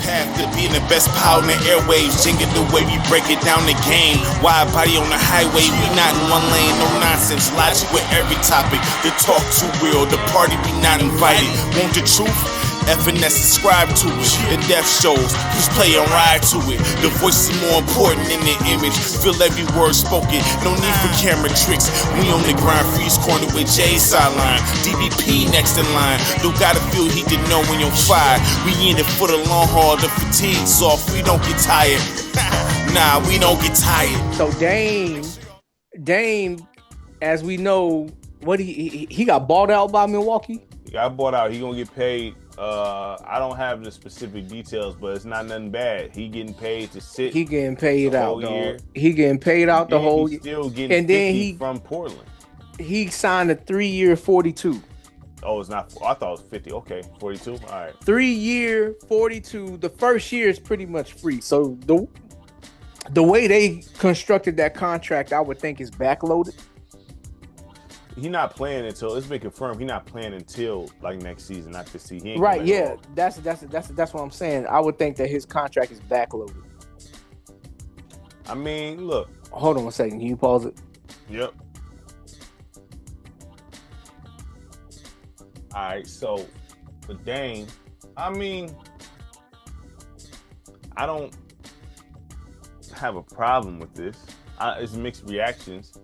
path to being the best power in the airwaves. Changing the way we break it down the game. Wide body on the highway, we not in one lane, no nonsense. Logic with every topic. The talk too real, the party we not invited. Want the truth? FNS subscribe to it. The death shows, who's play and ride to it. The voice is more important than the image. Feel every word spoken, no need for camera tricks. We on the grind, freeze corner with Jay sideline. DBP next in line. Don't gotta feel he can know when you're fired. We in it for the long haul, the fatigue's off. We don't get tired. Nah, we don't get tired. So Dame, as we know, what he got bought out by Milwaukee. He got bought out. He gonna get paid. I don't have the specific details, but it's not nothing bad. He getting paid to sit. He getting paid out, dog. He getting paid out the whole year. Still getting and then 50 from Portland. He signed a 3-year 42. Oh, it's not. I thought it was 50. Okay, 42. All right. 3-year 42. The first year is pretty much free. So the way they constructed that contract, I would think is backloaded. He not playing until it's been confirmed. He not playing until like next season, not this season. He ain't right? Yeah, that's what I'm saying. I would think that his contract is backloaded. I mean, look. Hold on 1 second. Can you pause it? Yep. All right. So for Dame, I mean, I don't have a problem with this. It's mixed reactions.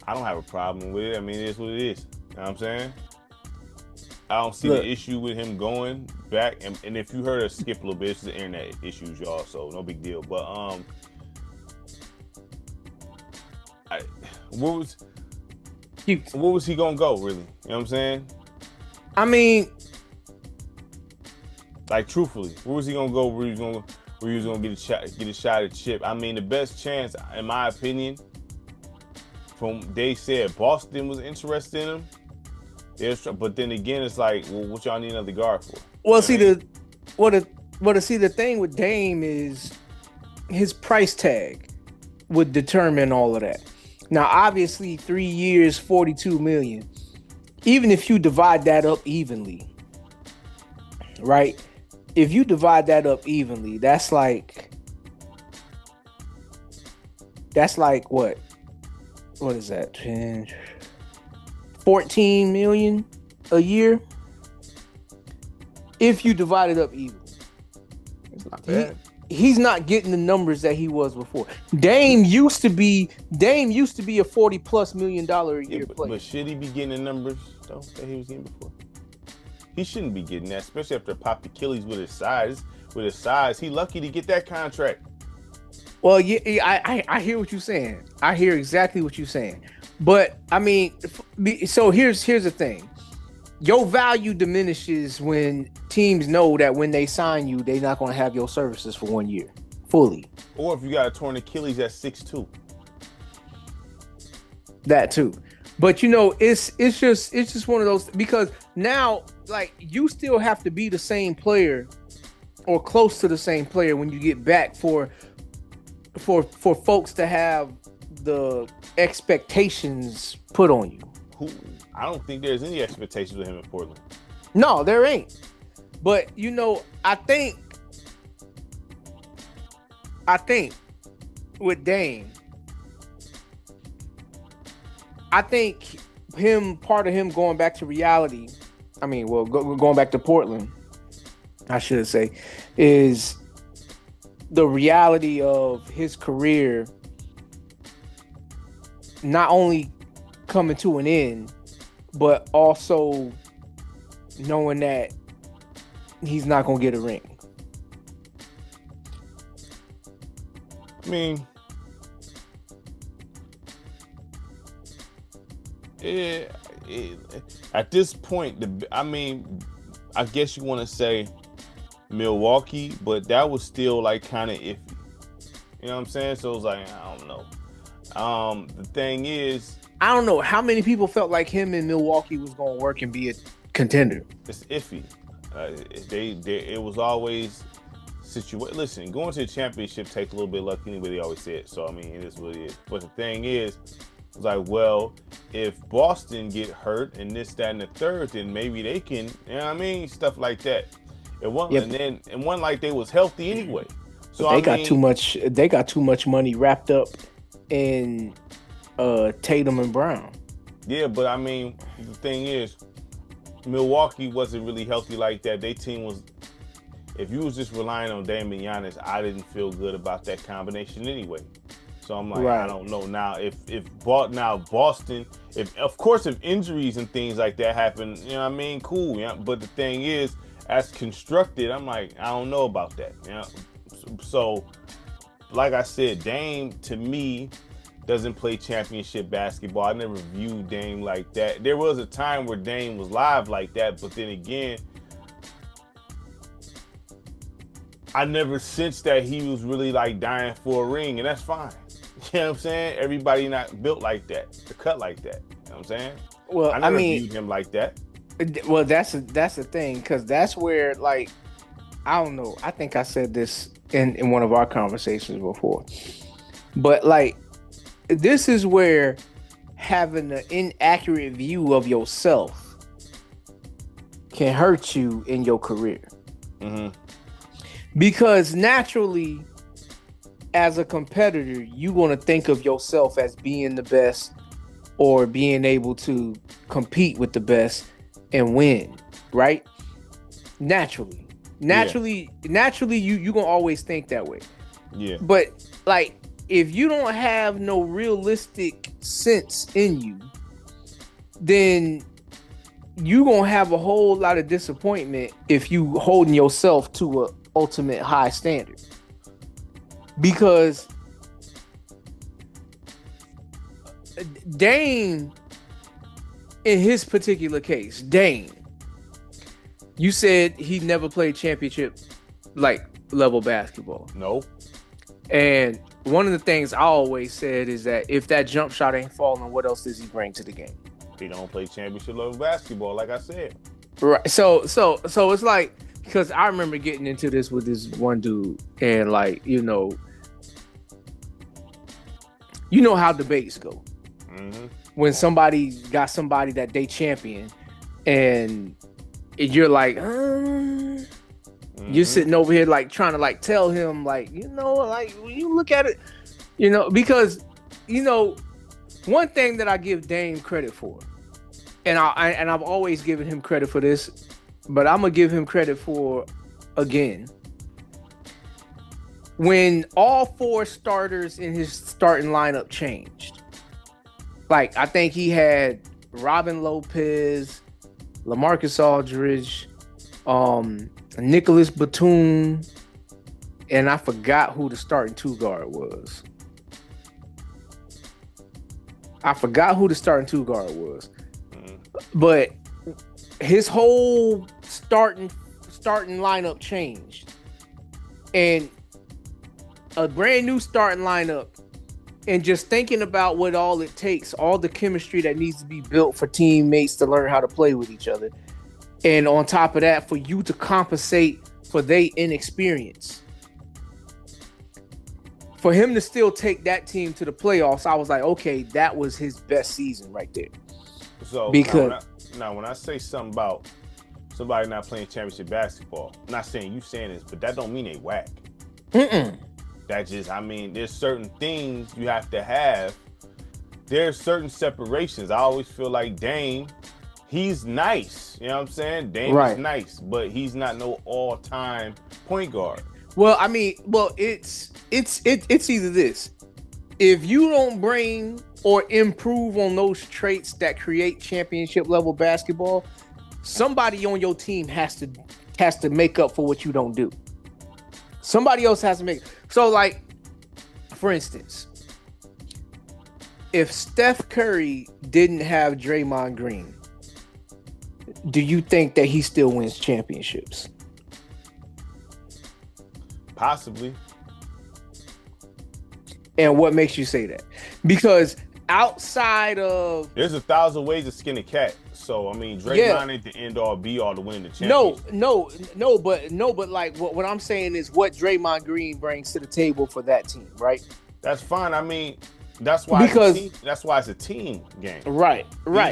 I don't have a problem with it. I mean, it is what it is. You know what I'm saying? I don't see the issue with him going back. And if you heard us skip a little bit, it's the internet issues, y'all. So no big deal. But where was he gonna go? Really? You know what I'm saying? I mean, like truthfully, where was he gonna go? Where he was gonna get a shot at Chip? I mean, the best chance, in my opinion. They said Boston was interested in him, but then again, it's like, well, what y'all need another guard for? Well, see the thing with Dame is his price tag would determine all of that. Now, obviously, 3 years, $42 million. Even if you divide that up evenly, right? If you divide that up evenly, that's like what? What is that? 14 million a year. If you divide it up evenly, it's not bad. He's not getting the numbers that he was before. Dame used to be a $40+ million a year player. But should he be getting the numbers though that he was getting before? He shouldn't be getting that, especially after popped Achilles with his size. He lucky to get that contract. Well, yeah, I hear what you're saying. I hear exactly what you're saying. But I mean, so here's the thing. Your value diminishes when teams know that when they sign you, they're not going to have your services for 1 year fully. Or if you got a torn Achilles at 6'2". That too. But you know, it's just one of those, because now like you still have to be the same player or close to the same player when you get back for folks to have the expectations put on you. I don't think there's any expectations with him in Portland. No, there ain't. But you know, I think with Dame, I think part of him going back to reality, going back to Portland, I should say, is the reality of his career not only coming to an end, but also knowing that he's not going to get a ring. I mean, at this point, I guess you want to say Milwaukee, but that was still like kind of iffy. You know what I'm saying? So it was like, I don't know. The thing is, I don't know how many people felt like him in Milwaukee was going to work and be a contender. It's iffy. It was always situation. Listen, going to the championship takes a little bit of luck anyway. They always say it. So I mean, it is what it is. But the thing is, it's like, well, if Boston get hurt and this, that, and the third, then maybe they can. You know what I mean? Stuff like that. It wasn't, Yep. and one like they was healthy anyway. So But they I got too mean, much. They got too much money wrapped up in Tatum and Brown. yeah, but I mean, the thing is, Milwaukee wasn't really healthy like that. Their team was. If you was just relying on Dame and Giannis, I didn't feel good about that combination anyway. So I'm like, I Right. don't know now now Boston, if of course if injuries and things like that happen, you know what I mean, cool. Yeah. But the thing is, as constructed, I'm like, I don't know about that. You know? So like I said, Dame to me doesn't play championship basketball. I never viewed Dame like that. There was a time where Dame was live like that, but then again, I never sensed that he was really like dying for a ring, and that's fine. You know what I'm saying? Everybody not built like that, cut like that. You know what I'm saying? Well, I I never mean, viewed him like that. well, that's the thing, because that's where, like, I don't know. I think I said this in one of our conversations before, but like, this is where having an inaccurate view of yourself can hurt you in your career. Mm-hmm. Because naturally, as a competitor, you're going to think of yourself as being the best or being able to compete with the best and win, right? Naturally, you're going to always think that way. Yeah. But like, if you don't have no realistic sense in you, then you're going to have a whole lot of disappointment if you holding yourself to a ultimate high standard. Because Dame, in his particular case, Dame, you said he never played championship like level basketball. No. And one of the things I always said is that if that jump shot ain't falling, what else does he bring to the game? He don't play championship level basketball, like I said. Right. So it's like, because I remember getting into this with this one dude, and like, you know how debates go. Mm-hmm. When somebody got somebody that they champion, and you're like, you're sitting over here like trying to like tell him, like, like, when you look at it, because one thing that I give Dame credit for, and I've always given him credit for this, but I'm gonna give him credit for again. When all four starters in his starting lineup changed, like, I think he had Robin Lopez, LaMarcus Aldridge, Nicholas Batum, and I forgot who the starting two guard was. But his whole starting lineup changed, and a brand new starting lineup, and just thinking about what all it takes, all the chemistry that needs to be built for teammates to learn how to play with each other, and on top of that, for you to compensate for their inexperience, for him to still take that team to the playoffs, I was like, okay, that was his best season right there. So because when I say something about somebody not playing championship basketball, I'm not saying you saying this, but that don't mean they whack. That just, I mean, there's certain things you have to have. There's certain separations. I always feel like Dame, he's nice. You know what I'm saying? Dame is nice, but he's not no all-time point guard. Well, I mean, it's either this. If you don't bring or improve on those traits that create championship level basketball, somebody on your team has to make up for what you don't do. Somebody else has to make. So, like, for instance, if Steph Curry didn't have Draymond Green, do you think that he still wins championships? Possibly. And what makes you say that? Because outside of... There's 1,000 ways to skin a cat. So, I mean, Draymond ain't the end all be all to win the championship. No, but like, what I'm saying is what Draymond Green brings to the table for that team, right? That's fine. I mean, that's why it's a team game. Right.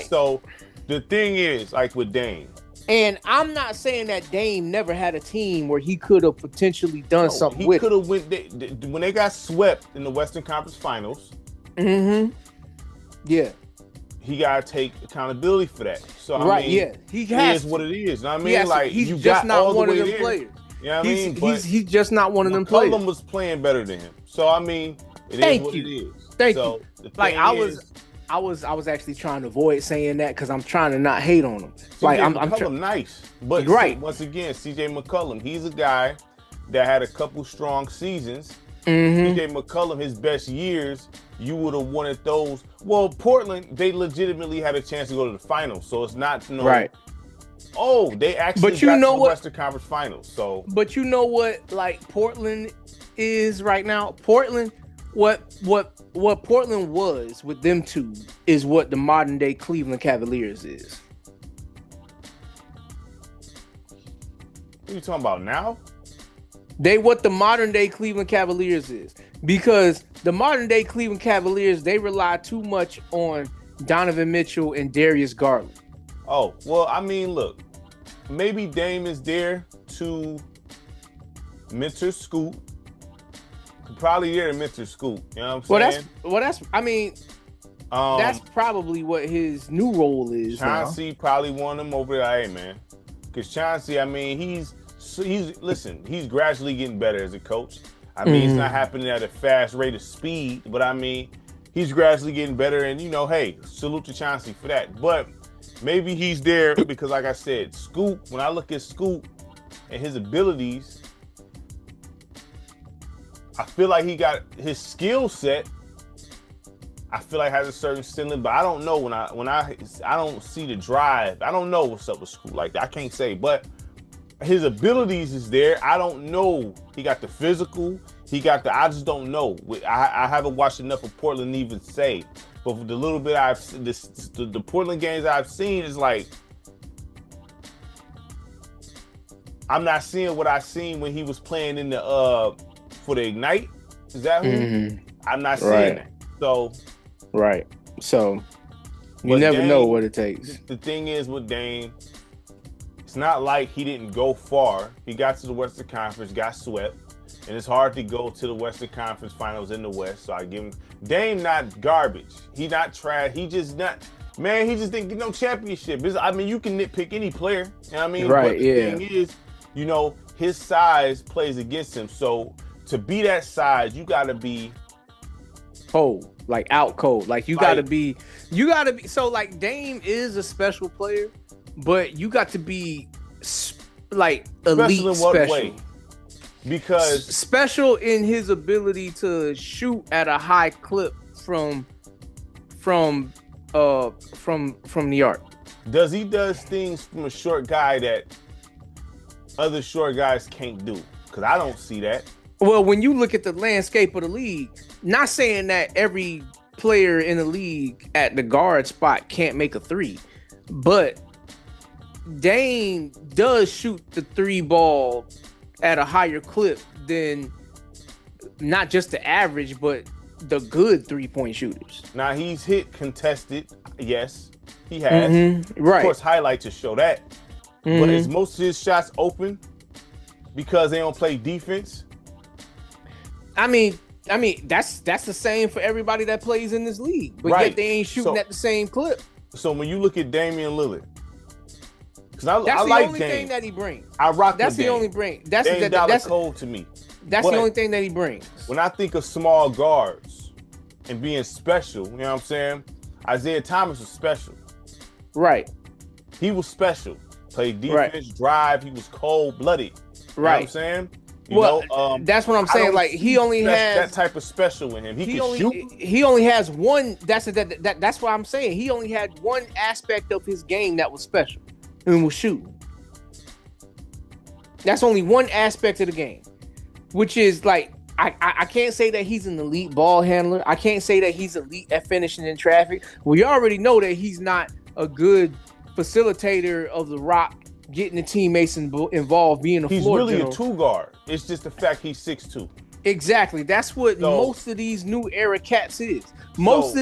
So, the thing is, like with Dame, And I'm not saying that Dame never had a team where he could have potentially done No, something he with could it. have went when they got swept in the Western Conference Finals. Mm-hmm. Yeah. He got to take accountability for that. So I Right. mean, Yeah. He it has is what to. it is. You know what I He mean? has to. Like He's you just got not all the one of way them there. players. You know what I mean? But He's just not one of them players. McCollum was playing better than him. So I mean, it is Thank what you. it is. Thank so you. the Like thing I was actually trying to avoid saying that because I'm trying to not hate on him. Like CJ I'm McCollum, nice, but right. once again, CJ McCollum, he's a guy that had a couple strong seasons. Mm-hmm. CJ McCollum, his best years, you would have wanted those. Well, Portland, they legitimately had a chance to go to the finals, so it's not Right. Oh, they actually But you got know to the what? Western Conference Finals. So, but you know what? Like Portland is right now. Portland, what Portland was with them two is what the modern day Cleveland Cavaliers is. what are you talking about now? They what the modern day Cleveland Cavaliers is, because the modern day Cleveland Cavaliers, they rely too much on Donovan Mitchell and Darius Garland. Oh, well, I mean, look, maybe Dame is there to mentor Scoot. Probably there to mentor Scoot. You know what I'm saying? I mean, that's probably what his new role is. Chauncey probably won him over there. Hey, man. Because Chauncey, I mean, he's gradually getting better as a coach. I mean, it's not happening at a fast rate of speed, but I mean, he's gradually getting better. And, you know, hey, salute to Chauncey for that. But maybe he's there because, like I said, Scoot, when I look at Scoot and his abilities, I feel like he got his skill set. I feel like has a certain ceiling, but I don't know when I don't see the drive. I don't know what's up with Scoot like that. I can't say, but his abilities is there. I don't know. He got the physical. I just don't know. I haven't watched enough of Portland to even say. But for the little bit the Portland games I've seen is like, I'm not seeing what I seen when he was playing in the for the Ignite. Is that who? Mm-hmm. I'm not seeing that. So. Right. So you never know what it takes. The thing is with Dame, it's not like he didn't go far. He got to the Western Conference, got swept, and it's hard to go to the Western Conference Finals in the West. So I give him Dame not garbage. He not trash. He just not. Man, he just didn't get no championship. I mean, you can nitpick any player. You know what I mean? Right. But the thing is, you know, his size plays against him. So to be that size, you got to be cold, like out cold. Like you got to be. So like Dame is a special player, but you got to be like elite special in what way? Because special in his ability to shoot at a high clip from the arc. He does things from a short guy that other short guys can't do? Because I don't see that. Well, when you look at the landscape of the league, not saying that every player in the league at the guard spot can't make a three, but Dame does shoot the three ball at a higher clip than not just the average, but the good 3-point shooters. Now he's hit contested, yes, he has. Right. Of course, highlights to show that. But is most of his shots open because they don't play defense? I mean that's the same for everybody that plays in this league, but yet they ain't shooting at the same clip. So when you look at Damian Lillard, because I the like only Dame. thing that he brings. I rock. That's the only bring. That's cold to me. That's the only thing that he brings. When I think of small guards and being special, you know what I'm saying? Isaiah Thomas was special. Right. He was special. Played defense, drive. He was cold-blooded. You know what I'm saying? That's what I'm saying. Like he only has that type of special in him. He can shoot. He only has one. That's what I'm saying. He only had one aspect of his game that was special, and was shooting. That's only one aspect of the game, which is like I can't say that he's an elite ball handler. I can't say that he's elite at finishing in traffic. We already know that he's not a good facilitator of the rock, getting the teammates involved, being a floor really general. A two guard. It's just the fact he's 6'2". Exactly. That's what most of these new era cats is. Look,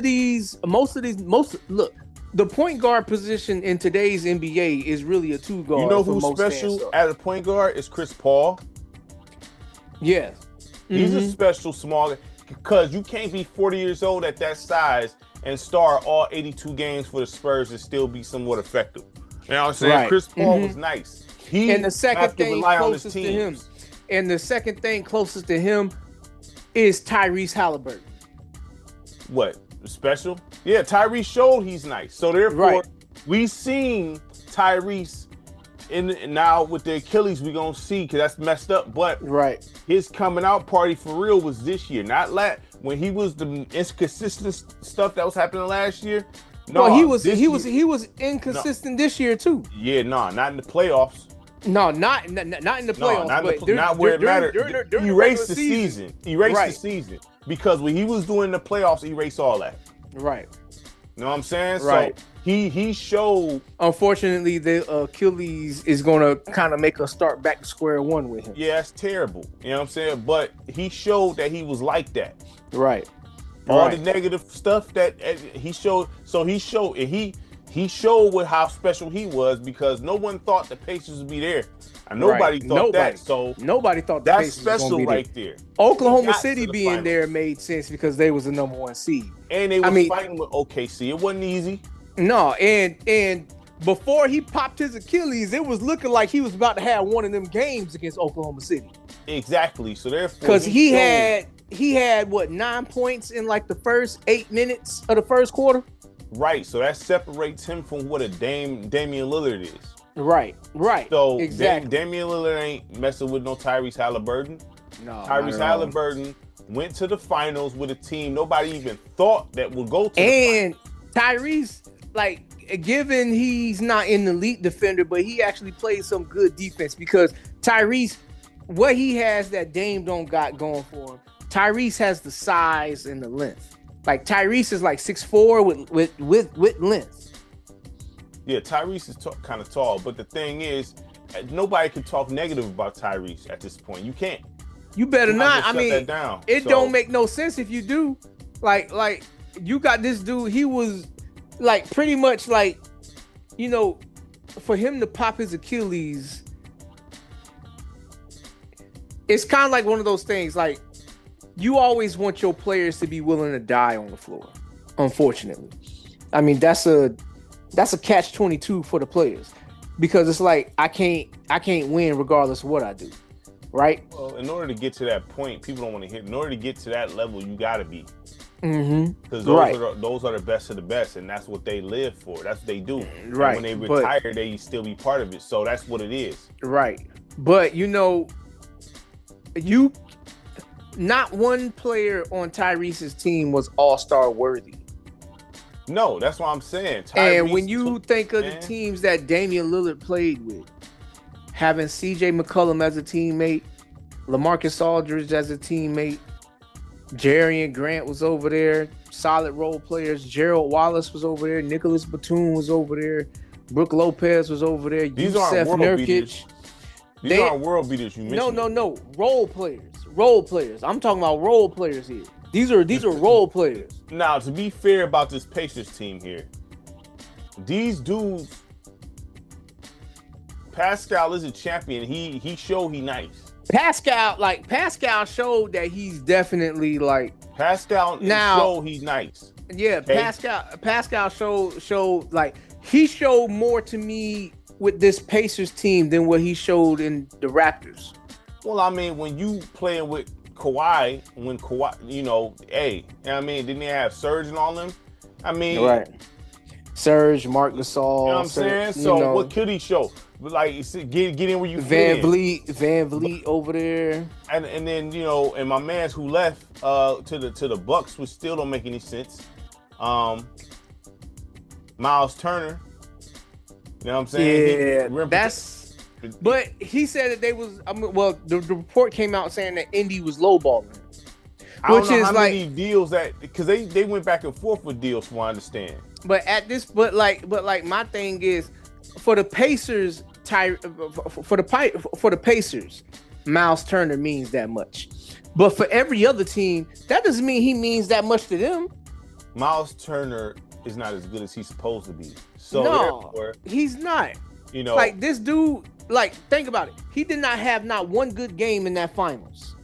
the point guard position in today's NBA is really a two guard. You know for who's most special fans, at a point guard is Chris Paul. Yes. He's a special small because you can't be 40 years old at that size and start all 82 games for the Spurs and still be somewhat effective. You know what I'm saying? Right. Chris Paul was nice. He And the second have to thing rely on his closest to him, teams. and the second thing closest to him is Tyrese Halliburton. What? Special? Yeah, Tyrese showed he's nice. So therefore, Right. we seen Tyrese now with the Achilles, we gonna see because that's messed up. But Right. his coming out party for real was this year, not when he was the inconsistent stuff that was happening last year. No, Well, he was inconsistent this year too. Yeah, not in the playoffs. No, not in the playoffs. Not where it mattered. Erase the season. Erase Right. the season because when he was doing the playoffs, erase all that. Right. You know what I'm saying? Right. So he showed. Unfortunately, the Achilles is gonna kind of make us start back to square one with him. Yeah, that's terrible. You know what I'm saying? But he showed that he was like that. Right. All the negative stuff that he showed. So he showed with how special he was because no one thought the Pacers would be there. And nobody thought that. So nobody thought the that's Pacers was special gonna be right there. there. Oklahoma City being finals. there made sense because they was the number one seed. And they was fighting with OKC. It wasn't easy. No, and before he popped his Achilles, it was looking like he was about to have one of them games against Oklahoma City. Exactly. So therefore, because he had what 9 points in like the first 8 minutes of the first quarter. Right. So that separates him from what a Damian Lillard is. Right. So exactly. Damian Lillard ain't messing with no Tyrese Halliburton. No. Tyrese Halliburton went to the finals with a team nobody even thought that would go to. And Tyrese, like, given he's not an elite defender, but he actually plays some good defense because Tyrese, what he has that Dame don't got going for him, Tyrese has the size and the length. Like Tyrese is like 6'4" with length. Yeah, Tyrese is kind of tall, but the thing is, nobody can talk negative about Tyrese at this point. You can't. You better not. I mean, it don't make no sense if you do. Like you got this dude. He was like pretty much like, you know, for him to pop his Achilles, it's kind of like one of those things. Like you always want your players to be willing to die on the floor. Unfortunately, I mean that's a catch-22 for the players because it's like I can't win regardless of what I do. Right. Well, in order to get to that point, people don't want to hear. In order to get to that level, you got to be. Because those are the best of the best, and that's what they live for. That's what they do. Right. And when they retire, they still be part of it. So that's what it is. Right. But you know, not one player on Tyrese's team was all-star worthy. No, that's what I'm saying. And when you think of the teams that Damian Lillard played with, having CJ McCollum as a teammate, LaMarcus Aldridge as a teammate, Jarian Grant was over there, solid role players. Gerald Wallace was over there. Nicholas Batum was over there. Brooke Lopez was over there. These aren't world beaters. These aren't world beaters. You mentioned. No. Role players. I'm talking about role players here. These are role players. Now, to be fair about this Pacers team here, these dudes. Pascal is a champion. He showed he nice. Pascal showed that he's definitely like Pascal now showed he's nice. Yeah, okay? Pascal showed like he showed more to me with this Pacers team than what he showed in the Raptors. Well, I mean, when you playing with Kawhi, you know, I mean, didn't they have Serge and all them? I mean, right. Serge, Marc Gasol. You know what I'm saying? So what could he show? Like get in where you Van Vliet over there, and then you know, and my man's who left to the Bucks, which still don't make any sense. Miles Turner, you know what I'm saying? Yeah, But he said that they was. The report came out saying that Indy was lowballing. I don't know how many deals that because they went back and forth with deals, from what I understand. But my thing is, for the Pacers, for the Pacers, Miles Turner means that much. But for every other team, that doesn't mean he means that much to them. Miles Turner is not as good as he's supposed to be. So no, therefore, he's not. you know, Like this dude, like think about it. He did not have not one good game in that finals.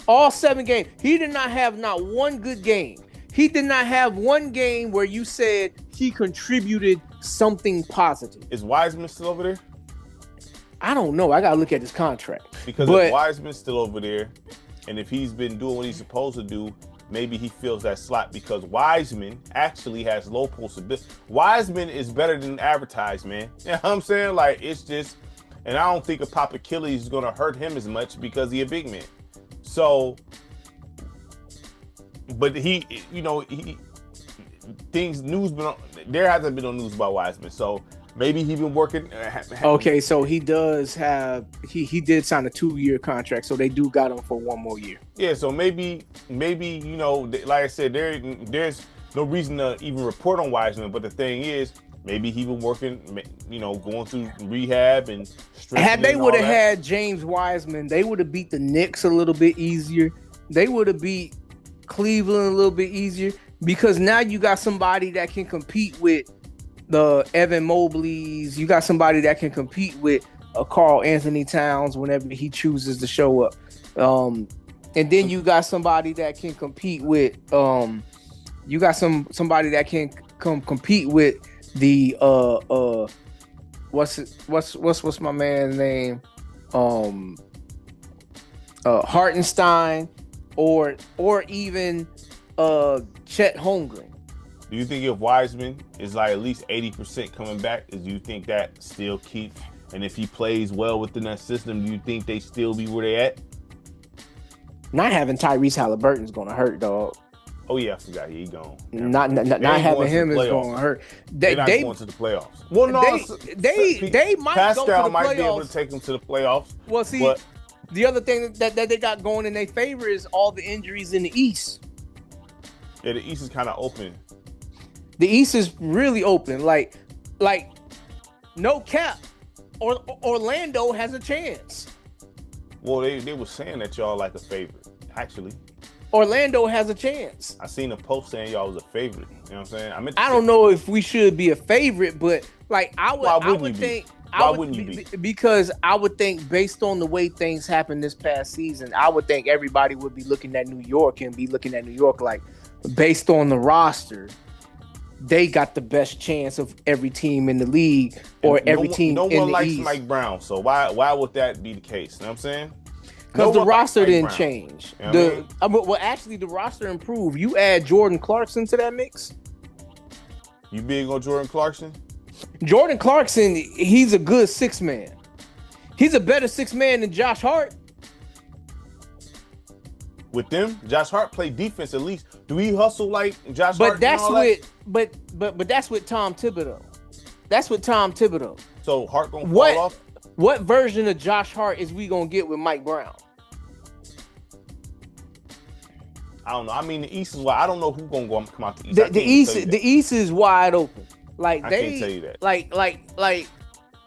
All 7 games, he did not have not one good game. He did not have one game where you said he contributed something positive. is Wiseman still over there? I don't know. I gotta look at his contract. Because if Wiseman's still over there, and if he's been doing what he's supposed to do, maybe he fills that slot because Wiseman actually has low post ability. Wiseman is better than advertised, man. You know what I'm saying? Like, it's just, and I don't think a pop Achilles is going to hurt him as much because he's a big man. So, but he, you know, there hasn't been no news about Wiseman. So maybe he's been working. Okay, so he does have, he did sign a 2-year contract, so they do got him for 1 more year. Yeah, so maybe, you know, like I said, there's no reason to even report on Wiseman, but the thing is, maybe he been working, you know, going through rehab and strengthening. Had they would have had James Wiseman, they would have beat the Knicks a little bit easier. They would have beat Cleveland a little bit easier because now you got somebody that can compete with the Evan Mobleys. You got somebody that can compete with Karl Anthony Towns whenever he chooses to show up. And then you got somebody that can compete with you got somebody that can compete with the what's my man's name? Hartenstein or even Chet Holmgren. Do you think if Wiseman is like at least 80% coming back, do you think that still keeps? And if he plays well within that system, do you think they still be where they at? Not having Tyrese Halliburton's gonna hurt, dog. Oh yeah, I forgot he gone. Not having him is gonna hurt. They're not going to the playoffs. Well, no, they might Pascal go to the might playoffs. be able to take them to the playoffs. Well, see, the other thing that they got going in their favor is all the injuries in the East. Yeah, the East is kind of open. The East is really open. Like no cap. Orlando has a chance. Well, they were saying that y'all like a favorite. Actually, Orlando has a chance. I seen a post saying y'all was a favorite. You know what I'm saying? I don't know if we should be a favorite, but like I would think. Why wouldn't you be? Because I would think based on the way things happened this past season, I would think everybody would be looking at New York and be looking at New York like based on the roster, they got the best chance of every team in the league or every team in the East. No one likes Mike Brown, so why would that be the case? You know what I'm saying? Because the roster didn't change. You know what I mean? Well, actually, the roster improved. You add Jordan Clarkson to that mix. You big on Jordan Clarkson? Jordan Clarkson, he's a good 6-man. He's a better 6-man than Josh Hart. With them, Josh Hart played defense at least. Do he hustle like Josh but Hart? But that's with Tom Thibodeau. That's with Tom Thibodeau. So Hart gonna fall off? What version of Josh Hart is we gonna get with Mike Brown? I don't know. I mean, the East is why I don't know who's gonna come out the East. The East is wide open. Like I can't tell you that. Like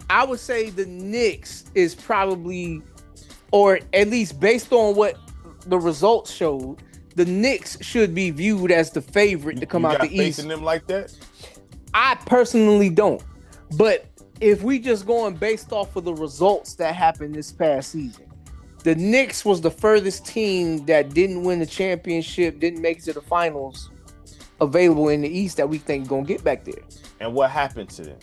I would say the Knicks is probably, or at least based on what the results showed, the Knicks should be viewed as the favorite to come out the East. You got faith in them like that? I personally don't. But if we just going based off of the results that happened this past season, the Knicks was the furthest team that didn't win the championship, didn't make it to the finals available in the East that we think gonna get back there. And what happened to them?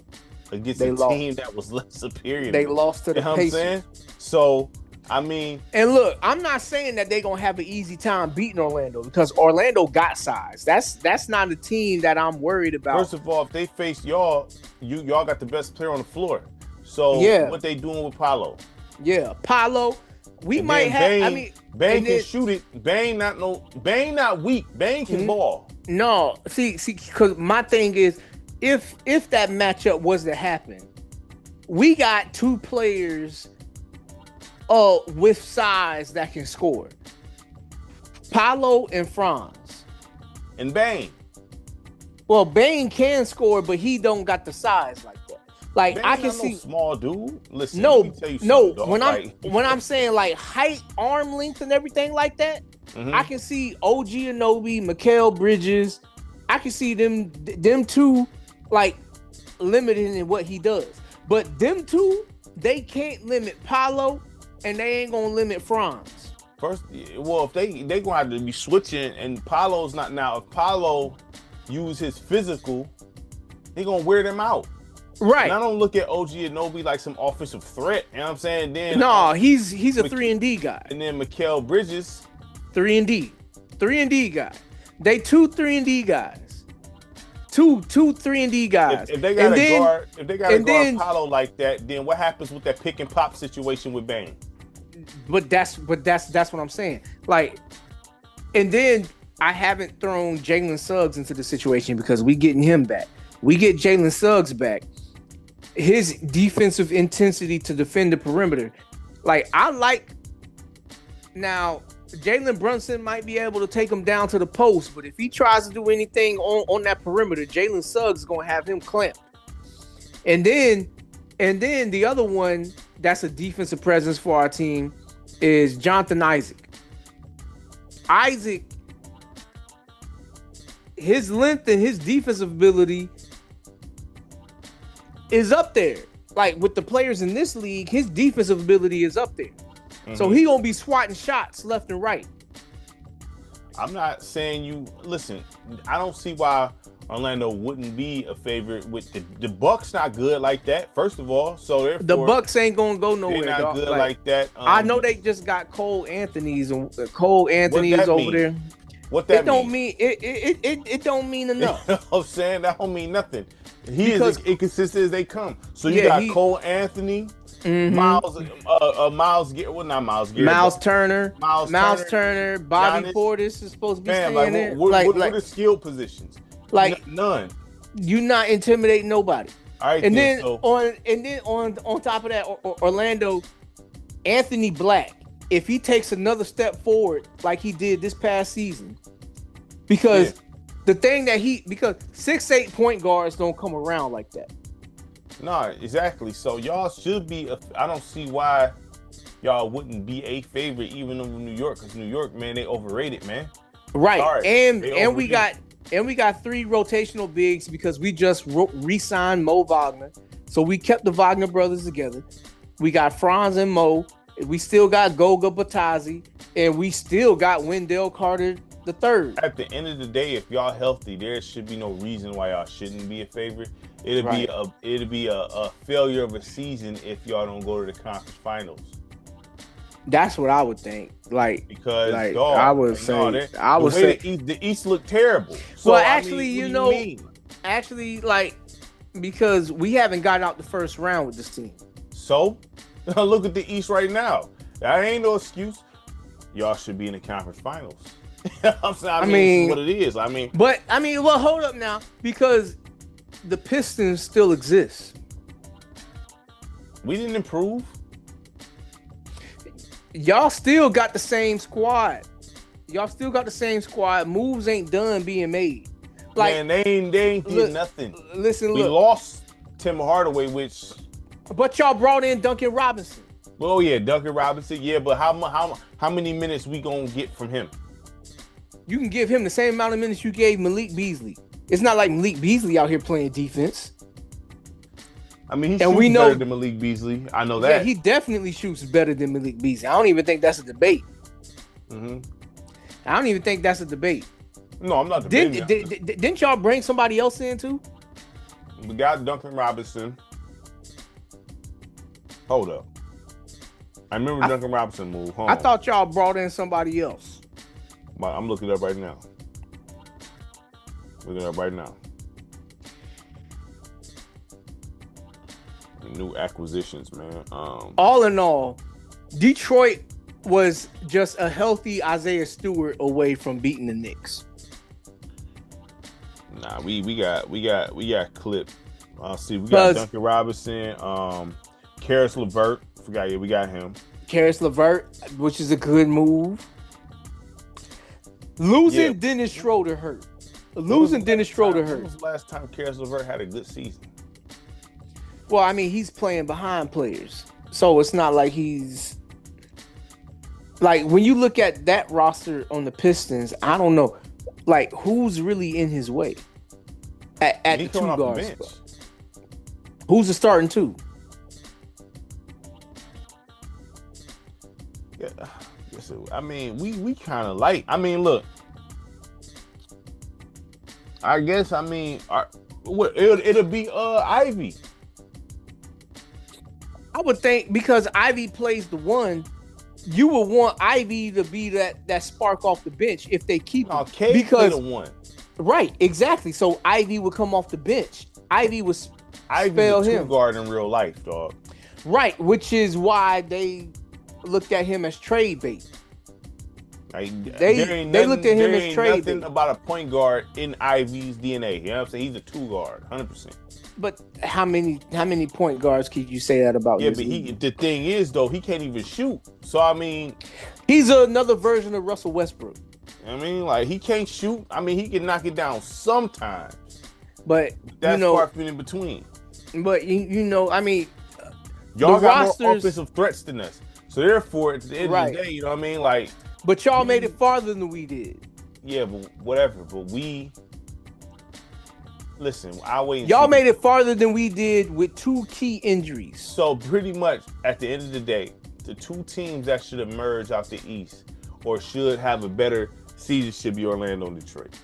Against a team that was less superior. They lost to the Pacers. You know what I'm saying? So, I mean... And look, I'm not saying that they're going to have an easy time beating Orlando because Orlando got size. That's not a team that I'm worried about. First of all, if they face y'all, y'all got the best player on the floor. So, what they doing with Paolo? Yeah, Paolo. We and might have... Bane, I mean... Bane can shoot it. Bane not weak. Bane can ball. No, see, because my thing is, if that matchup was to happen, we got 2 players with size that can score. Paolo and Franz. And Bane. Well, Bane can score, but he don't got the size like that. Like Bane I can not see no small dude. Listen, no. Dog. When I'm saying like height, arm length, and everything like that, I can see OG Anunoby, Mikal Bridges, I can see them two like limiting in what he does. But them two, they can't limit Paolo, and they ain't gonna limit Franz. First, well, if they gonna have to be switching, and Paolo's not now. If Paolo use his physical, they gonna wear them out. Right. And I don't look at OG Anunoby like some offensive threat. You know what I'm saying? Then no, he's a 3-and-D guy. And then Mikal Bridges, 3-and-D guy. They two 3-and-D guys. Two 3-and-D guys. If they got to guard Paolo like that, then what happens with that pick and pop situation with Bane? But that's what I'm saying. Like, and then I haven't thrown Jalen Suggs into the situation because we getting him back. We get Jalen Suggs back. His defensive intensity to defend the perimeter. Like, I like now Jalen Brunson might be able to take him down to the post, but if he tries to do anything on that perimeter, Jalen Suggs is gonna have him clamped. And then the other one that's a defensive presence for our team is Jonathan Isaac. Isaac, his length and his defensive ability is up there. Like, with the players in this league, his defensive ability is up there. Mm-hmm. So he gonna be swatting shots left and right. I'm not saying listen, I don't see why Orlando wouldn't be a favorite with the Bucks. Not good like that, first of all. So the Bucks ain't gonna go nowhere. They're not good like that. I know they just got Cole Anthony's over there. What that mean? It don't mean enough. You know what I'm saying? That don't mean nothing. He is as inconsistent as they come. So you got Cole Anthony, mm-hmm. Miles Turner, Bobby Portis is supposed to be staying there. What are skill positions? Like none. You not intimidating nobody. All right, and then on top of that, Orlando, Anthony Black, if he takes another step forward like he did this past season, because the thing that because 6'8" point guards don't come around like that. No, exactly. So y'all should be. I don't see why y'all wouldn't be a favorite even over New York, because New York, man, they overrated, man. Right, sorry, and we got 3 rotational bigs because we just re-signed Mo Wagner. So we kept the Wagner brothers together. We got Franz and Mo. We still got Goga Batazzi, and we still got Wendell Carter III. At the end of the day, if y'all healthy, there should be no reason why y'all shouldn't be a favorite. It'd be a failure of a season if y'all don't go to the conference finals. That's what I would think. Like, because I would say the East looked terrible. So, well, actually, actually, like, because we haven't gotten out the first round with this team. So look at the East right now. That ain't no excuse. Y'all should be in the conference finals. I mean, what it is. Well, hold up now, because the Pistons still exist. We didn't improve. Y'all still got the same squad. Moves ain't done being made. Like, man, they ain't did nothing. Listen, we lost Tim Hardaway, but y'all brought in Duncan Robinson. Well, yeah, Duncan Robinson. Yeah, but how many minutes we gonna get from him? You can give him the same amount of minutes you gave Malik Beasley. It's not like Malik Beasley out here playing defense. I mean, he shoots better than Malik Beasley. I know that. Yeah, he definitely shoots better than Malik Beasley. I don't even think that's a debate. Mm-hmm. I don't even think that's a debate. No, I'm not debating. Didn't y'all bring somebody else in too? We got Duncan Robinson. Hold up. I remember Duncan Robinson move. I thought y'all brought in somebody else. I'm looking it up right now. New acquisitions, man. All in all, Detroit was just a healthy Isaiah Stewart away from beating the Knicks. Nah, we got clipped. See, we got Duncan Robinson, Karis LeVert. We got him. Karis LeVert, which is a good move. Losing Dennis Schroeder hurt. When was the last time Karis LeVert had a good season? Well, I mean, he's playing behind players, so it's not like he's like, when you look at that roster on the Pistons, I don't know. Like, who's really in his way at He the coming two off the guard bench. spot? Who's the starting two? Yeah, I mean, we kind of like. I mean, look. I guess. I mean, it'll be Ivy. I would think because Ivy plays the one, you would want Ivy to be that spark off the bench if they keep him. K play the one. Right, exactly. So Ivy would come off the bench. Ivy would spell the two him. guard in real life, dog. Right, which is why they looked at him as trade bait. Like, They looked at him as trade nothing bait. about a point guard in Ivy's DNA. You know what I'm saying? He's a two guard, 100%. But how many point guards could you say that about? Yeah, this but league? the thing is though, he can't even shoot. So I mean, he's another version of Russell Westbrook. I mean, like he can't shoot. I mean, he can knock it down sometimes. But That's far in between. But you know, I mean, y'all the got rosters, more offensive threats than us. So therefore, at the end of the day, you know what I mean? Like, but y'all made it farther than we did. Yeah, but whatever. But listen, I'll wait. Y'all made it farther than we did with two key injuries. So pretty much at the end of the day, the two teams that should emerge out the East or should have a better season should be Orlando and Detroit.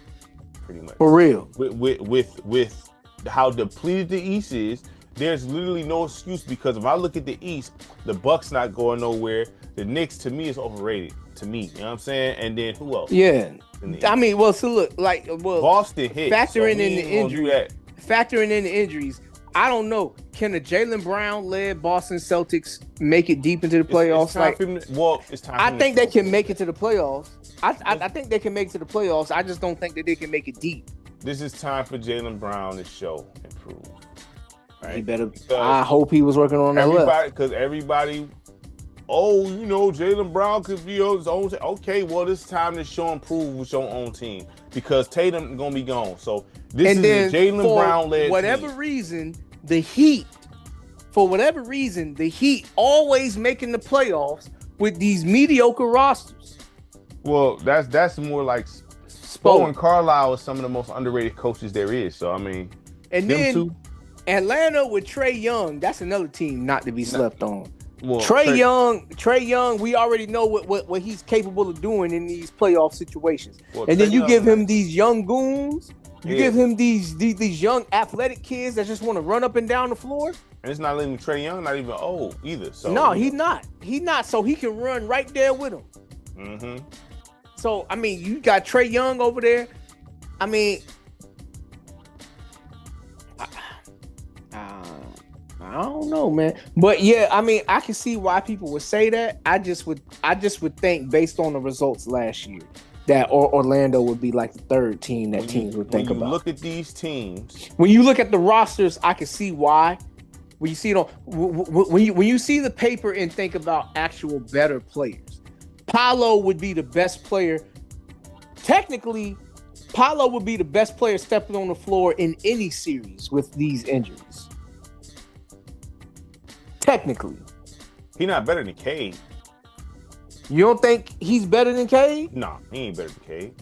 Pretty much. For real. With how depleted the East is, there's literally no excuse because if I look at the East, the Bucks not going nowhere. The Knicks to me is overrated. To me, you know what I'm saying? And then who else? Yeah. I mean, well, so look, Boston hit. Factoring in the injuries, I don't know. Can the Jaylen Brown-led Boston Celtics make it deep into the playoffs? It's time. I think they can make it to the playoffs. I think they can make it to the playoffs. I just don't think that they can make it deep. This is time for Jaylen Brown to show improve. Right? He better. I hope he was working on that left. Because everybody. Oh, you know, Jaylen Brown could be on his own. Okay, well, it's time to show and prove with your own team because Tatum gonna be gone. So this is a Jaylen Brown led team. For whatever reason, the Heat always making the playoffs with these mediocre rosters. Well, that's more like Spo and Carlisle are some of the most underrated coaches there is. So I mean, and then Atlanta with Trae Young, that's another team not to be slept on. Well, Trae Young, we already know what he's capable of doing in these playoff situations. Well, and then you give him these young goons, give him these young athletic kids that just want to run up and down the floor. And it's not letting Trae Young not even old either. So no, he's not. He's not. So he can run right there with him. Mm-hmm. So I mean, you got Trae Young over there. I mean, I don't know, man. But yeah, I mean, I can see why people would say that. I just would think based on the results last year that Orlando would be like the third team that teams would think about. When you look at these teams, when you look at the rosters, I can see why. When you see when you see the paper and think about actual better players, Paolo would be the best player. Technically, Paolo would be the best player stepping on the floor in any series with these injuries. Technically. He's not better than Cade. You don't think he's better than Cade? No, he ain't better than Cade.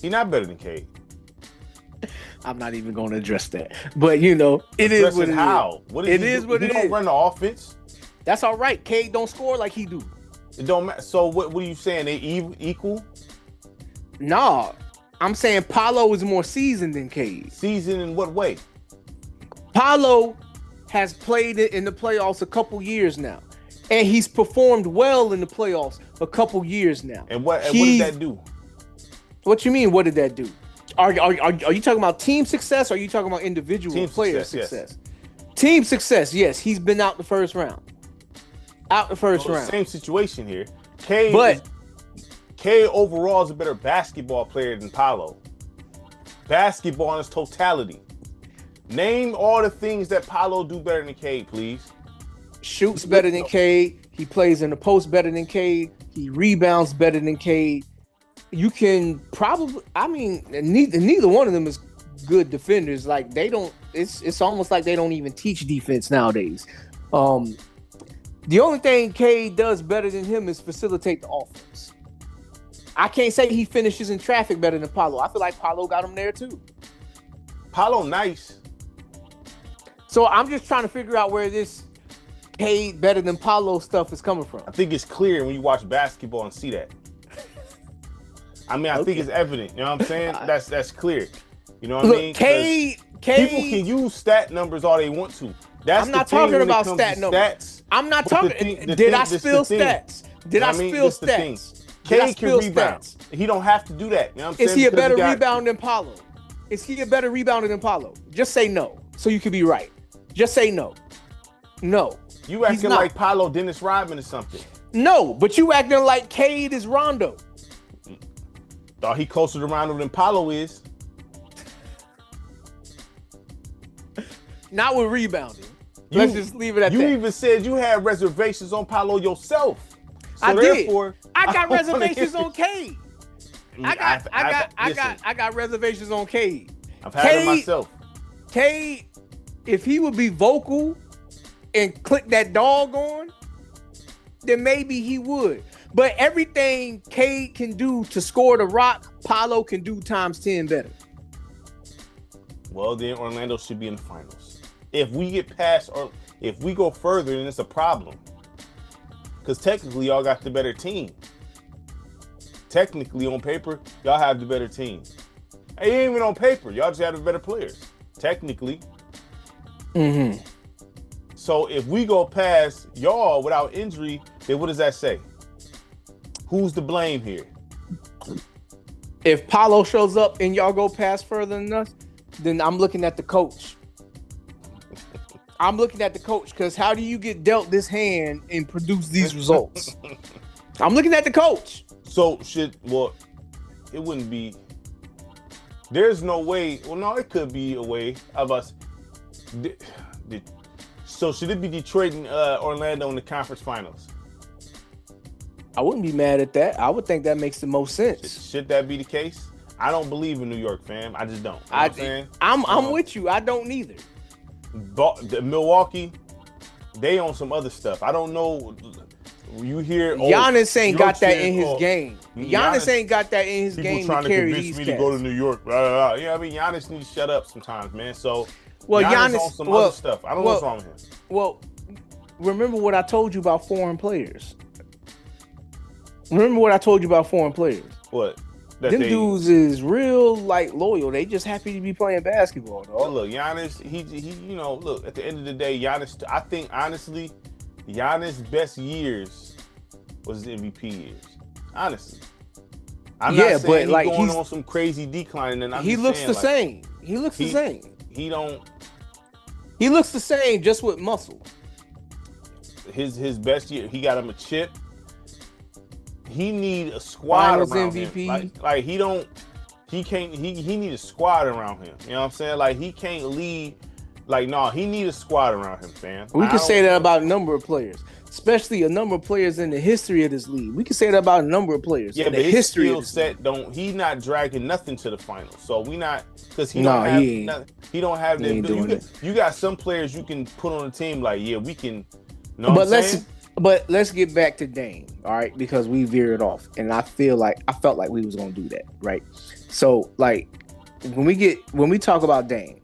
He's not better than Cade. I'm not even going to address that. But, you know, it is what it how? is. What is it is what it is. He don't run the offense. That's all right. Cade don't score like he do. It don't matter. So what are you saying? They equal? No. I'm saying Paolo is more seasoned than Cade. Seasoned in what way? Paolo has played it in the playoffs a couple years now. And he's performed well in the playoffs a couple years now. And what did that do? What you mean, what did that do? Are you talking about team success or are you talking about individual player success? Yes. Team success, yes. He's been out the first round. Round. Same situation here. Cade overall is a better basketball player than Paolo. Basketball in its totality. Name all the things that Paolo do better than Cade, please. Shoots better than Cade. He plays in the post better than Cade. He rebounds better than Cade. You can probably, I mean, neither one of them is good defenders. Like they don't. It's almost like they don't even teach defense nowadays. The only thing Cade does better than him is facilitate the offense. I can't say he finishes in traffic better than Paolo. I feel like Paolo got him there too. Paolo nice. So I'm just trying to figure out where this Cade better than Paolo stuff is coming from. I think it's clear when you watch basketball and see that. I mean, I think it's evident. You know what I'm saying? That's clear. You know what I mean? Cade, people can use stat numbers all they want to. That's I'm not talking about stat numbers. Stats, I'm not talking. Did I spill stats? Did I spill stats? Cade can rebound. He don't have to do that. You know what I'm saying? Is he a better rebounder than Paolo? Is he a better rebounder than Paolo? Just say no, so you can be right. Just say no. No. You acting like Paolo Dennis Rodman or something. No, but you acting like Cade is Rondo. Thought he closer to Rondo than Paolo is. Not with rebounding. Let's just leave it at that. You even said you had reservations on Paolo yourself. So I therefore, did. I got reservations on Cade. I got reservations on Cade. I've had it myself. Cade, if he would be vocal and click that dog on, then maybe he would. But everything Cade can do to score the rock, Paolo can do times 10 better. Well, then Orlando should be in the finals. If we get past, or if we go further, then it's a problem. Because technically, y'all got the better team. Technically, on paper, y'all have the better team. And ain't even on paper. Y'all just have the better players. Technically. Mm-hmm. So if we go past y'all without injury, then what does that say? Who's to blame here? If Paolo shows up and y'all go past further than us, then I'm looking at the coach. I'm looking at the coach, because how do you get dealt this hand and produce these results? I'm looking at the coach. So it wouldn't be. There's no way. Well, no, it could be a way of us. So should it be Detroit and Orlando in the conference finals? I wouldn't be mad at that. I would think that makes the most sense. Should that be the case? I don't believe in New York, fam. I just don't. I'm with you. I don't either. Milwaukee, they on some other stuff. I don't know. You hear Giannis ain't got that in his game. Giannis ain't got that in his game to carry these me to go to New York. Blah, blah, blah. Yeah, I mean, Giannis needs to shut up sometimes, man. So, Giannis on some other stuff. I don't know what's wrong with him. Well, remember what I told you about foreign players. What? Them dudes is real loyal. They just happy to be playing basketball, dog. Look, Giannis, he look, at the end of the day, Giannis, I think honestly, Giannis' best years was his MVP years. Honestly. I'm not saying he's going on some crazy decline, and he looks the same. He looks the same. He looks the same, just with muscle. His best year, he got him a chip. He need a squad Finals around MVP. him. He need a squad around him. You know what I'm saying? Like, he can't lead. He need a squad around him, fam. We can say that about a number of players, especially a number of players in the history of this league. We can say that about a number of players. Yeah, in but the his skill set he not dragging nothing to the finals. So we not, because he don't have the. You got some players you can put on the team we can. But let's get back to Dame, all right? Because we veered off, and I felt like we was gonna do that, right? So when we talk about Dame,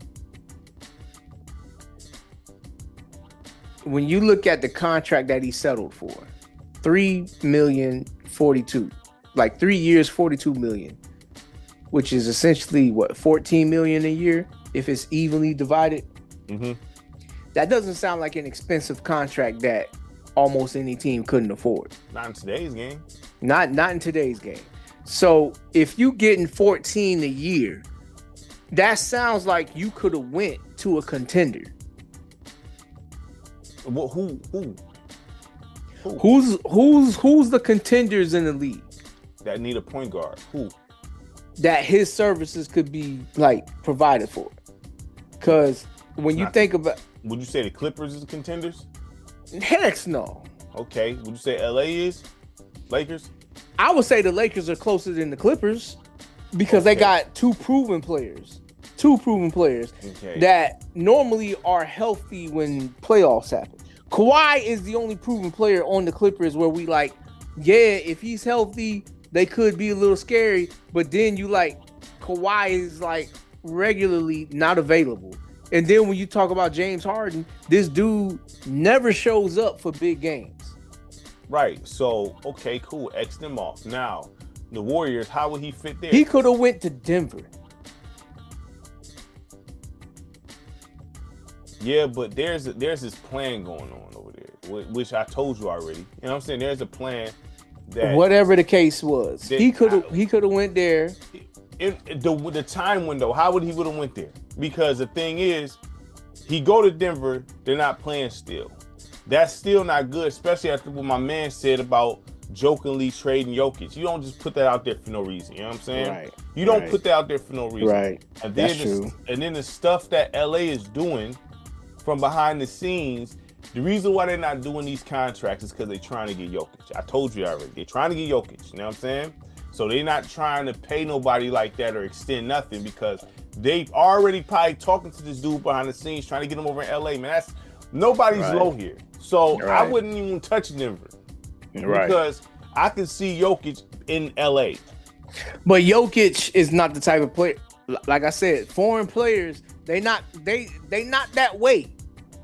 when you look at the contract that he settled for, $3,042,000, 3 years, $42 million, which is essentially $14 million a year if it's evenly divided. Mm-hmm. That doesn't sound like an expensive contract that almost any team couldn't afford. Not in today's game. Not in today's game. So if you getting 14 a year, that sounds like you could have went to a contender. Well, who? Who's the contenders in the league that need a point guard? Who? That his services could be provided for. Because when you think about, would you say the Clippers is the contenders? Heck no. Okay. Would you say LA is? Lakers? I would say the Lakers are closer than the Clippers because they got two proven players that normally are healthy when playoffs happen. Kawhi is the only proven player on the Clippers where we if he's healthy, they could be a little scary. But then you like Kawhi is like regularly not available. And then when you talk about James Harden, this dude never shows up for big games. Right. So, okay, cool. X them off. Now, the Warriors, how would he fit there? He could have went to Denver. Yeah, but there's this plan going on over there, which I told you already. You know what I'm saying? There's a plan that whatever the case was, he could have went there. In the time window, how would he would have went there? Because the thing is, he go to Denver, they're not playing still. That's still not good, especially after what my man said about jokingly trading Jokic. You don't just put that out there for no reason. You know what I'm saying? Right. You don't put that out there for no reason. Right. And then that's true. And then the stuff that LA is doing from behind the scenes, the reason why they're not doing these contracts is because they're trying to get Jokic. I told you already. They're trying to get Jokic. You know what I'm saying? So they're not trying to pay nobody like that or extend nothing because they've already probably talking to this dude behind the scenes, trying to get him over in LA. Man, nobody's low here. So I wouldn't even touch Denver. Right. Because I can see Jokic in LA. But Jokic is not the type of player. Like I said, foreign players, they not that way.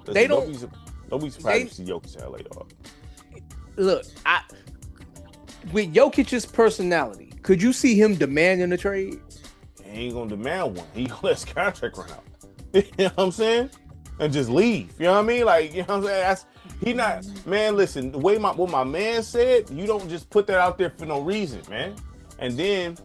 They don't. Don't be surprised to see Jokic in LA, dog. Look, with Jokic's personality, could you see him demanding a trade? He ain't gonna demand one. He gonna let his contract run out. You know what I'm saying? And just leave. You know what I mean? Like, you know what I'm saying? He not, man, listen, the way what my man said, you don't just put that out there for no reason, man. And then,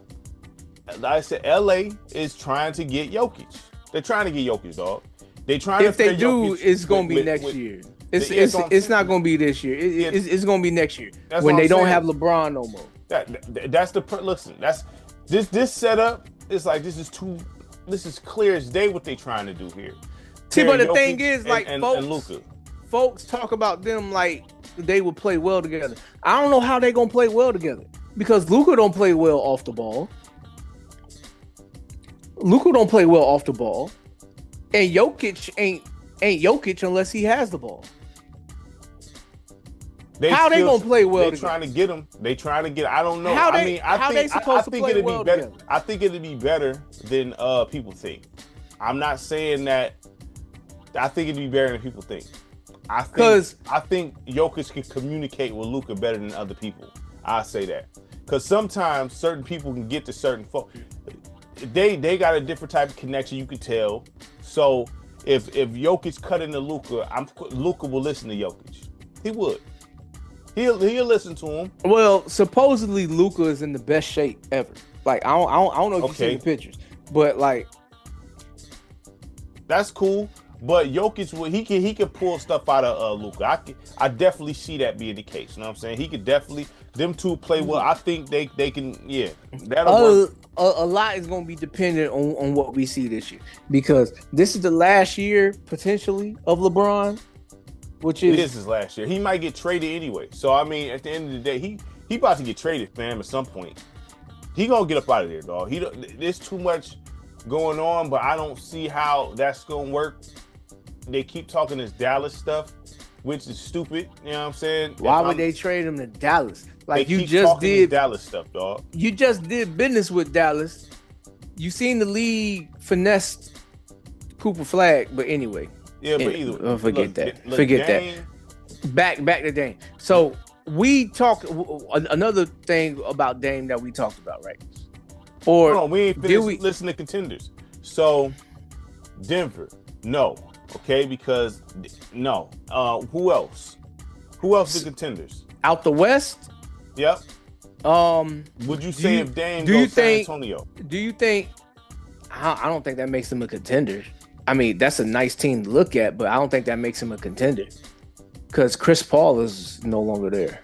like I said, LA is trying to get Jokic. They're trying to get Jokic, dog. They trying if to they do, Jokic it's gonna be next year. It's not gonna be this year. It's gonna be next year when they don't have LeBron no more. That's listen. That's this setup. It's like this is clear as day what they trying to do here. See, but the thing is, like, Luka. Folks talk about them like they would play well together. I don't know how they gonna play well together because Luka don't play well off the ball. Luka don't play well off the ball, and Jokic ain't Jokic unless he has the ball. How they gonna play well? They trying to get him. They trying to get. I don't know. I think it'd be better than people think. I'm not saying that. I think it'd be better than people think. I think Jokic can communicate with Luka better than other people. I say that because sometimes certain people can get to certain folks. They got a different type of connection. You can tell. So if Jokic cut into Luka, Luka will listen to Jokic. He would. He'll listen to him. Well, supposedly Luka is in the best shape ever. Like I don't know if you've seen the pictures, but like that's cool. But Jokic, he can pull stuff out of Luka. I definitely see that being the case. You know what I'm saying? He could definitely them two play well. I think they can. Yeah, that'll work. A lot is going to be dependent on what we see this year because this is the last year potentially of LeBron. Which is his last year. He might get traded anyway. So I mean, at the end of the day, he about to get traded, fam. At some point, he gonna get up out of there, dog. There's too much going on, but I don't see how that's gonna work. They keep talking this Dallas stuff, which is stupid. You know what I'm saying? Why would they trade him to Dallas? Like you just did this Dallas stuff, dog. You just did business with Dallas. You seen the league finesse Cooper Flag, but anyway. Yeah, but either way. Forget that. Back to Dame. So we talked another thing about Dame that we talked about, right? Or hold on, we ain't finished listening to contenders. So Denver, no. Okay, because no. Who else? Who else is contenders? Out the West? Yep. Would you say if Dame goes to San Antonio? Do you think I don't think that makes him a contender. I mean, that's a nice team to look at, but I don't think that makes him a contender because Chris Paul is no longer there.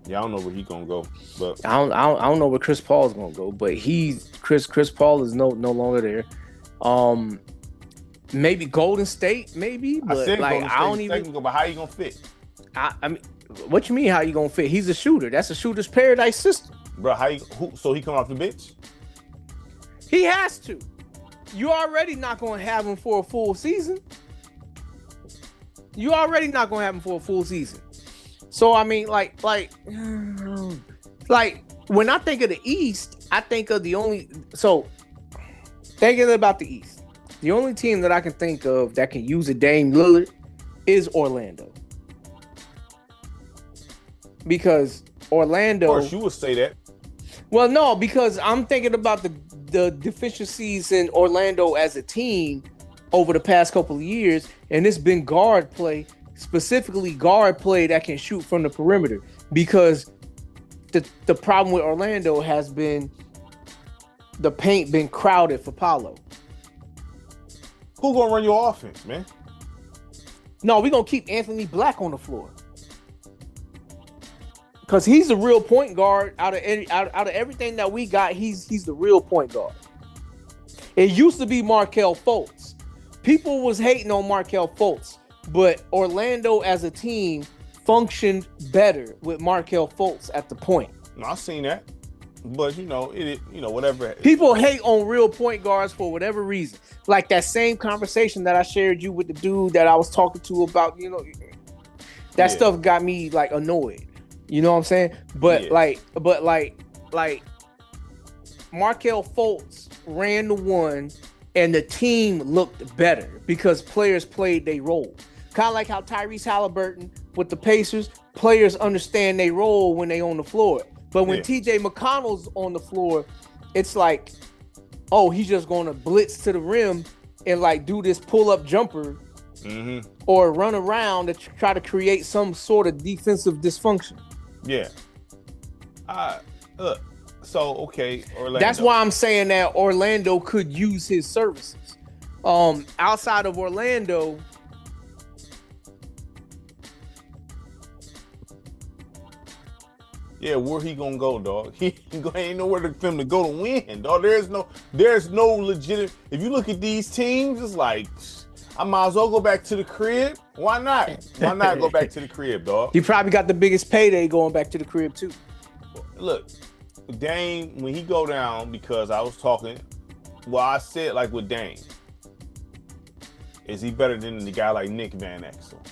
Yeah, I don't know where he's gonna go, but I don't know where Chris Paul is gonna go, but Chris Paul is no longer there. Maybe Golden State, maybe, but like I don't even. But how you gonna fit? I mean, what you mean? How you gonna fit? He's a shooter. That's a shooter's paradise system, bro. So he come off the bench? He has to. You already not going to have him for a full season. So I mean, like when I think of the East, I think of thinking about the East. The only team that I can think of that can use a Dame Lillard is Orlando. Because Orlando. Of course, you would say that. Well, no, because I'm thinking about the deficiencies in Orlando as a team over the past couple of years, and it's been guard play, specifically guard play that can shoot from the perimeter. Because the problem with Orlando has been the paint been crowded for Paolo. Who gonna run your offense, man? No, we're gonna keep Anthony Black on the floor. Because he's the real point guard out of everything that we got. He's the real point guard. It used to be Markelle Fultz. People was hating on Markelle Fultz, but Orlando as a team functioned better with Markelle Fultz at the point. No, I've seen that, but whatever. People hate on real point guards for whatever reason. Like that same conversation that I shared you with the dude that I was talking to about, that stuff got me like annoyed. You know what I'm saying? But Markelle Fultz ran the one and the team looked better because players played their role. Kind of like how Tyrese Halliburton with the Pacers, players understand their role when they on the floor. But when TJ McConnell's on the floor, it's like, oh, he's just going to blitz to the rim and like do this pull-up jumper or run around to try to create some sort of defensive dysfunction. Yeah. Look. So Orlando. That's why I'm saying that Orlando could use his services. Outside of Orlando, yeah, where he gonna go, dog? He ain't nowhere for him to go to win, dog. There's no legitimate. If you look at these teams, it's like I might as well go back to the crib. Why not? Why not go back to the crib, dog? He probably got the biggest payday going back to the crib too. Look, Dame, when he go down, because I was talking, I said like with Dame, is he better than the guy like Nick Van Exel?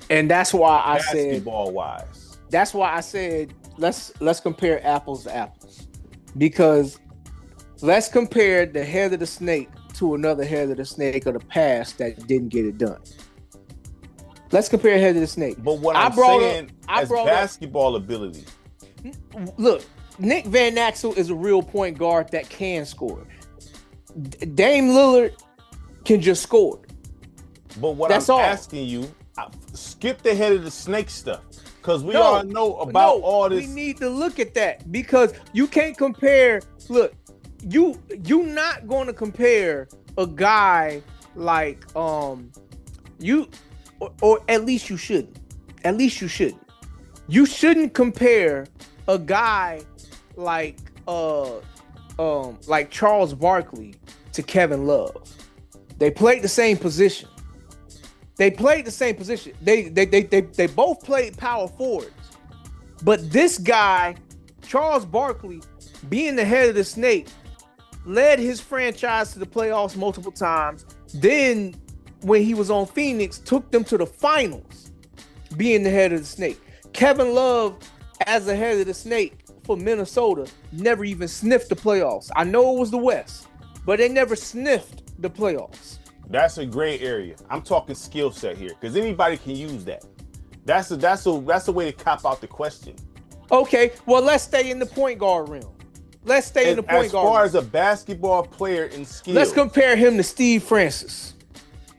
And that's why I said basketball wise. That's why I said let's compare apples to apples. Because let's compare the head of the snake to another head of the snake of the past that didn't get it done. Let's compare head of the snake. But what I'm saying is basketball ability. Look, Nick Van Exel is a real point guard that can score. Dame Lillard can just score. But what I'm asking you, skip the head of the snake stuff. Because we all know about all this. We need to look at that because you can't compare. Look, you not going to compare a guy like you, or at least you shouldn't. At least you shouldn't. You shouldn't compare a guy like Charles Barkley to Kevin Love. They played the same position. They both played power forwards. But this guy, Charles Barkley, being the head of the snake, led his franchise to the playoffs multiple times. Then when he was on Phoenix, took them to the finals, being the head of the snake. Kevin Love, as the head of the snake for Minnesota, never even sniffed the playoffs. I know it was the West, but they never sniffed the playoffs. That's a gray area. I'm talking skill set here because anybody can use that. That's a way to cop out the question. Okay, well let's stay in the point guard realm. Let's stay in the point guard. As far as a basketball player in skill, let's compare him to Steve Francis.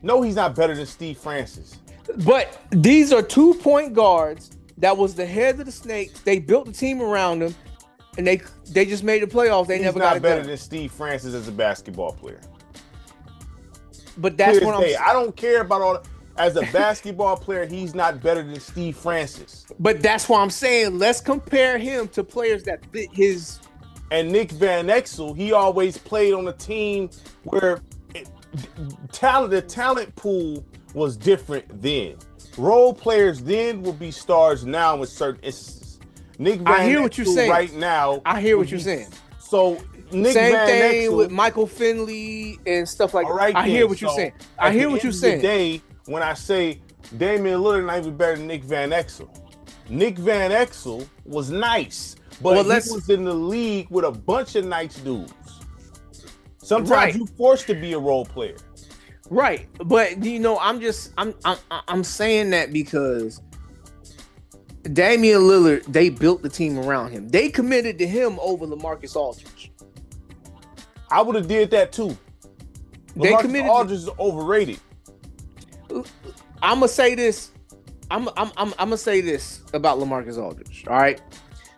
No, he's not better than Steve Francis. But these are 2 point guards that was the head of the Snakes. They built the team around him, and they just made the playoffs. He's never got it done. He's not better than Steve Francis as a basketball player. But that's what I'm saying. I don't care about all. As a basketball player, he's not better than Steve Francis. But that's why I'm saying let's compare him to players that fit his. And Nick Van Exel, he always played on a team where the talent pool was different then. Role players then will be stars now in certain instances. Nick Van Exel right now. I hear what you're saying. So Nick Same Van thing Exel, with Michael Finley and stuff like that. I hear what you're saying. I hear what you're saying. Today, when I say Damian Lillard not even better than Nick Van Exel, Nick Van Exel was nice, But he was in the league with a bunch of nice dudes. Sometimes you forced to be a role player. Right. But you know, I'm saying that because Damian Lillard, they built the team around him. They committed to him over LaMarcus Aldridge. I would have did that too. LaMarcus Aldridge is overrated. I'm gonna say this. I'm gonna say this about LaMarcus Aldridge. All right,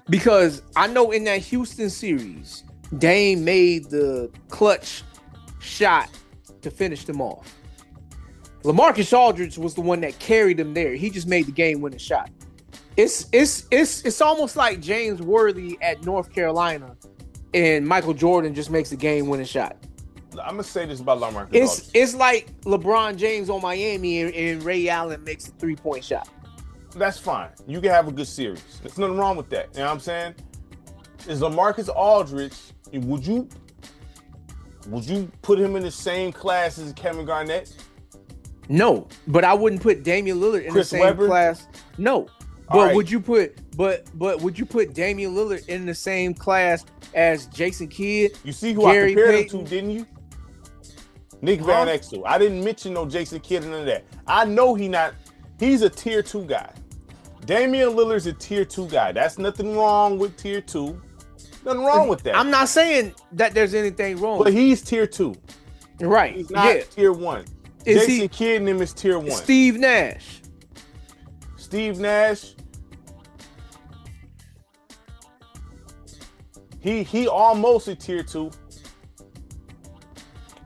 because I know in that Houston series, Dame made the clutch shot to finish them off. LaMarcus Aldridge was the one that carried them there. He just made the game-winning shot. It's almost like James Worthy at North Carolina, and Michael Jordan just makes the game-winning shot. I'm gonna say this about LaMarcus Aldridge. It's like LeBron James on Miami and Ray Allen makes a 3-point shot. That's fine. You can have a good series. There's nothing wrong with that. You know what I'm saying? Is LaMarcus Aldridge? Would you put him in the same class as Kevin Garnett? No, but I wouldn't put Damian Lillard in the same class. No, but would you put would you put Damian Lillard in the same class as Jason Kidd? You see who I compared him to, didn't you? Nick Van Exel. I didn't mention no Jason Kidd and none of that. I know he's a tier 2 guy. Damian Lillard's a tier 2 guy. That's nothing wrong with tier 2. Nothing wrong with that. I'm not saying that there's anything wrong. But he's tier 2. Right. He's not tier 1. Jason Kidd and him is tier 1. Steve Nash. He almost a tier 2.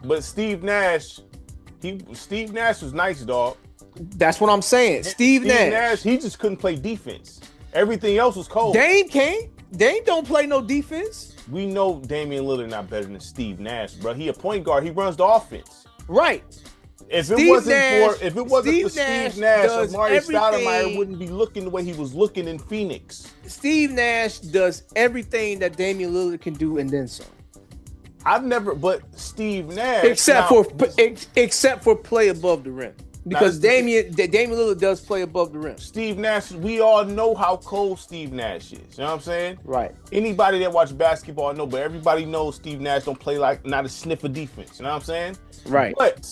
But Steve Nash was nice, dog. That's what I'm saying. Steve Nash, he just couldn't play defense. Everything else was cold. Dame can't. Dame don't play no defense. We know Damian Lillard not better than Steve Nash, bro. He a point guard. He runs the offense. Right. If it wasn't for Steve Nash, Amari Stoudemire wouldn't be looking the way he was looking in Phoenix. Steve Nash does everything that Damian Lillard can do and then some. But Steve Nash, except for play above the rim, because Damian Lillard does play above the rim. Steve Nash, we all know how cold Steve Nash is. You know what I'm saying? Right. Anybody that watch basketball know, but everybody knows Steve Nash don't play like not a sniff of defense. You know what I'm saying? Right. But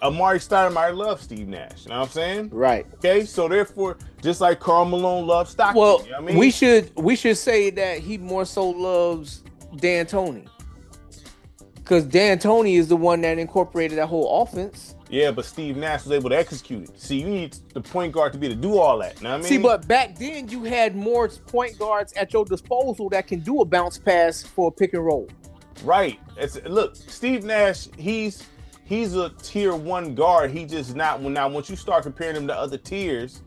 Amari Stoudemire loves Steve Nash. You know what I'm saying? Right. Okay, so therefore, just like Karl Malone loves Stockton. Well, you know what I mean? we should say that he more so loves D'Antoni, because D'Antoni is the one that incorporated that whole offense. Yeah, but Steve Nash was able to execute it. See, you need the point guard to be able to do all that. You know what I mean? See, but back then you had more point guards at your disposal that can do a bounce pass for a pick and roll. Right. Look, Steve Nash, he's a tier 1 guard. He just not now. Once you start comparing him to other tiers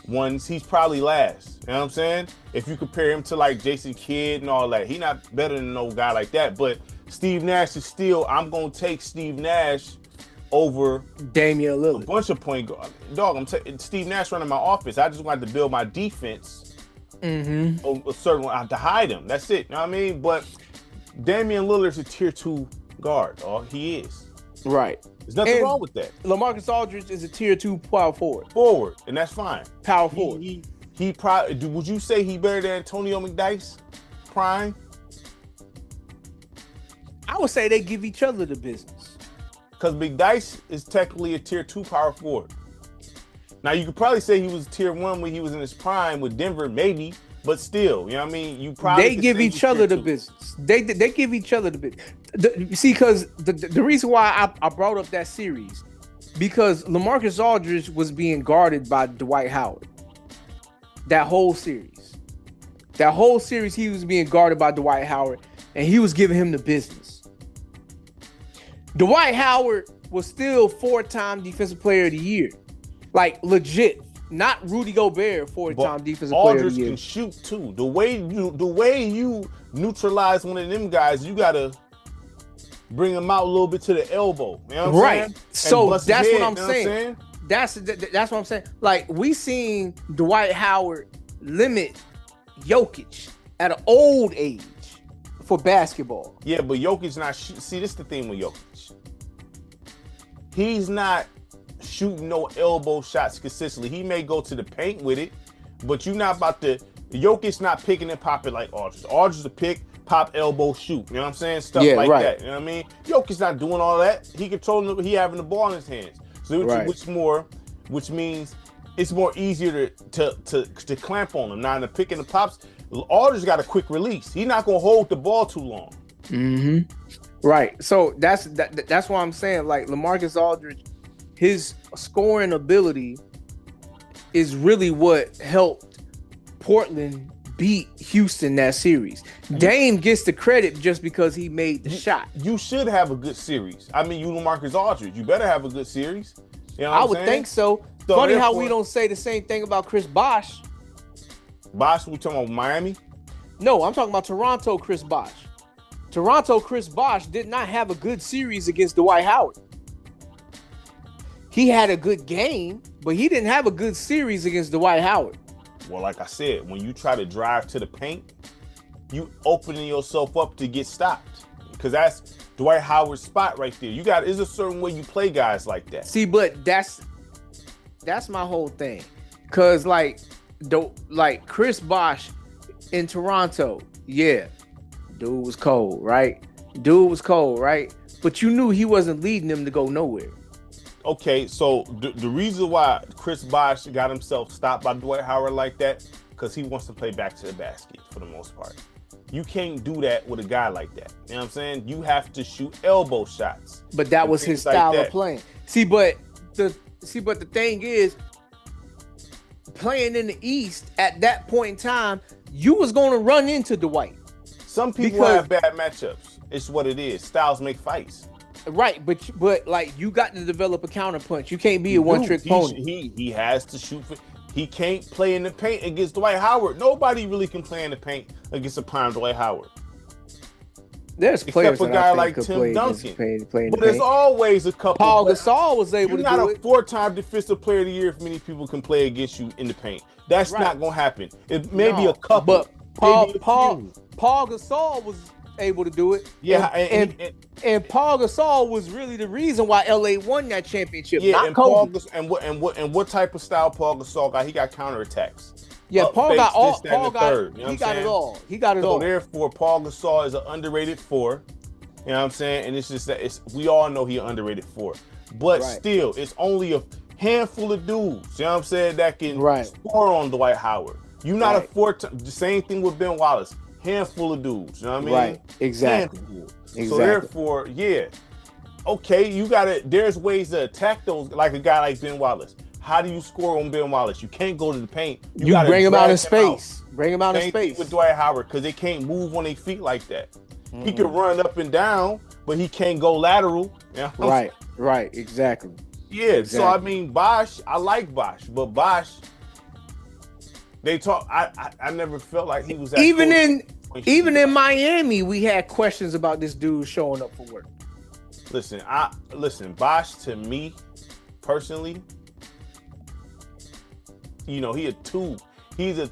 ones, he's probably last. You know what I'm saying? If you compare him to like Jason Kidd and all that, he's not better than no guy like that. But Steve Nash is still. I'm gonna take Steve Nash over Damian Lillard. A bunch of point guard. Dog, I'm taking Steve Nash running my offense. I just wanted to build my defense. A certain one to hide him. That's it. You know what I mean? But Damian Lillard's a tier 2 guard. He is. Right. There's nothing wrong with that. LaMarcus Aldridge is a tier 2 power forward. And that's fine. Power forward. He probably. Would you say he better than Antonio McDyess? Prime. I would say they give each other the business. Because McDyess is technically a tier 2 power forward. Now you could probably say he was tier 1 when he was in his prime with Denver, maybe. But still, you know what I mean? You probably they give each other the business. They give each other the business. You see, because the reason why I brought up that series, because LaMarcus Aldridge was being guarded by Dwight Howard. That whole series, he was being guarded by Dwight Howard, and he was giving him the business. Dwight Howard was still 4-time Defensive Player of the Year, like legit. Not Rudy Gobert, 4-time Defensive Player of the Year. Aldridge can shoot too. The way you neutralize one of them guys, you gotta bring him out a little bit to the elbow. You know what I'm saying? So that's what I'm saying. That's what I'm saying. Like, we seen Dwight Howard limit Jokic at an old age for basketball. Yeah, but Jokic not see, this is the thing with Jokic. He's not shooting no elbow shots consistently. He may go to the paint with it, but you're not about to. Jokic not picking and popping like Aldridge. Aldridge a pick, pop, elbow, shoot. You know what I'm saying? Stuff like that. You know what I mean? Jokic's not doing all that. He controlling. He having the ball in his hands. So which means it's more easier to clamp on him. Now in the pick and the pops, Aldridge got a quick release. He's not gonna hold the ball too long. Mm-hmm. Right. So that's why I'm saying, like, LaMarcus Aldridge, his scoring ability is really what helped Portland beat Houston that series. Dame gets the credit just because he made the shot. You should have a good series. I mean, you LaMarcus Aldridge, you better have a good series. You know what I I'm would saying? think so. Funny how we don't say the same thing about Chris Bosh. Bosh, we talking about Miami? No, I'm talking about Toronto Chris Bosh. Toronto Chris Bosh did not have a good series against Dwight Howard. He had a good game, but he didn't have a good series against Dwight Howard. Well, like I said, when you try to drive to the paint, you opening yourself up to get stopped. Because that's Dwight Howard's spot right there. There's a certain way you play guys like that. See, but that's my whole thing. Cause like Chris Bosh in Toronto, yeah, dude was cold, right? But you knew he wasn't leading them to go nowhere. Okay, so the reason why Chris Bosh got himself stopped by Dwight Howard like that, because he wants to play back to the basket for the most part. You can't do that with a guy like that. You know what I'm saying? You have to shoot elbow shots. But that was his style of playing. But the thing is, playing in the East at that point in time, you was going to run into Dwight. Some people have bad matchups. It's what it is. Styles make fights. Right, but like, you got to develop a counterpunch. You can't be a one-trick pony. He has to shoot for. He can't play in the paint against Dwight Howard. Nobody really can play in the paint against a prime Dwight Howard. There's players except for a guy like Tim Duncan. But there's always a couple. Paul Gasol was able to do it. You're not a 4-time defensive player of the year if many people can play against you in the paint. That's not gonna happen. It may be a couple. But Paul Gasol was able to do it. Yeah, and Paul Gasol was really the reason why LA won that championship. Yeah, not and Kobe. what type of style Paul Gasol got? He got counterattacks. Yeah, Paul got all. Paul got. He got it all. He got it all. So therefore, Paul Gasol is an underrated 4. You know what I'm saying? And it's just that we all know he's an underrated 4. But still, it's only a handful of dudes. You know what I'm saying? That can score on Dwight Howard. You're not a 4-time. The same thing with Ben Wallace. Handful of dudes. You know what I mean? Right. Exactly. So therefore, yeah. Okay, you gotta. There's ways to attack those, like a guy like Ben Wallace. How do you score on Ben Wallace? You can't go to the paint. You gotta bring him out in space. Bring him out in space. With Dwight Howard, because they can't move on their feet like that. He can run up and down, but he can't go lateral. You know? Right, exactly. Yeah, exactly. So I mean, Bosh, I like Bosh, but Bosh, they talk. I never felt like he was that even in Miami, we had questions about this dude showing up for work. Listen, Bosh, to me personally, you know, he's a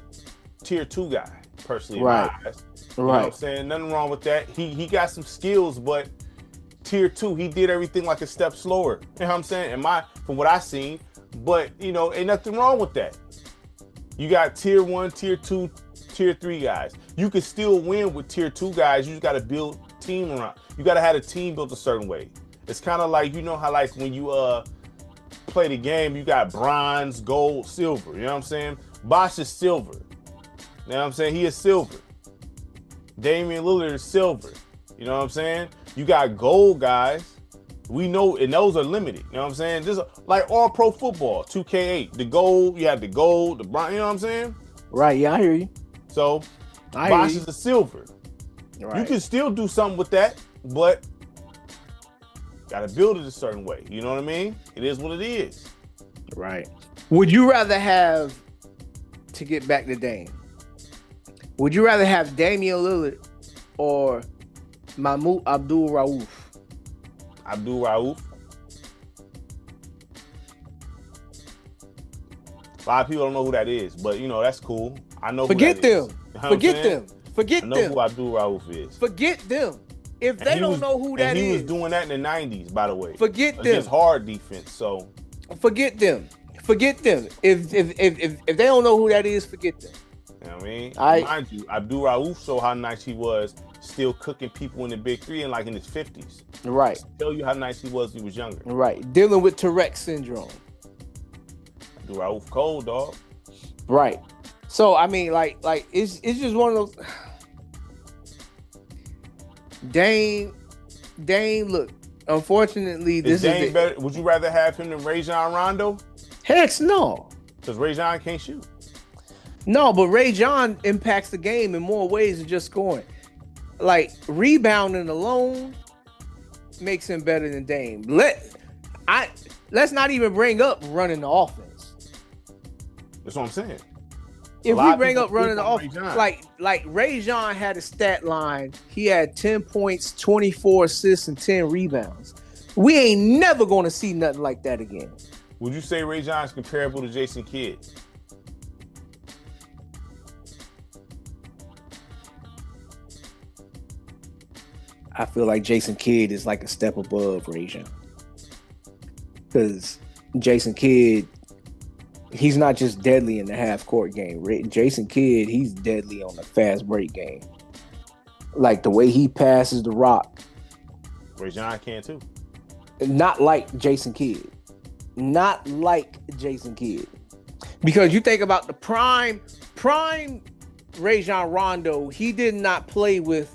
tier 2 guy, personally. Right. You know what I'm saying? Nothing wrong with that. He got some skills, but tier 2, he did everything like a step slower. You know what I'm saying? From what I seen, but you know, ain't nothing wrong with that. You got tier 1, tier 2, tier 3 guys. You can still win with tier 2 guys. You just got to build team around. You got to have a team built a certain way. It's kind of like, you know how like when you play the game, you got bronze, gold, silver. You know what I'm saying? Bosh is silver. You know what I'm saying? He is silver. Damian Lillard is silver. You know what I'm saying? You got gold guys. We know, and those are limited. You know what I'm saying? This is like all pro football, 2K8. The gold, you have the gold, the bronze. You know what I'm saying? Right. Yeah, I hear you. So Bosh is a silver. Right. You can still do something with that, but gotta build it a certain way. You know what I mean? It is what it is. Right. Would you rather have, to get back to Dame, would you rather have Damian Lillard or Mahmoud Abdul-Rauf? Abdul-Rauf? A lot of people don't know who that is, but you know, that's cool. I know Forget who that them. is. You know Forget them. Forget I them. know who Abdul-Rauf is. Forget them. If they don't know who that is. He was doing that in the 90s, by the way. Forget them. Against hard defense, so. Forget them. Forget them. If they don't know who that is, forget them. You know what I mean? I Mind you, Abdul Rauf showed how nice he was, still cooking people in the big three and like in his 50s. right, Tell you how nice he was when he was younger. right, dealing with Tourette syndrome. Abdul Rauf cold, dog. Right. So I mean, like it's just one of those. Dame, look. Unfortunately, Is Dame better? Would you rather have him than Rajon Rondo? Heck no. Because Rajon can't shoot. No, but Rajon impacts the game in more ways than just scoring. Like rebounding alone makes him better than Dame. Let's not even bring up running the offense. That's what I'm saying. If we bring up running the offense, like Rajon had a stat line. He had 10 points, 24 assists, and 10 rebounds. We ain't never going to see nothing like that again. Would you say Rajon is comparable to Jason Kidd? I feel like Jason Kidd is like a step above Rajon. Because Jason Kidd, he's not just deadly in the half-court game. Jason Kidd, he's deadly on the fast break game. Like the way he passes the rock. Rajon can too. Not like Jason Kidd. Not like Jason Kidd. Because you think about the prime Rajon Rondo, he did not play with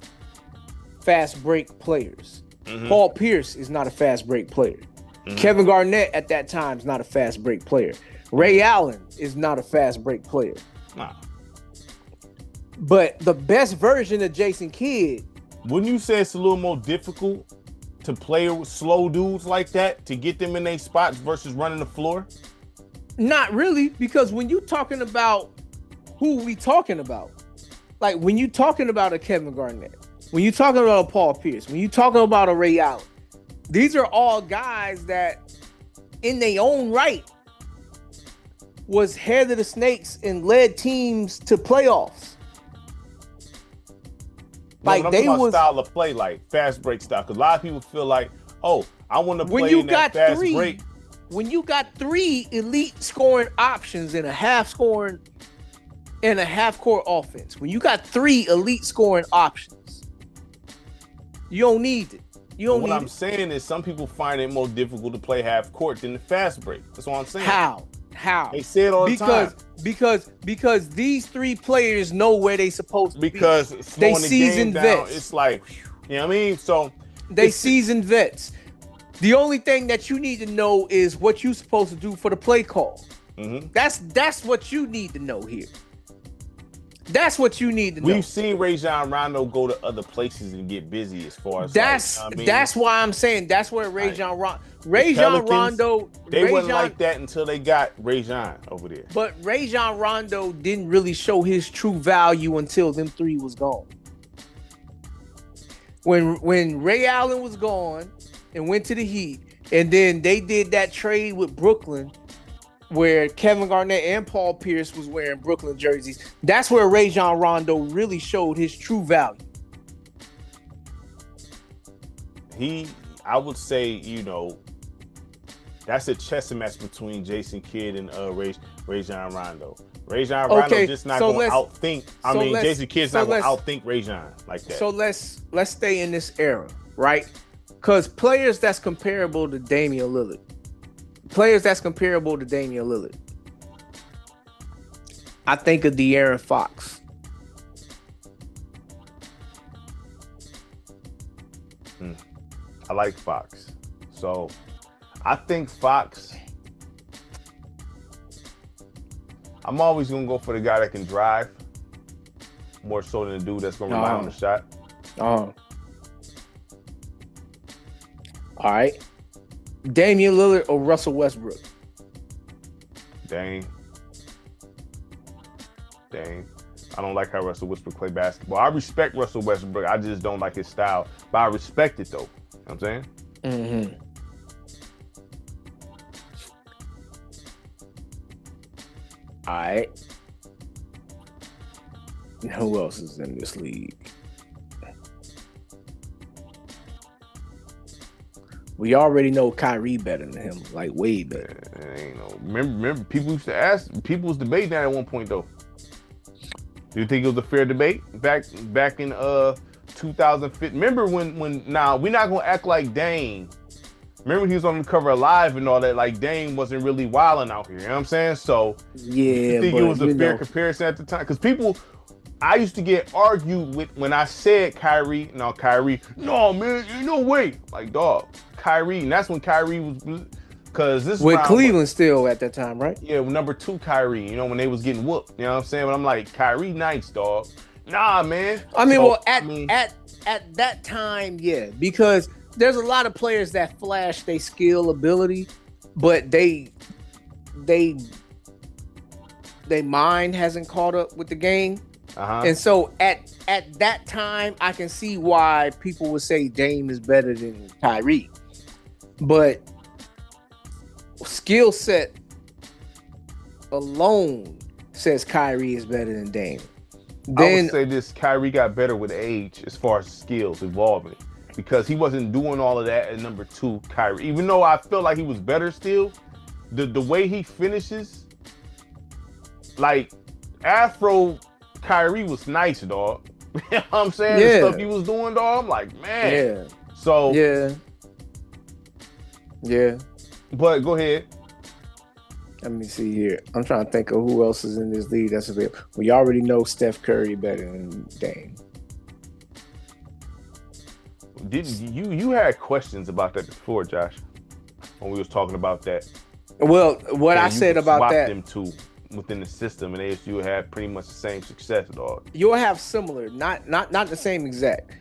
fast break players. Mm-hmm. Paul Pierce is not a fast break player. Mm-hmm. Kevin Garnett at that time is not a fast break player. Ray Allen is not a fast break player. Nah. But the best version of Jason Kidd. Wouldn't you say it's a little more difficult to play with slow dudes like that to get them in their spots versus running the floor? Not really, because when you talking about who we talking about, like when you talking about a Kevin Garnett, when you talking about a Paul Pierce, when you talking about a Ray Allen, these are all guys that in their own right was head of the snakes and led teams to playoffs. Like no, they was style of play, like fast break style. Because a lot of people feel like, oh, I want to play in that fast break. When you got three elite scoring options in a half-court offense, when you got three elite scoring options, you don't need it. What I'm saying is some people find it more difficult to play half court than the fast break. That's what I'm saying. How? They say it all the time. Because these three players know where they supposed to be. Because they seasoned vets. It's like, you know what I mean? So they seasoned vets. The only thing that you need to know is what you're supposed to do for the play call. Mm-hmm. That's what you need to know here. That's what you need to know. We've seen Rajon Rondo go to other places and get busy as far as that's why I'm saying that's where Rajon Rondo they wasn't like that until they got Rajon over there. But Rajon Rondo didn't really show his true value until them three was gone. When Ray Allen was gone and went to the Heat, and then they did that trade with Brooklyn, where Kevin Garnett and Paul Pierce was wearing Brooklyn jerseys. That's where Rajon Rondo really showed his true value. I would say, that's a chess match between Jason Kidd and Rajon Rondo. Rajon Rondo just not going to outthink. Jason Kidd's not going to outthink Rajon like that. So let's stay in this era, right? Because players that's comparable to Damian Lillard. I think of De'Aaron Fox. I like Fox. So I think Fox, I'm always going to go for the guy that can drive more so than the dude that's going to rely on the shot. All right. Damian Lillard or Russell Westbrook? Dang. I don't like how Russell Westbrook play basketball. I respect Russell Westbrook. I just don't like his style. But I respect it, though. You know what I'm saying? Mm-hmm. All right. Who else is in this league? We already know Kyrie better than him, like way better. Remember, people used to ask. People was debating that at one point, though. Do you think it was a fair debate back in 2015? Remember when now we're not gonna act like Dame. Remember he was on the cover of Live and all that. Like Dame wasn't really wilding out here. You know what I'm saying? So Yeah, you think it was a fair comparison at the time? Because people, I used to get argued with when I said Kyrie. No, man, you no way. Like dog, Kyrie, and that's when Kyrie was. Because this with Cleveland still at that time, right? Yeah, number 2 Kyrie. You know when they was getting whooped. You know what I'm saying? But I'm like Kyrie, nice dog. Nah, man. I mean, at that time, yeah, because there's a lot of players that flash their skill ability, but they mind hasn't caught up with the game. And so at that time, I can see why people would say Dame is better than Kyrie. But skill set alone says Kyrie is better than Dame. I would say this: Kyrie got better with age as far as skills evolving, because he wasn't doing all of that at number 2 Kyrie. Even though I feel like he was better still, the way he finishes, like Afro Kyrie was nice, dog. You know what I'm saying? Yeah. The stuff he was doing, dog. I'm like, man. Yeah. So yeah. But go ahead. Let me see here. I'm trying to think of who else is in this league that's available. We already know Steph Curry better than Dame. Did you had questions about that before, Josh? When we was talking about that. Well, what I said about that, them two within the system, and ASU had pretty much the same success, dog. You'll have similar, not the same exact.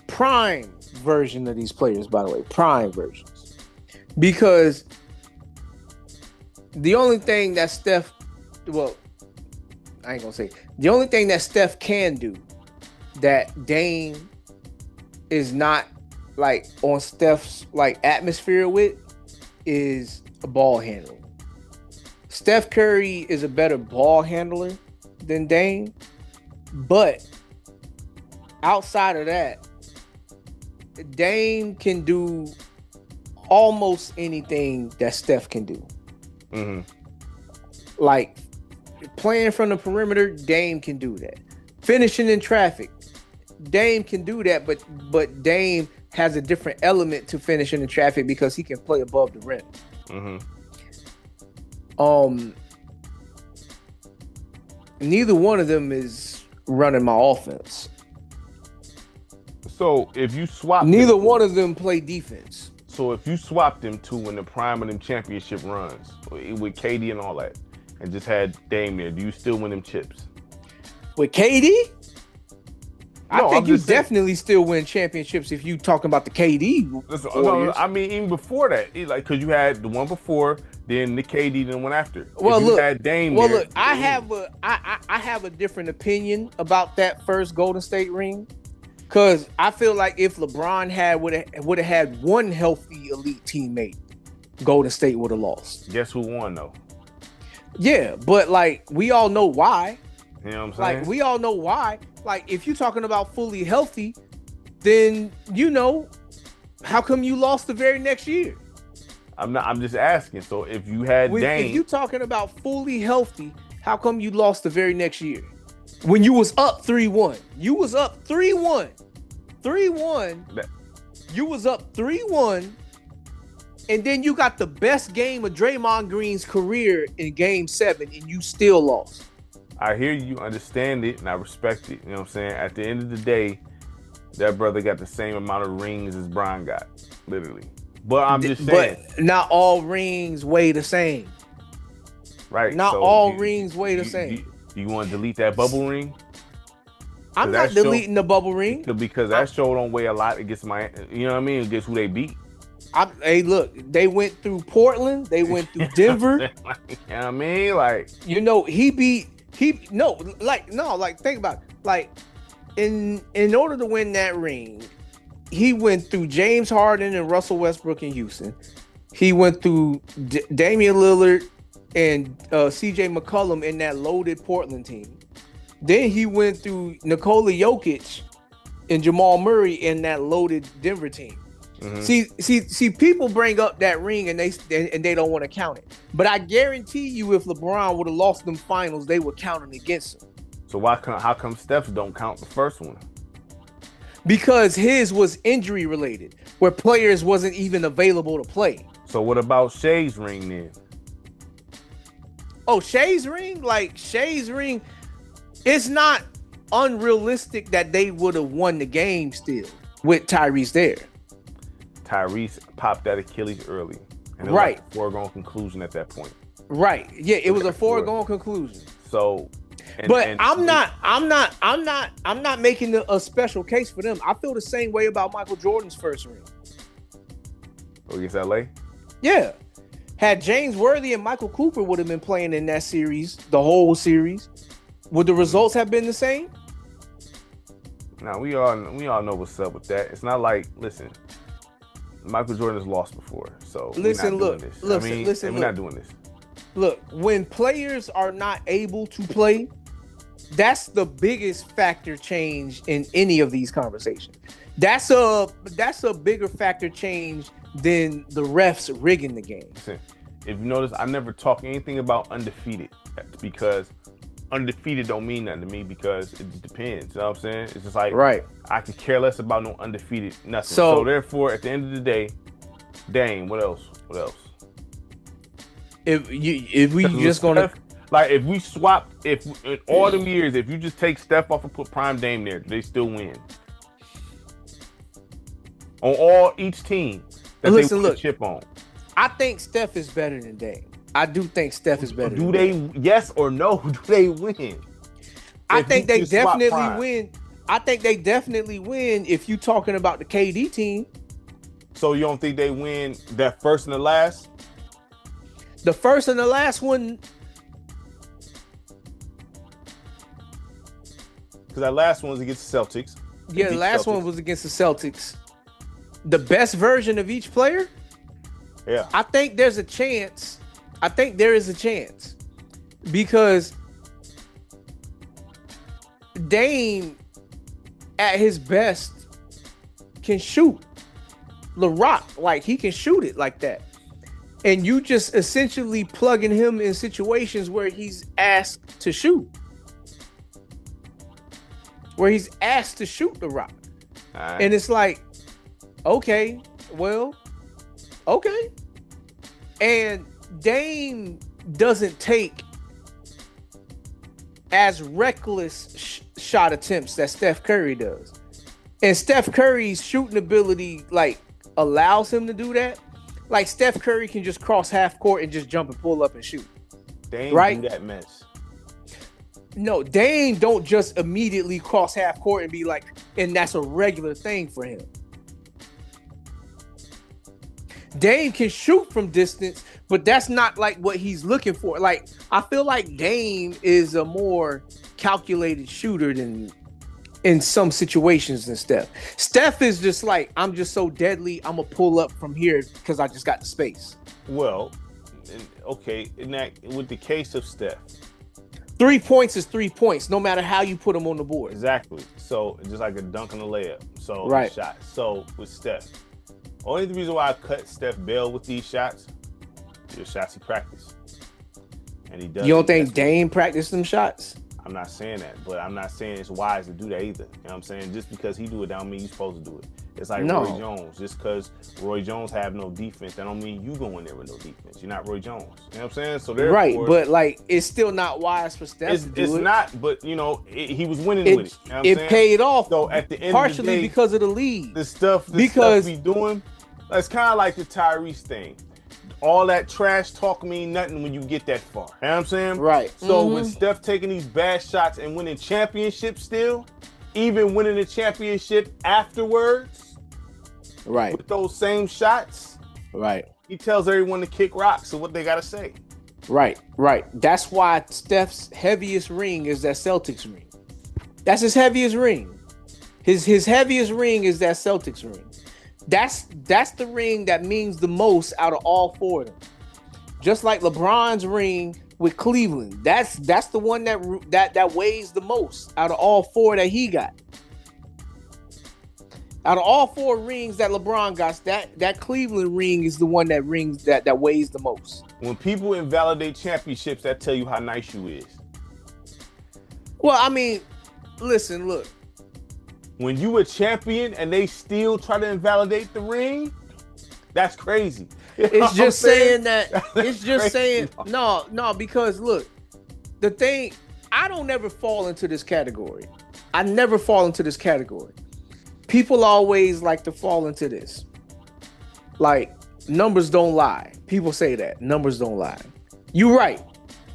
Prime version of these players, by the way, prime versions, because the only thing that Steph, well, I ain't gonna say the only thing that Steph can do that Dame is not like on Steph's like atmosphere with is a ball handler. Steph Curry is a better ball handler than Dame, but outside of that, Dame can do almost anything that Steph can do. Mm-hmm. Like playing from the perimeter, Dame can do that. Finishing in traffic, Dame can do that, but Dame has a different element to finishing in traffic because he can play above the rim. Mm-hmm. Neither one of them is running my offense. So if you swap, neither one of them play defense. So if you swap them two in the prime of them championship runs with KD and all that, and just had Dame there, do you still win them chips? With KD? No, I think you definitely still win championships if you talking about the KD. No, I mean even before that, like because you had the one before, then the KD, then the one after. Well, if you had Dame there, look, I have a different opinion about that first Golden State ring, because I feel like if LeBron would have had one healthy elite teammate, Golden State would have lost. Guess who won though? Yeah, but like we all know why. You know what I'm saying? Like we all know why. Like if you're talking about fully healthy, then you know how come you lost the very next year? I'm just asking. So if you had Dame, if you talking about fully healthy, how come you lost the very next year? When you was up 3-1. You was up 3-1. 3-1. You was up 3-1. And then you got the best game of Draymond Green's career in game 7 and you still lost. I hear you, understand it, and I respect it. You know what I'm saying? At the end of the day, that brother got the same amount of rings as Brian got, literally. But I'm just saying. But not all rings weigh the same. Right. Not all rings weigh the same. Do you want to delete that bubble ring? I'm not deleting the bubble ring. Because that show don't weigh a lot against you know what I mean? Against who they beat. Hey, look, they went through Portland. They went through Denver. You know what I mean? Like, you know, think about it. Like, in order to win that ring, he went through James Harden and Russell Westbrook in Houston. He went through Damian Lillard and CJ McCollum in that loaded Portland team. Then he went through Nikola Jokic and Jamal Murray in that loaded Denver team. Mm-hmm. See, people bring up that ring and they don't want to count it. But I guarantee you, if LeBron would have lost them finals, they would count it against him. So how come Steph's don't count the first one? Because his was injury related, where players wasn't even available to play. So what about Shea's ring then? Oh, Shea's ring? Like Shea's ring, it's not unrealistic that they would have won the game still with Tyrese there. Tyrese popped that Achilles early. And it was Right. like a foregone conclusion at that point. Right. Yeah, it was a foregone conclusion. So I'm not making a special case for them. I feel the same way about Michael Jordan's first ring. Against LA? Yeah. Had James Worthy and Michael Cooper would have been playing in that series, the whole series, would the results have been the same? Now we all know what's up with that. It's not like, listen, Michael Jordan has lost before, so we're not doing this. We're not doing this. Look, when players are not able to play, that's the biggest factor change in any of these conversations. That's a bigger factor change than the refs rigging the game. Listen, if you notice, I never talk anything about undefeated because undefeated don't mean nothing to me because it just depends. You know what I'm saying? It's just like, right. I could care less about no undefeated nothing. So therefore, at the end of the day, Dame, what else? If we swap, if in all them years, if you just take Steph off and put Prime Dame there, they still win. On each team that they put a chip on. I think Steph is better than Dame. I do think Steph is better. Do they? Yes or no? Do they win? I think they definitely win. I think they definitely win if you're talking about the KD team. So you don't think they win that first and the last? The first and the last one. Because that last one was against the Celtics. Yeah, the last one was against the Celtics. The best version of each player? Yeah. I think there's a chance. I think there is a chance. Because Dame, at his best, can shoot the rock. Like, he can shoot it like that. And you just essentially plugging him in situations where he's asked to shoot. Where he's asked to shoot the rock. Right. And it's like, okay. And Dame doesn't take as reckless shot attempts that Steph Curry does. And Steph Curry's shooting ability, like, allows him to do that. Like, Steph Curry can just cross half court and just jump and pull up and shoot. Dame do that mess. No, Dame don't just immediately cross half court and be like, and that's a regular thing for him. Dame can shoot from distance, but that's not like what he's looking for. Like, I feel like Dame is a more calculated shooter than in some situations than Steph. Steph is just like, I'm just so deadly, I'm gonna pull up from here because I just got the space. Well, okay, with the case of Steph, 3 points is 3 points, no matter how you put them on the board. Exactly. So just like a dunk and a layup. So right. Shot. So with Steph, only the reason why I cut Steph Bell with these shots, the shots he practiced, and he does. You don't think Dame practiced them shots? I'm not saying that, but I'm not saying it's wise to do that either. You know what I'm saying? Just because he do it, don't mean you're supposed to do it. It's like Roy Jones. Just because Roy Jones have no defense, that don't mean you go in there with no defense. You're not Roy Jones. You know what I'm saying? So therefore, right, but like, it's still not wise for Steph to do it. It's not, but you know, he was winning with it. You know what I'm saying? Paid off. So at the end partially of the day, because of the league. The stuff we doing, it's kind of like the Tyrese thing. All that trash talk mean nothing when you get that far. You know what I'm saying? Right. So when Steph taking these bad shots and winning championships still, even winning the championship afterwards, right, with those same shots, right, he tells everyone to kick rocks. So what they got to say? Right. That's why Steph's heaviest ring is that Celtics ring. That's his heaviest ring. His heaviest ring is that Celtics ring. That's the ring that means the most out of all four of them. Just like LeBron's ring with Cleveland, that's the one that weighs the most out of all four that he got. Out of all four rings that LeBron got, that Cleveland ring is the one that rings that weighs the most. When people invalidate championships, that tell you how nice you is. Well, I mean, listen, look. When you a champion and they still try to invalidate the ring, that's crazy. You know It's just saying that. That's It's just crazy. saying no. Because look, the thing, I don't never fall into this category. I never fall into this category. People always like to fall into this. Like, numbers don't lie. People say that numbers don't lie. You're right.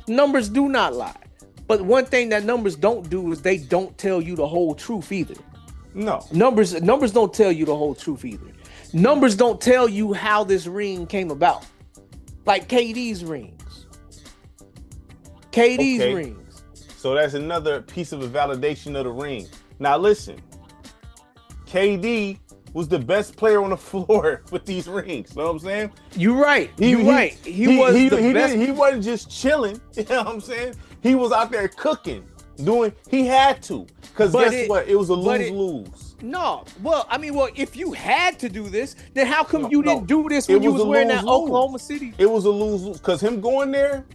Numbers do not lie. But one thing that numbers don't do is they don't tell you the whole truth either. No. Numbers don't tell you the whole truth either. Numbers don't tell you how this ring came about. Like KD's rings. KD's Okay. rings. So that's another piece of a validation of the ring. Now listen, KD was the best player on the floor with these rings. You know what I'm saying? You're right. You're right. He was the best. He wasn't just chilling. You know what I'm saying? He was out there cooking, he had to. Because guess what? It was a lose-lose. No, if you had to do this, then how come you didn't do this when you was a wearing that lose-lose. Oklahoma City? It was a lose-lose. Because him going there,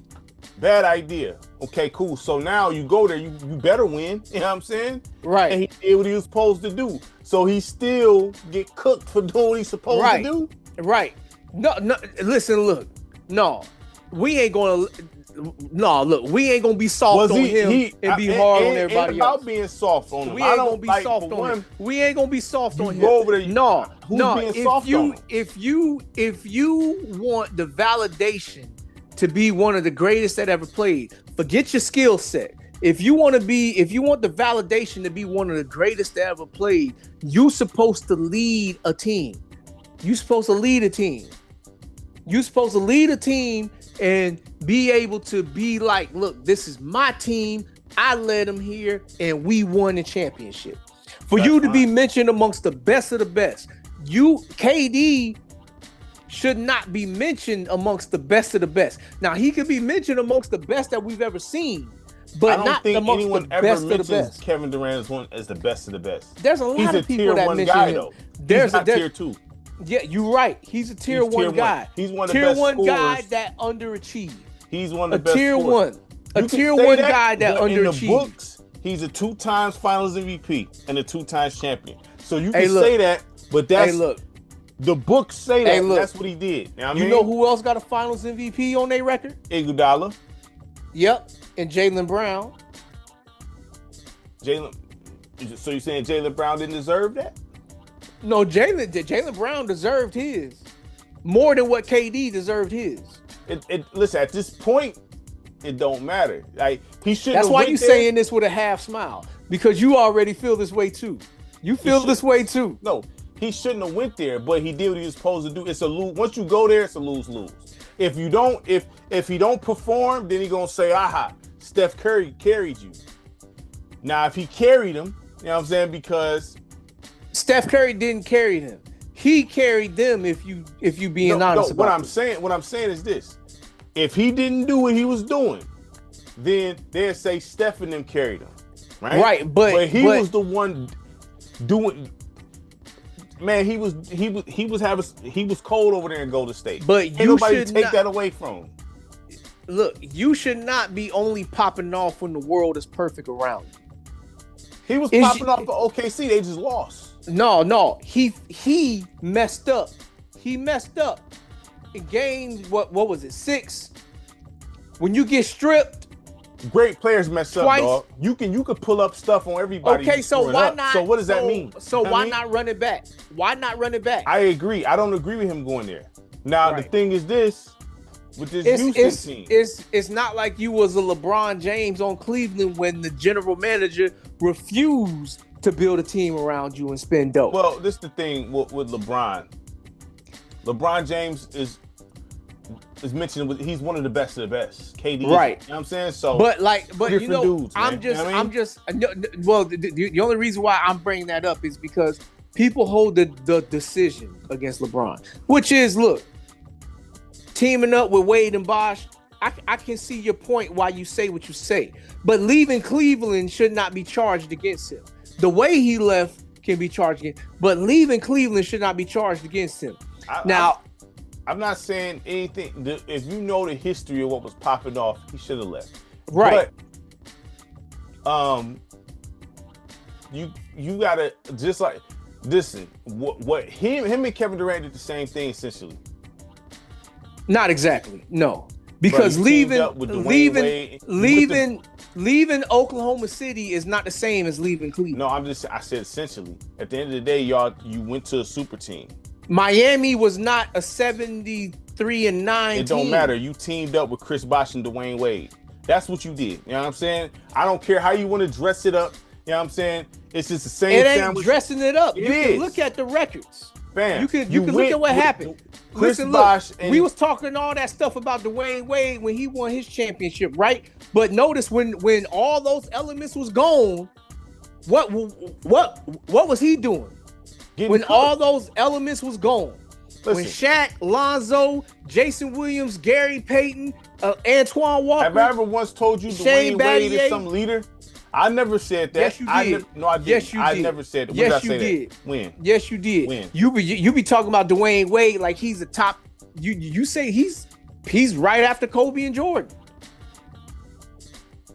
bad idea. Okay, cool. So now you go there, you better win. You know what I'm saying? Right. And he did what he was supposed to do. So he still get cooked for doing what he's supposed to do? Right. No, listen, look. No, we ain't gonna be soft on him and be hard on everybody else. About being soft on him. We ain't gonna be soft on him. We ain't gonna be soft on him. Go over there. No. Being soft on him? If you want the validation to be one of the greatest that ever played, forget your skill set. If you want the validation to be one of the greatest that ever played, you supposed to lead a team. You supposed to lead a team. You supposed to lead a team and be able to be like, look, this is my team. I led them here, and we won the championship. For you to be mentioned amongst the best of the best, KD should not be mentioned amongst the best of the best. Now, he could be mentioned amongst the best that we've ever seen, but not amongst the best of the best. Kevin Durant as the best of the best. There's a lot of people that mention him. Though. He's not tier 2. Yeah, you're right. He's a tier 1 guy. He's one of the best tier 1 scorers. Guy that underachieved. He's one of the best tier scorers. 1. A tier 1 guy that underachieved. In the books, he's a 2-time Finals MVP and a 2-time champion. So you can say that, but that's the books say that. That's what he did. You know who else got a Finals MVP on their record? Iguodala. Yep, and Jaylen Brown. So you're saying Jaylen Brown didn't deserve that? No, Jaylen Brown deserved his more than what KD deserved his. Listen, at this point, it don't matter. Like he should. That's why you saying this with a half smile, because you already feel this way too. You feel this way too. No, he shouldn't have went there, but he did what he was supposed to do. It's a lose. Once you go there, it's a lose-lose. If you don't, if he don't perform, then he gonna say, "Aha, Steph Curry carried you." Now, if he carried him, you know what I'm saying, because Steph Curry didn't carry them. He carried them. If you being honest about what I'm saying is this: if he didn't do what he was doing, then they'd say Steph and them carried him, right? Right, but he was the one doing. Man, he was cold over there in Golden State. But ain't nobody take that away from him. Look, you should not be only popping off when the world is perfect around you. He was popping off for OKC. They just lost. No. He messed up. He messed up in game. What was it? 6. When you get stripped, great players mess up, dog. You can pull up stuff on everybody. Okay, so why not? So what does that mean? So why not run it back? Why not run it back? I agree. I don't agree with him going there. Now the thing is this. With this Houston team. It's not like you was a LeBron James on Cleveland when the general manager refused to build a team around you and spend dough. Well, this is the thing with LeBron. LeBron James is mentioned. He's one of the best of the best. KD, right? You know what I'm saying? So, but you know, dudes, I'm just. Well, the only reason why I'm bringing that up is because people hold the decision against LeBron, which is teaming up with Wade and Bosh. I can see your point why you say what you say, but leaving Cleveland should not be charged against him. The way he left can be charged against, but leaving Cleveland should not be charged against him. I'm not saying anything. If you know the history of what was popping off, he should have left. Right. But You gotta just like listen. What him and Kevin Durant did the same thing essentially. Not exactly, no, because Bro, he teamed up with Dwayne Wade. leaving Oklahoma City is not the same as leaving Cleveland. No, I said essentially. At the end of the day, you went to a super team. Miami was not a 73-9 It don't matter. You teamed up with Chris Bosh and Dwayne Wade. That's what you did. You know what I'm saying? I don't care how you want to dress it up. You know what I'm saying? It's just the same. It ain't sandwich. dressing it up. It you is. can look at the records. Bam. You can look at what happened. Chris Listen, Bosh look, and we was talking all that stuff about Dwayne Wade when he won his championship, right? But notice when all those elements was gone, what was he doing? When cooked. all those elements was gone. Listen, when Shaq, Lonzo, Jason Williams, Gary Payton, Antoine Walker. have I ever once told you Shane Dwayne Wade Battier? is some leader? I never said that. Yes, you did. No, I didn't. Yes, you I did. never said that. When Yes, did I you say did. That? When? Yes, you did. When? You be talking about Dwayne Wade like he's a top. You say he's right after Kobe and Jordan.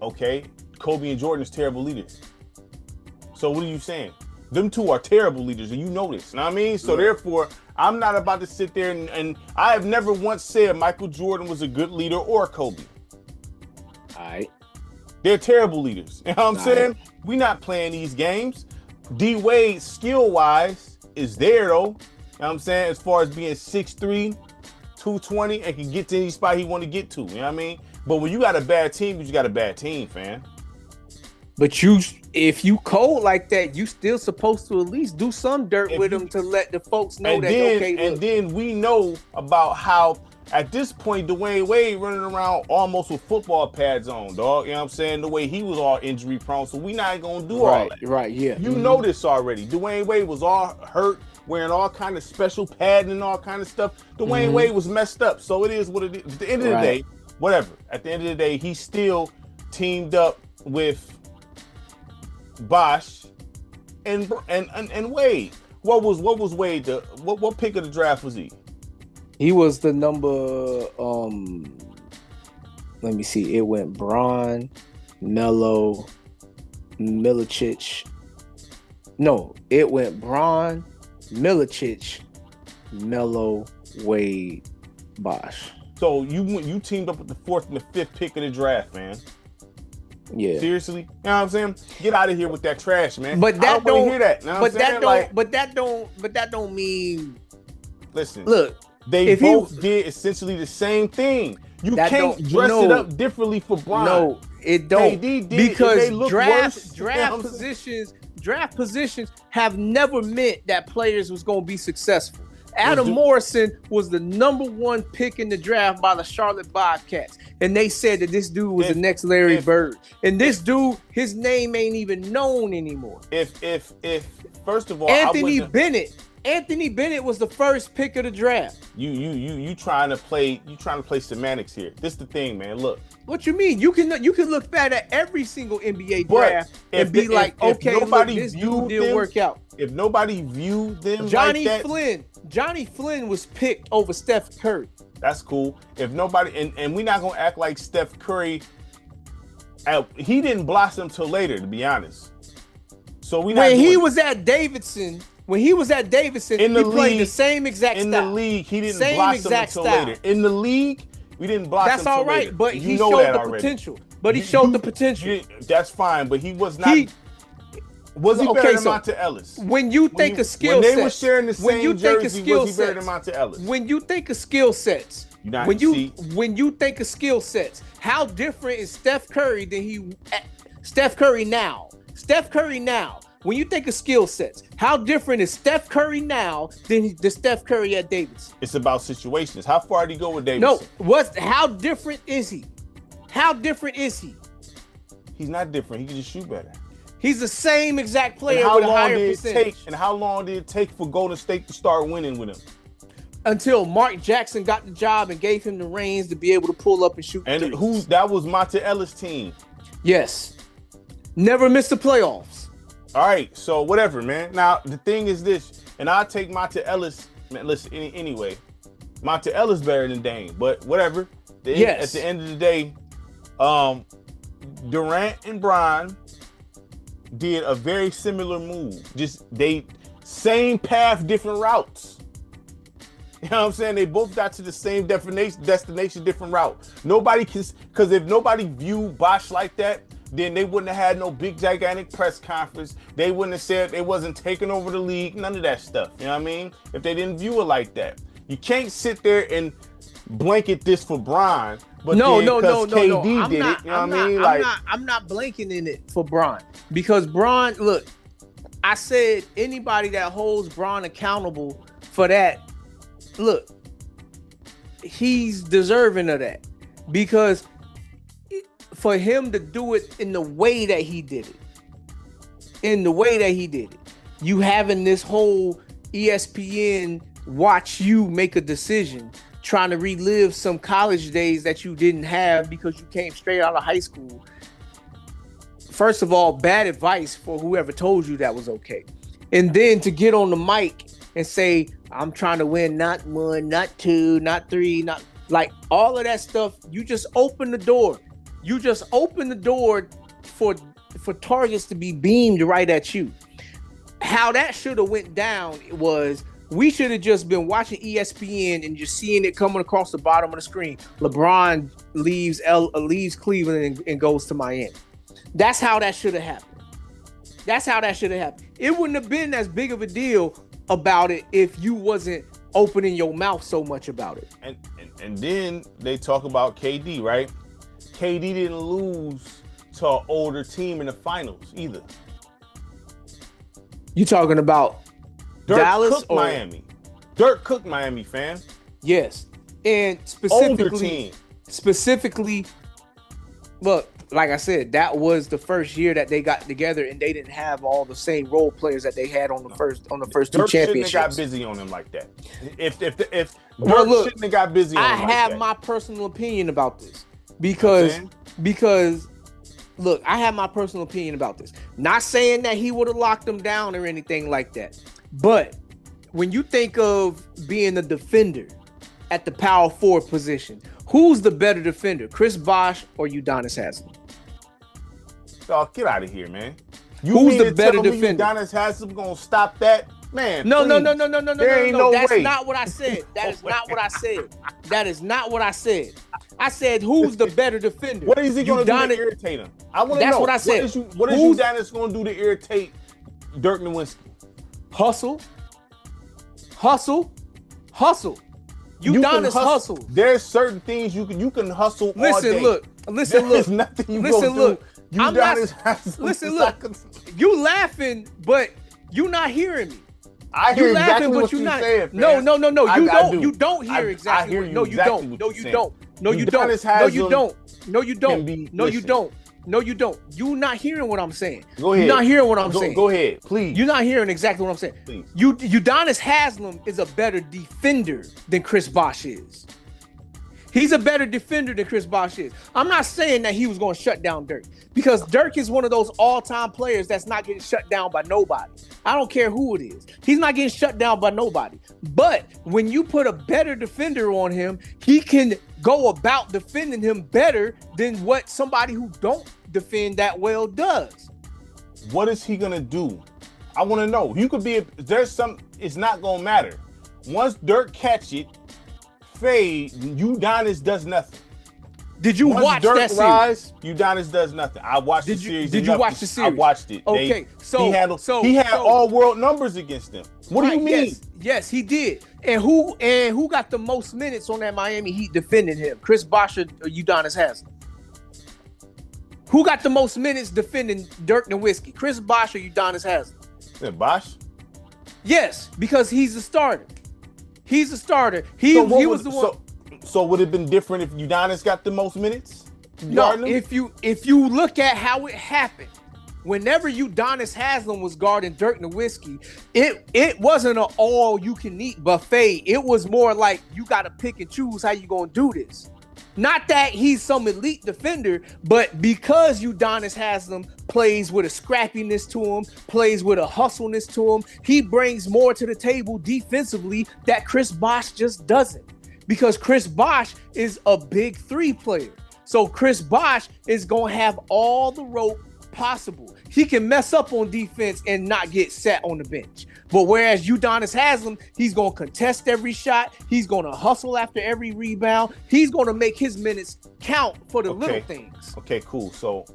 Okay, Kobe and Jordan is terrible leaders. So what are you saying? Them two are terrible leaders, and you know this. You know what I mean? So therefore, I'm not about to sit there and I have never once said Michael Jordan was a good leader or Kobe. All right. They're terrible leaders. You know what I'm saying? Right. We're not playing these games. D Wade, skill-wise, is there though. You know what I'm saying? As far as being 6'3", 220, and can get to any spot he want to get to. You know what I mean? But when you got a bad team, you got a bad team, fam. But if you cold like that, you still supposed to at least do some dirt with them to let the folks know then we know about how at this point Dwayne Wade running around almost with football pads on, dog. You know what I'm saying? The way he was all injury prone, so we not gonna do all that. Right, yeah. You know this already. Dwayne Wade was all hurt, wearing all kind of special padding and all kind of stuff. Dwayne Wade was messed up, so it is what it is. At the end of the day, whatever. At the end of the day, he still teamed up with Bosh and Wade. What was Wade? What pick of the draft was he? He was the number. Let me see. It went Braun, Melo, Milicic. No, it went Braun, Milicic, Melo, Wade, Bosh. So you teamed up with the 4th and the 5th pick of the draft, man. Yeah. Seriously? You know what I'm saying? Get out of here with that trash, man. But that don't hear that. You know but that don't mean. Listen. Look, they both did essentially the same thing. You can't dress it up differently for Bron. No, it don't. Because draft positions have never meant that players was going to be successful. Adam Morrison was the number 1 pick in the draft by the Charlotte Bobcats. And they said that this dude was the next Larry Bird. And this dude, his name ain't even known anymore. If first of all, Anthony Bennett was the first pick of the draft. You trying to play semantics here. This is the thing, man. Look. What you mean? You can look back at every single NBA draft and be like, okay, look, this dude didn't work out. If nobody viewed them Johnny like that, Johnny Flynn was picked over Steph Curry. That's cool. If nobody and we're not gonna act like Steph Curry. He didn't blossom till later, to be honest. So when he was at Davidson, he played the same exact style. In the league, he didn't blossom until later. In the league, we didn't blossom. That's all right, later. but he showed the potential. That's fine, but he was not. Was he better than Monte Ellis? When you think of skill sets, when they were sharing the same jersey, was he better than Monte Ellis? When you think of skill sets, when you think of skill sets, how different is Steph Curry now? When you think of skill sets, how different is Steph Curry now than the Steph Curry at Davidson? It's about situations. How far did he go with Davidson? No, how different is he? How different is he? He's not different. He can just shoot better. He's the same exact player with a higher percentage. And how long did it take for Golden State to start winning with him? Until Mark Jackson got the job and gave him the reins to be able to pull up and shoot. And that was Monte Ellis' team. Yes. Never missed the playoffs. All right, so whatever, man. Now, the thing is this, and I'll take Monte Ellis. Man, listen, anyway, Monte Ellis better than Dame, but whatever. At the end of the day, Durant and Bron did a very similar move. Just they same path, different routes. You know what I'm saying? They both got to the same destination, different route. Nobody can, because if nobody viewed Bosh like that, then they wouldn't have had no big gigantic press conference. They wouldn't have said they wasn't taking over the league. None of that stuff. You know what I mean? If they didn't view it like that, you can't sit there and blanket this for Bron. But no. KD did it. You know what I mean? I'm not blanking it for Bron, because Bron. Look, I said anybody that holds Bron accountable for that, look, he's deserving of that, because for him to do it in the way that he did it, you having this whole ESPN watch you make a decision, trying to relive some college days that you didn't have because you came straight out of high school. First of all, bad advice for whoever told you that was okay. And then to get on the mic and say, I'm trying to win not one, not two, not three, not like all of that stuff. You just open the door. You just open the door for targets to be beamed right at you. How that should have went down was, we should have just been watching ESPN and just seeing it coming across the bottom of the screen. LeBron leaves Cleveland and goes to Miami. That's how that should have happened. It wouldn't have been as big of a deal about it if you wasn't opening your mouth so much about it. And then they talk about KD, right? KD didn't lose to an older team in the finals either. You talking about Dirk Dallas cooked or Miami? Dirk cooked Miami, fam. Yes, and Older team. specifically, look, like I said, that was the first year that they got together, and they didn't have all the same role players that they had on the first two Dirk championships. Shouldn't have got busy on him like that. If Dirk shouldn't have got busy on him I like have that. my personal opinion about this because look, I have my personal opinion about this. Not saying that he would have locked them down or anything like that, but when you think of being a defender at the power forward position, who's the better defender, Chris Bosh or Udonis Haslem? Oh, get out of here, man. Who's the better defender? Udonis Haslem gonna stop that? Man, No. There ain't no That's way. not what I said. That is not what I said. That is not what I said. I said, who's the better defender? What is he gonna do to irritate him? I want to know. That's what I said. What is Udonis gonna do to irritate Dirk Nowitzki? Hustle. Udonis hustle. There's certain things you can hustle all day. Listen, There's nothing you gonna do. You laughing, but you not hearing me. I hear exactly what you're saying. No. You don't hear I exactly. hear you No, you exactly don't. what you're saying. No, you don't. You're not hearing what I'm saying. Go ahead. You're not hearing what I'm saying. Go ahead, please. You're not hearing exactly what I'm saying. Please. Udonis Haslem is a better defender than Chris Bosh is. He's a better defender than Chris Bosh is. I'm not saying that he was going to shut down Dirk, because Dirk is one of those all-time players that's not getting shut down by nobody. I don't care who it is. He's not getting shut down by nobody. But when you put a better defender on him, he can go about defending him better than what somebody who don't defend that well does. What is he going to do? I want to know. It's not going to matter. Once Dirk catch it, fade, Udonis does nothing. Did you watch that series? Udonis does nothing. I watched the series. Did you watch the series? I watched it. Okay, he had all world numbers against them. What do you mean? Yes, he did. And who got the most minutes on that Miami Heat defending him? Chris Bosh or Udonis Haslem? Who got the most minutes defending Dirk Nowitzki? Chris Bosh or Udonis Haslem? Is it Bosh? Yes, because he's the starter. He's the starter. He was the one. So would it have been different if Udonis got the most minutes? No, if you look at how it happened, whenever Udonis Haslem was guarding Dirk Nowitzki, it wasn't an all-you-can-eat buffet. It was more like you got to pick and choose how you gonna do this. Not that he's some elite defender, but because Udonis Haslem plays with a scrappiness to him, plays with a hustleness to him, he brings more to the table defensively that Chris Bosh just doesn't. Because Chris Bosh is a big three player. So Chris Bosh is going to have all the rope possible. He can mess up on defense and not get sat on the bench. But whereas Udonis Haslem, he's going to contest every shot. He's going to hustle after every rebound. He's going to make his minutes count for the little things. Okay, cool. So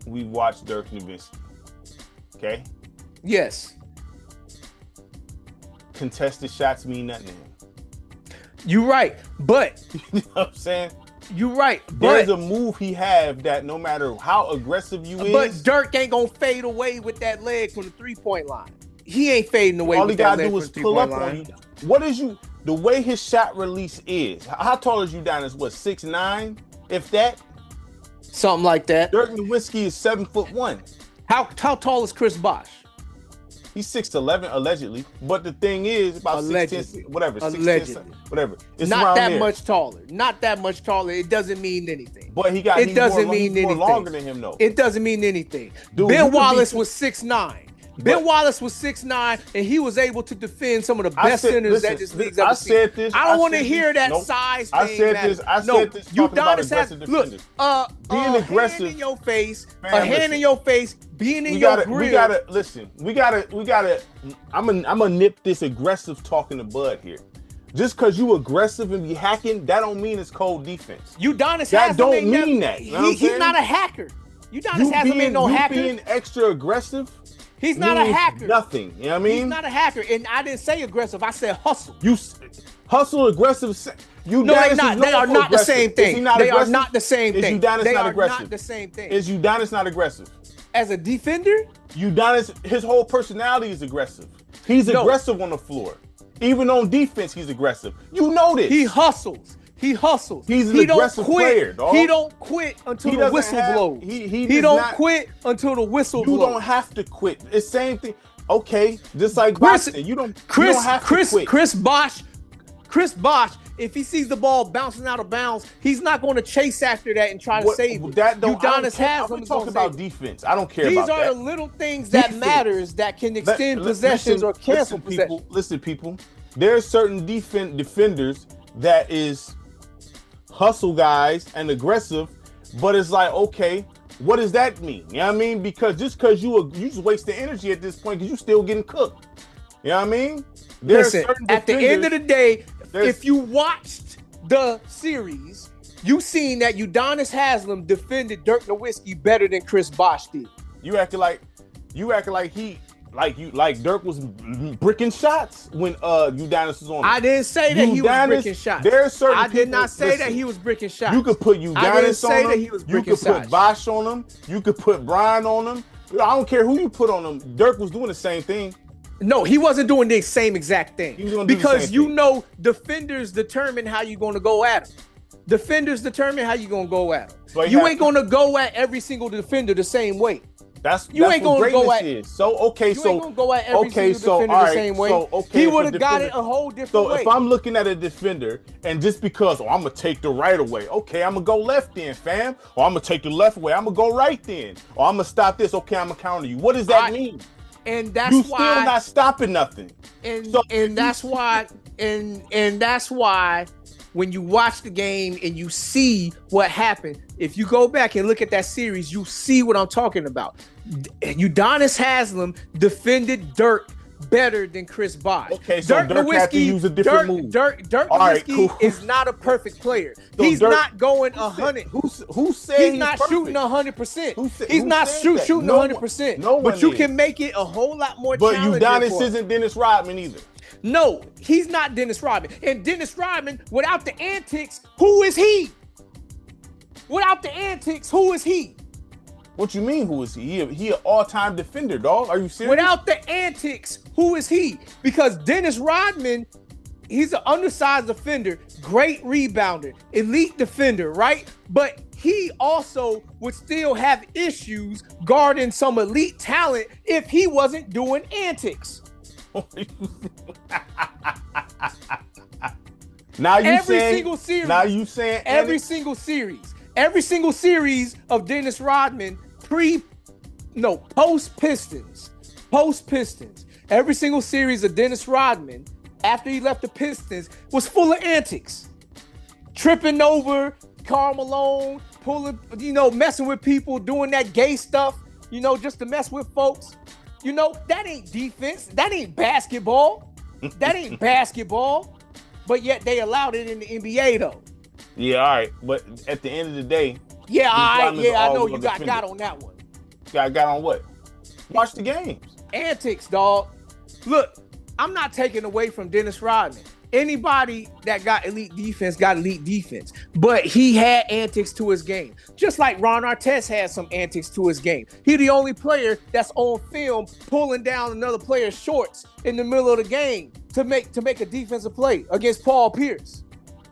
we watched Dirk Nowitzki. Okay? Yes. Contested shots mean nothing to him. You're right. But you know what I'm saying? You're right. There's a move he have that no matter how aggressive you is. But Dirk ain't gonna fade away with that leg from the 3-point line. He ain't fading away with that leg from the 3-point line. All he gotta do is pull up on you. What is you, the way his shot release is, how tall is Udonis? What, 6'9"? If that? Something like that. Dirk Nowitzki is 7'1". How tall is Chris Bosh? He's 6'11", allegedly. But the thing is, about 6'10", whatever. 6'10", whatever. It's not that there. much taller. Not that much taller. It doesn't mean anything. But he's more longer than him, though. It doesn't mean anything. Dude, Ben Wallace was 6'9". Ben Wallace was 6'9", and he was able to defend some of the best centers that this league's ever seen. I don't want to hear that size thing. I said this talking about aggressive defenders. Being aggressive. Hand in your face, a hand in your face, being in your grill. We gotta listen. We gotta. I'm gonna nip this aggressive talking to Bud here. Just because you aggressive and be hacking, that don't mean it's cold defense. Udonis that don't mean that. He's not a hacker. Udonis Haslem ain't no hacker. Being extra aggressive. He's not a hacker. Nothing. You know what I mean? He's not a hacker. And I didn't say aggressive. I said hustle. You hustle, aggressive. No, they're not. They are not the same thing. They are not the same thing. Is Udonis not aggressive? Not the same thing. Is Udonis not aggressive? As a defender? Udonis, his whole personality is aggressive. He's aggressive on the floor. Even on defense, he's aggressive. You know this. He hustles. He's an aggressive player, dog. He don't quit until the whistle blows. He don't quit until the whistle blows. You don't have to quit. It's the same thing. Okay, just like boxing. You don't have to quit. Chris Bosh, if he sees the ball bouncing out of bounds, he's not going to chase after that and try to save it. Udonis Haslem is talking about defense. I don't care about that. These are the little things that matters that can extend possessions or cancel possessions. Listen, people. There are certain defenders that is hustle guys and aggressive, but it's like, okay, what does that mean? You know what I mean? Because just because you just waste the energy at this point because you still getting cooked. You know what I mean? Listen, at the end of the day, if you watched the series, you seen that Udonis Haslem defended Dirk Nowitzki better than Chris Bosh did. You acting like Dirk was bricking shots when Udonis was on him. I didn't say that he was bricking shots. I did not say that he was bricking shots. You could put Udonis on him. You could put Bosh on him. You could put Brian on him. I don't care who you put on him. Dirk was doing the same thing. No, he wasn't doing the same exact thing. Because defenders determine how you're going to go at him. Defenders determine how you're going to go at him. You ain't going to go at every single defender the same way. That's what greatness is. So okay, you ain't gonna go at every single defender the same way. So okay, he would have got it a whole different way. So if I'm looking at a defender and just because I'm gonna take the right away, okay, I'm gonna go left then, fam. Or I'm gonna take the left away, I'm gonna go right then. Or I'm gonna stop this, okay, I'm gonna counter you. What does that mean? And that's you why still not stopping nothing. And that's why when you watch the game and you see what happened, if you go back and look at that series, you see what I'm talking about. Udonis Haslem defended Dirk better than Chris Bosh. Okay, so Dirk had to use a different move. Dirk Nowitzki is not a perfect player. He's not going 100. Who said he's not shooting 100%? He's not shooting 100%. No one but you can make it a whole lot more challenging. But Udonis isn't Dennis Rodman either. No, he's not Dennis Rodman. And Dennis Rodman, without the antics, who is he? Without the antics, who is he? What you mean, who is he? He an all-time defender, dog. Are you serious? Without the antics, who is he? Because Dennis Rodman, he's an undersized defender, great rebounder, elite defender, right? But he also would still have issues guarding some elite talent if he wasn't doing antics. Every single series of Dennis Rodman post Pistons. Every single series of Dennis Rodman after he left the Pistons was full of antics. Tripping over Karl Malone, pulling, messing with people, doing that gay stuff, just to mess with folks. That ain't defense. That ain't basketball. That ain't basketball. But yet they allowed it in the NBA though. Yeah, all right. But at the end of the day, yeah, I know you got on that one. Got on what? Watch the games. Antics, dog. Look, I'm not taking away from Dennis Rodman. Anybody that got elite defense, but he had antics to his game. Just like Ron Artest had some antics to his game. He the only player that's on film pulling down another player's shorts in the middle of the game to make a defensive play against Paul Pierce.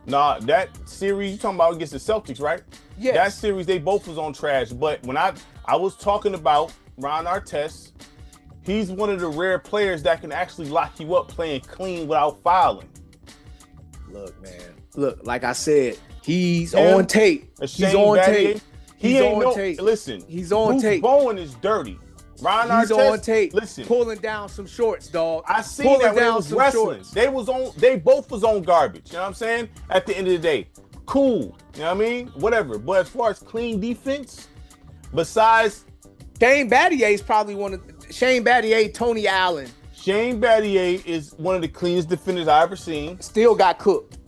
Nah, that series you talking about against the Celtics, right? Yeah. That series they both was on trash. But when I was talking about Ron Artest, he's one of the rare players that can actually lock you up playing clean without fouling. Look, man. Look, like I said, he's on tape. He's on tape. He's on tape. Listen, he's on tape. Bowen is dirty. Ron He's Artest, on tape. Listen, pulling down some shorts, dog. I seen that when they was wrestling. Shorts. They both was on garbage. You know what I'm saying? At the end of the day, cool. You know what I mean? Whatever. But as far as clean defense, besides Shane Battier is probably Shane Battier, Tony Allen. Shane Battier is one of the cleanest defenders I ever seen. Still got cooked.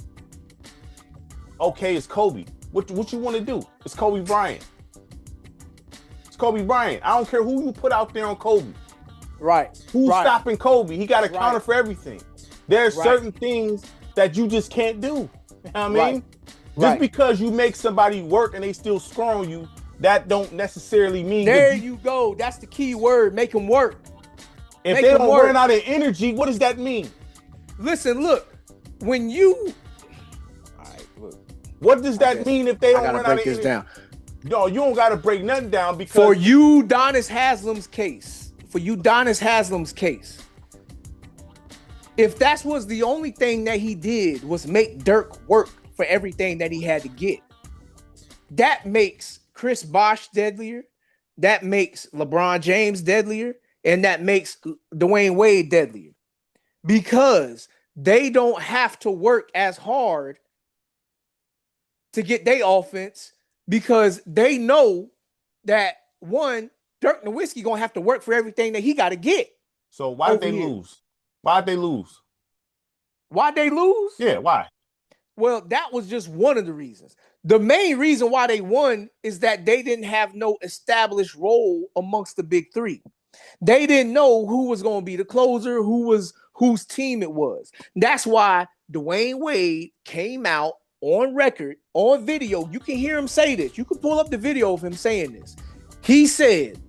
Okay, it's Kobe. What you want to do? It's Kobe Bryant. It's Kobe Bryant. I don't care who you put out there on Kobe. Right. Who's stopping Kobe? He got a counter for everything. There's certain things that you just can't do. You know what I mean? Just because you make somebody work and they still score on you, that don't necessarily mean. There you go. That's the key word. Make them work. If they don't run out of energy, what does that mean? Listen, look. When you... All right, look. What does that mean if they don't run out of energy? I gotta break this down. No, you don't gotta break nothing down because... For you, Udonis Haslam's case, if that was the only thing that he did was make Dirk work for everything that he had to get, that makes Chris Bosh deadlier, that makes LeBron James deadlier, and that makes Dwayne Wade deadlier because they don't have to work as hard to get their offense because they know that one, Dirk Nowitzki gonna have to work for everything that he got to get. So why did they lose? Why'd they lose? Why'd they lose? Yeah, why? Well, that was just one of the reasons. The main reason why they won is that they didn't have no established role amongst the big three. They didn't know who was going to be the closer, whose team it was. That's why Dwayne Wade came out on record, on video. You can hear him say this. You can pull up the video of him saying this. He said,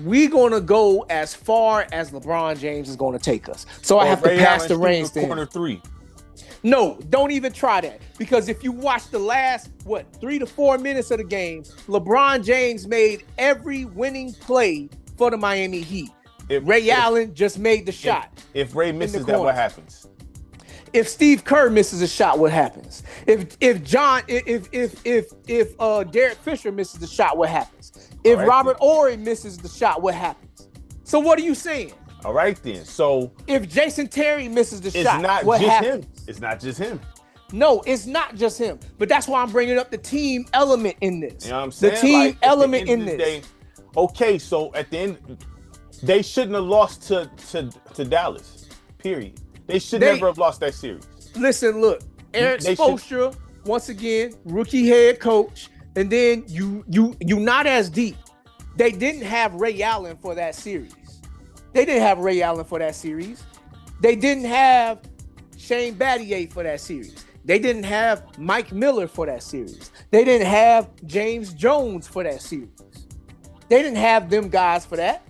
we're going to go as far as LeBron James is going to take us. So I have to pass the reins to him. Corner three. No, don't even try that. Because if you watch the last, 3 to 4 minutes of the game, LeBron James made every winning play for the Miami Heat. Ray Allen just made the shot. If Ray misses that, what happens? If Steve Kerr misses a shot, what happens? If Derek Fisher misses the shot, what happens? If Robert Horry misses the shot, what happens? So what are you saying? All right then. So if Jason Terry misses the shot, not what just happens? him. It's not just him. No, it's not just him. But that's why I'm bringing up the team element in this. You know what I'm saying? The team element in this. Okay, so at the end, they shouldn't have lost to Dallas. Period. They should never have lost that series. Listen, look, Eric Spoelstra, once again, rookie head coach, and then you not as deep. They didn't have Ray Allen for that series. They didn't have Shane Battier for that series. They didn't have Mike Miller for that series. They didn't have James Jones for that series. They didn't have them guys for that.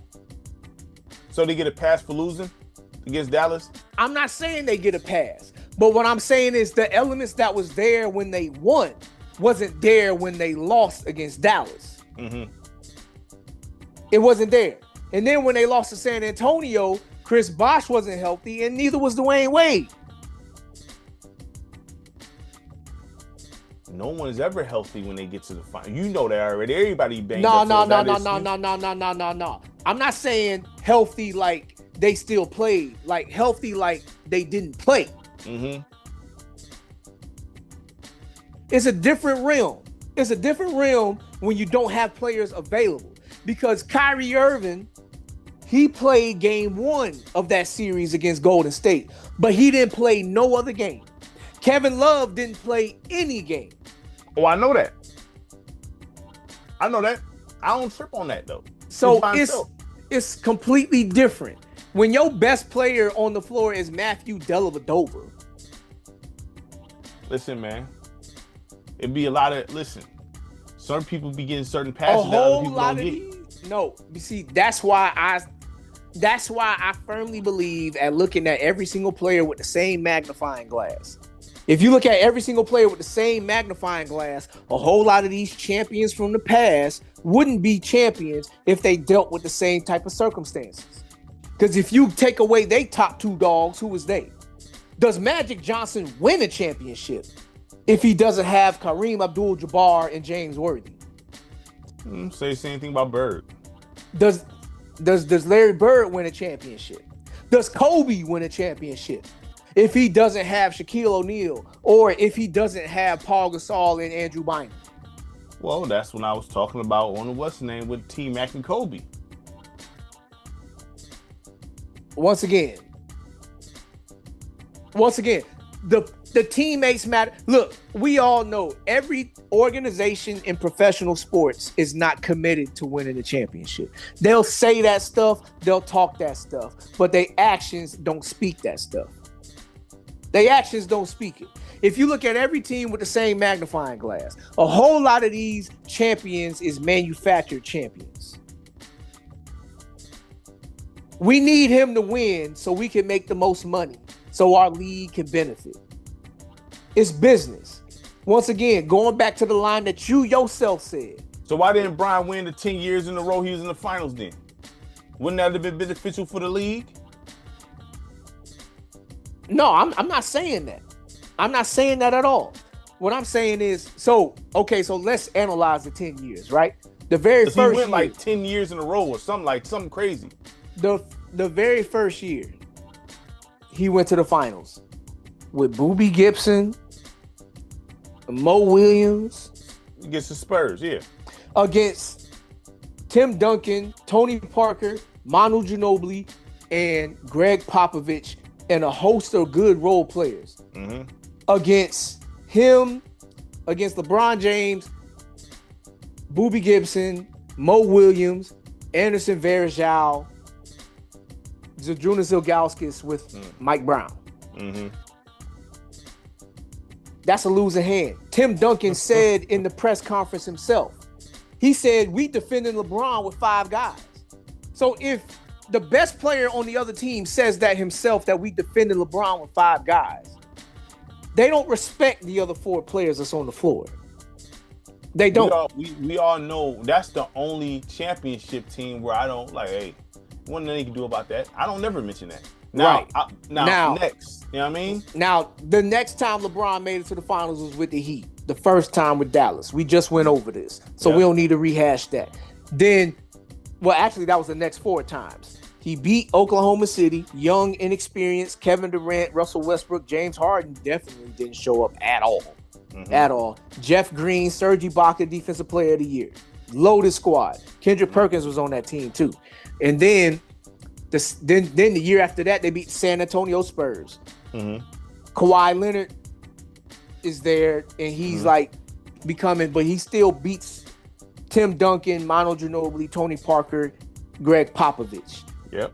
So they get a pass for losing against Dallas? I'm not saying they get a pass. But what I'm saying is the elements that was there when they won wasn't there when they lost against Dallas. Mm-hmm. It wasn't there. And then when they lost to San Antonio, Chris Bosh wasn't healthy, and neither was Dwayne Wade. No one is ever healthy when they get to the final. You know that already. Everybody banged No. up. I'm not saying healthy like they still played. Like healthy like they didn't play. Mm-hmm. It's a different realm. It's a different realm when you don't have players available. Because Kyrie Irving, he played game 1 of that series against Golden State, but he didn't play no other game. Kevin Love didn't play any game. Oh, I know that. I don't trip on that though. So it's completely different. When your best player on the floor is Matthew Dellavedova. Listen, man. It'd be a lot of certain people be getting certain passes that other people don't get. No, you see, that's why I firmly believe at looking at every single player with the same magnifying glass. If you look at every single player with the same magnifying glass, a whole lot of these champions from the past wouldn't be champions if they dealt with the same type of circumstances. Because if you take away their top 2 dogs, who is they? Does Magic Johnson win a championship if he doesn't have Kareem Abdul-Jabbar and James Worthy? Say the same thing about Bird. Does Larry Bird win a championship? Does Kobe win a championship if he doesn't have Shaquille O'Neal or if he doesn't have Paul Gasol and Andrew Bynum? Well, that's when I was talking about on what's the name with T-Mac and Kobe. Once again, the teammates matter. Look, we all know every organization in professional sports is not committed to winning the championship. They'll say that stuff, they'll talk that stuff, but their actions don't speak that stuff. Their actions don't speak it. If you look at every team with the same magnifying glass, a whole lot of these champions is manufactured champions. We need him to win so we can make the most money, so our league can benefit. It's business. Once again, going back to the line that you yourself said. So why didn't Brian win the 10 years in a row he was in the finals then? Wouldn't that have been beneficial for the league? No, I'm not saying that. I'm not saying that at all. What I'm saying is, so let's analyze the 10 years, right? The very first he went year, like 10 years in a row or something crazy. The very first year, he went to the finals with Boobie Gibson, Mo Williams. Against the Spurs, yeah. Against Tim Duncan, Tony Parker, Manu Ginobili, and Greg Popovich, and a host of good role players. Mm-hmm. Against him, against LeBron James, Boobie Gibson, Mo Williams, Anderson Varejao, Zydrunas Ilgauskas with Mike Brown. Mm-hmm. That's a losing hand. Tim Duncan said in the press conference himself, he said, we defended LeBron with 5 guys. So if the best player on the other team says that himself, that we defended LeBron with 5 guys, they don't respect the other 4 players that's on the floor. They don't. We all know that's the only championship team where I don't like, hey, what they can do about that? I don't never mention that. Now, right. Now, next, you know what I mean? Now, the next time LeBron made it to the finals was with the Heat. The first time with Dallas. We just went over this. So we don't need to rehash that. Then, well, actually, that was the next 4 times. He beat Oklahoma City, young, inexperienced, Kevin Durant, Russell Westbrook, James Harden definitely didn't show up at all. Mm-hmm. At all. Jeff Green, Serge Ibaka, Defensive Player of the Year. Loaded squad. Kendrick Perkins was on that team too. And then the year after that, they beat San Antonio Spurs. Mm-hmm. Kawhi Leonard is there, and he's like becoming, but he still beats Tim Duncan, Manu Ginobili, Tony Parker, Greg Popovich. Yep.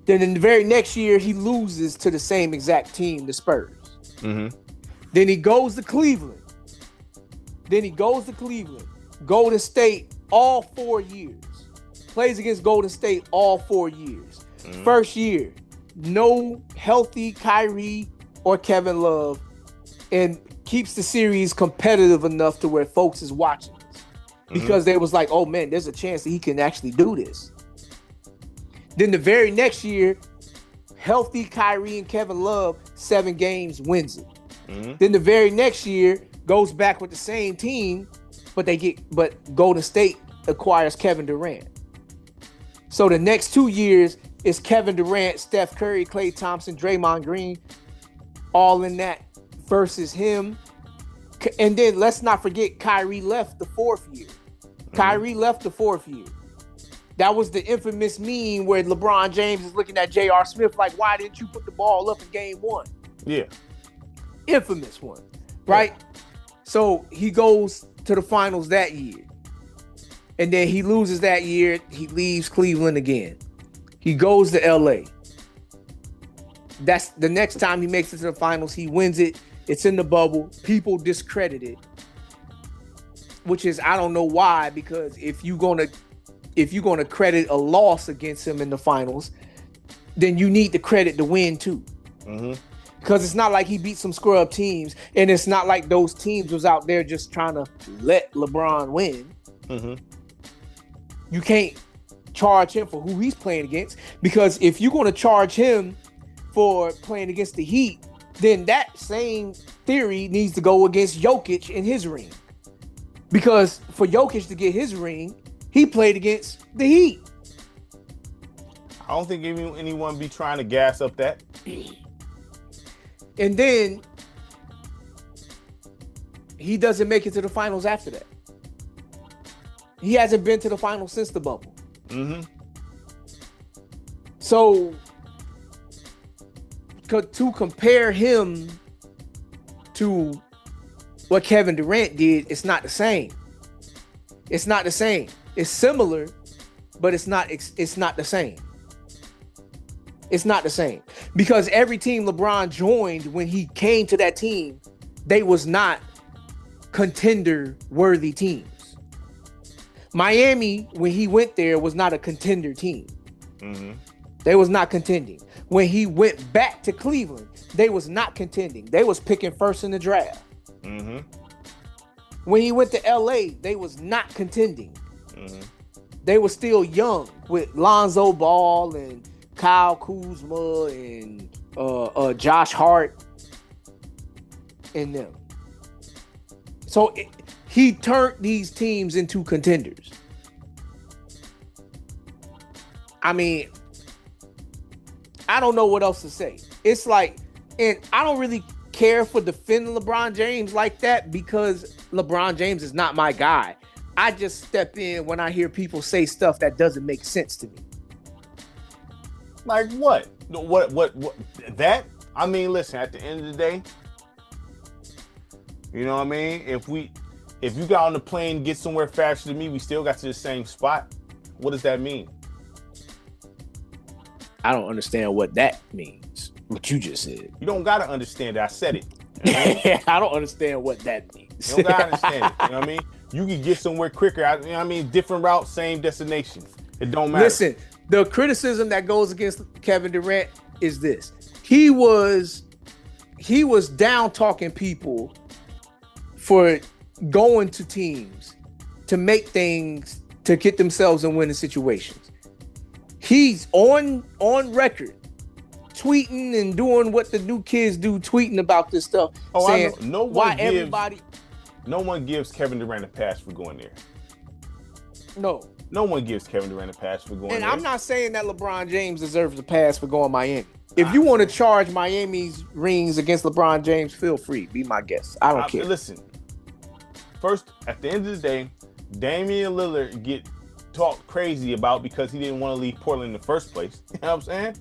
Then in the very next year, he loses to the same exact team, the Spurs. Mm-hmm. Then he goes to Cleveland. Golden State all 4 years. Plays against Golden State all 4 years. Mm-hmm. First year, no healthy Kyrie or Kevin Love, and keeps the series competitive enough to where folks is watching this. Because they was like, oh man, there's a chance that he can actually do this. Then the very next year, healthy Kyrie and Kevin Love, 7 games, wins it. Mm-hmm. Then the very next year, goes back with the same team, but Golden State acquires Kevin Durant. So the next 2 years is Kevin Durant, Steph Curry, Klay Thompson, Draymond Green, all in that versus him And then let's not forget Kyrie left the 4th year. Kyrie left the 4th year. That was the infamous meme where LeBron James is looking at J.R. Smith like, why didn't you put the ball up in game 1? Yeah. Infamous one, right? Yeah. So he goes to the finals that year. And then he loses that year. He leaves Cleveland again. He goes to LA. That's the next time he makes it to the finals. He wins it. It's in the bubble. People discredit it. Which is, I don't know why, because if you're gonna credit a loss against him in the finals, then you need to credit the win too. Because it's not like he beat some scrub teams, and it's not like those teams was out there just trying to let LeBron win. You can't charge him for who he's playing against, because if you're going to charge him for playing against the Heat, then that same theory needs to go against Jokic in his ring. Because for Jokic to get his ring, he played against the Heat. I don't think anyone be trying to gas up that. And then he doesn't make it to the finals after that. He hasn't been to the finals since the bubble. So to compare him to what Kevin Durant did, it's not the same. It's not the same. It's similar, but it's not the same. It's not the same. Because every team LeBron joined, when he came to that team, they was not contender-worthy teams. Miami, when he went there, was not a contender team. They was not contending. When he went back to Cleveland, they was not contending. They was picking first in the draft. When he went to LA, they was not contending. They were still young with Lonzo Ball and Kyle Kuzma and Josh Hart and them. So he turned these teams into contenders. I mean, I don't know what else to say. It's like, and I don't really care for defending LeBron James like that, because LeBron James is not my guy. I just step in when I hear people say stuff that doesn't make sense to me. Like what? What? That? I mean, listen, at the end of the day, you know what I mean? If you got on the plane and get somewhere faster than me, we still got to the same spot. What does that mean? I don't understand what that means. What you just said. You don't gotta understand it. I said it. You know? I don't understand what that means. You don't gotta understand it. You know what I mean? You can get somewhere quicker. You know what I mean? Different route, same destination. It don't matter. Listen, the criticism that goes against Kevin Durant is this. He was down talking people for going to teams to make things to get themselves in winning situations. He's on record tweeting and doing what the new kids do, tweeting about this stuff, saying no one gives Kevin Durant a pass for going there. No one gives Kevin Durant a pass for going there. And I'm not saying that LeBron James deserves a pass for going Miami. If you want to charge Miami's rings against LeBron James, feel free. Be my guest. I don't care. Listen, first, at the end of the day, Damian Lillard get talked crazy about because he didn't want to leave Portland in the first place. You know what I'm saying?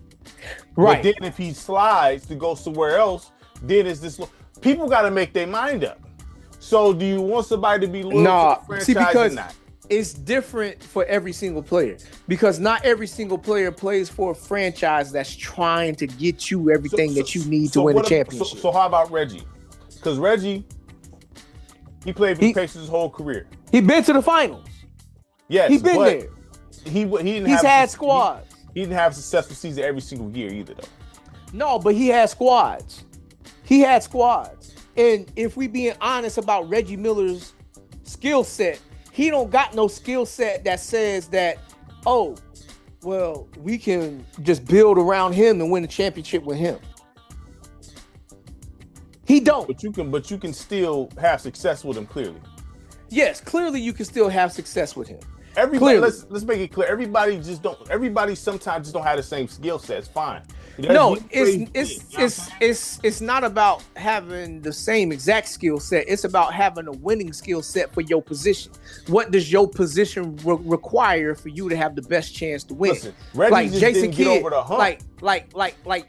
Right. But then if he slides to go somewhere else, then it's this. People got to make their mind up. So do you want somebody to be loyal to the franchise or not? It's different for every single player, because not every single player plays for a franchise that's trying to get you everything that you need to win a championship. So how about Reggie? Because Reggie, he played for the Pacers his whole career. He been to the finals. Yes, he been there. He's had squads. He didn't have a successful season every single year either, though. No, but he had squads. And if we being honest about Reggie Miller's skill set, he don't got no skill set that says that, oh, well, we can just build around him and win a championship with him. He don't. But you can still have success with him, clearly. Yes, clearly you can still have success with him. Everybody, Clearly. let's make it clear. Everybody sometimes just don't have the same skill set. It's fine. No, it's not about having the same exact skill set. It's about having a winning skill set for your position. What does your position require for you to have the best chance to win? Listen, Reggie like just Jason didn't Kidd, get over the hump.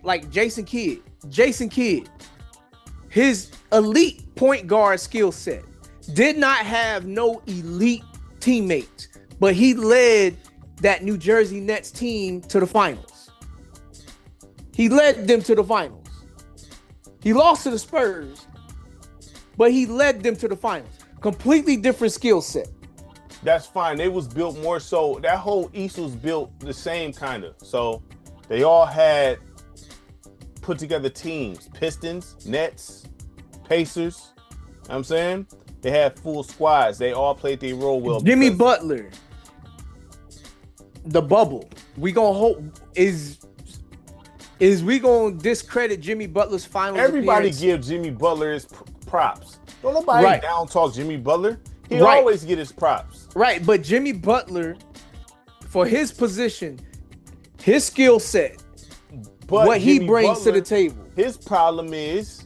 like Jason Kidd. Jason Kidd, his elite point guard skill set did not have no elite teammates, but he led that New Jersey Nets team to the finals. He led them to the finals. He lost to the Spurs, but he led them to the finals. Completely different skill set. That's fine. They was built more so. That whole East was built the same kind of. So they all had put together teams. Pistons, Nets, Pacers. You know what I'm saying? They had full squads. They all played their role well. Jimmy Butler. The bubble. We gonna hope is we gonna discredit Jimmy Butler's finals Everybody appearance? give Jimmy Butler his props. Don't nobody down talk Jimmy Butler. He always get his props. Right, but Jimmy Butler, for his position, his skill set, but what Jimmy he brings Butler, to the table. His problem is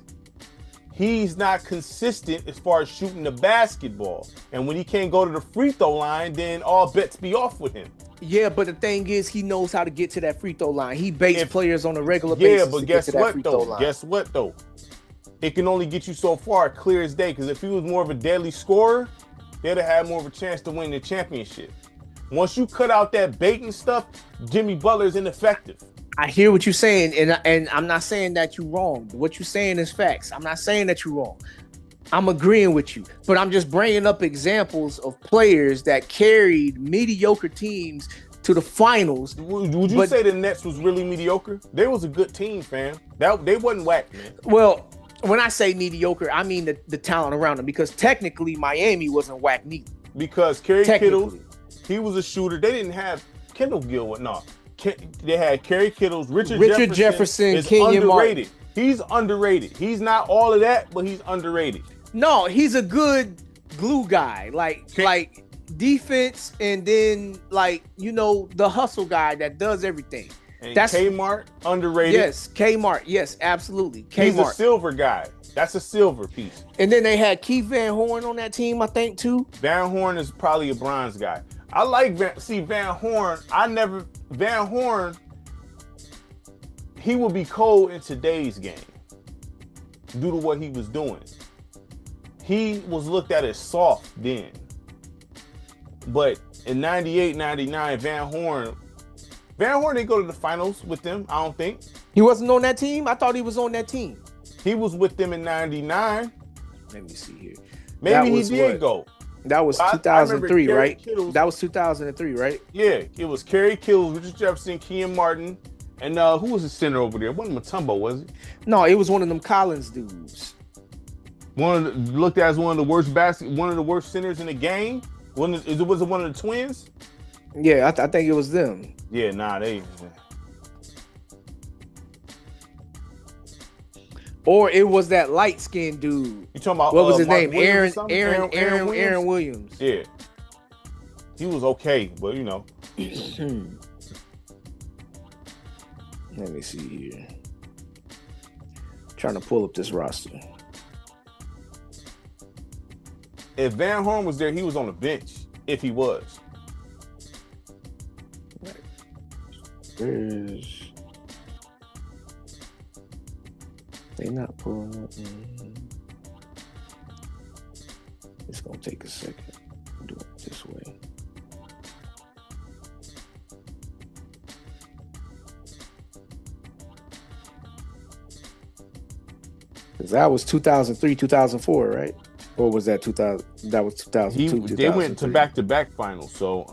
he's not consistent as far as shooting the basketball. And when he can't go to the free throw line, then all bets be off with him. Yeah, but the thing is, he knows how to get to that free throw line. He baits players on a regular basis. Yeah, but to guess get to that free throw what, though? line. Guess what, though? It can only get you so far, clear as day. Because if he was more of a deadly scorer, they'd have had more of a chance to win the championship. Once you cut out that baiting stuff, Jimmy Butler's ineffective. I hear what you're saying, and I'm not saying that you're wrong. What you're saying is facts. I'm not saying that you're wrong. I'm agreeing with you, but I'm just bringing up examples of players that carried mediocre teams to the finals. Would you say the Nets was really mediocre? They was a good team, fam. They wasn't whack, man. Well, when I say mediocre, I mean the talent around them, because technically Miami wasn't whack neither. Because Kerry Kittles, he was a shooter. They didn't have Kendall Gill. No, they had Kerry Kittles, Richard Jefferson is Kenyon underrated. Martin. He's underrated. He's not all of that, but he's underrated. No, he's a good glue guy, like defense, and then the hustle guy that does everything. And that's Kmart, underrated. Yes, Kmart. Yes, absolutely. Kmart. He's a silver guy. That's a silver piece. And then they had Keith Van Horn on that team, I think, too. Van Horn is probably a bronze guy. I like Van Horn. Van Horn, he would be cold in today's game due to what he was doing. He was looked at as soft then. But in 98, 99, Van Horn didn't go to the finals with them, I don't think. He wasn't on that team? I thought he was on that team. He was with them in 99. Let me see here. Maybe he did go. That was 2003, right? That was 2003, right? Yeah, it was Kerry Kittles, Richard Jefferson, Kenyon Martin, and who was the center over there? It wasn't Mutombo, was it? No, it was one of them Collins dudes. Looked at as one of the worst centers in the game. Was it one of the twins? Yeah, I think it was them. Yeah, they. Or it was that light skinned dude. You talking about what was his Mark name? Aaron Williams. Williams. Yeah, he was okay, but Let me see here. Trying to pull up this roster. If Van Horn was there, he was on the bench. If he was. They not pulling up. It's gonna take a second. Do it this way. Because that was 2003, 2004, right? Or was that 2000? That was 2002. They went to back-to-back finals. So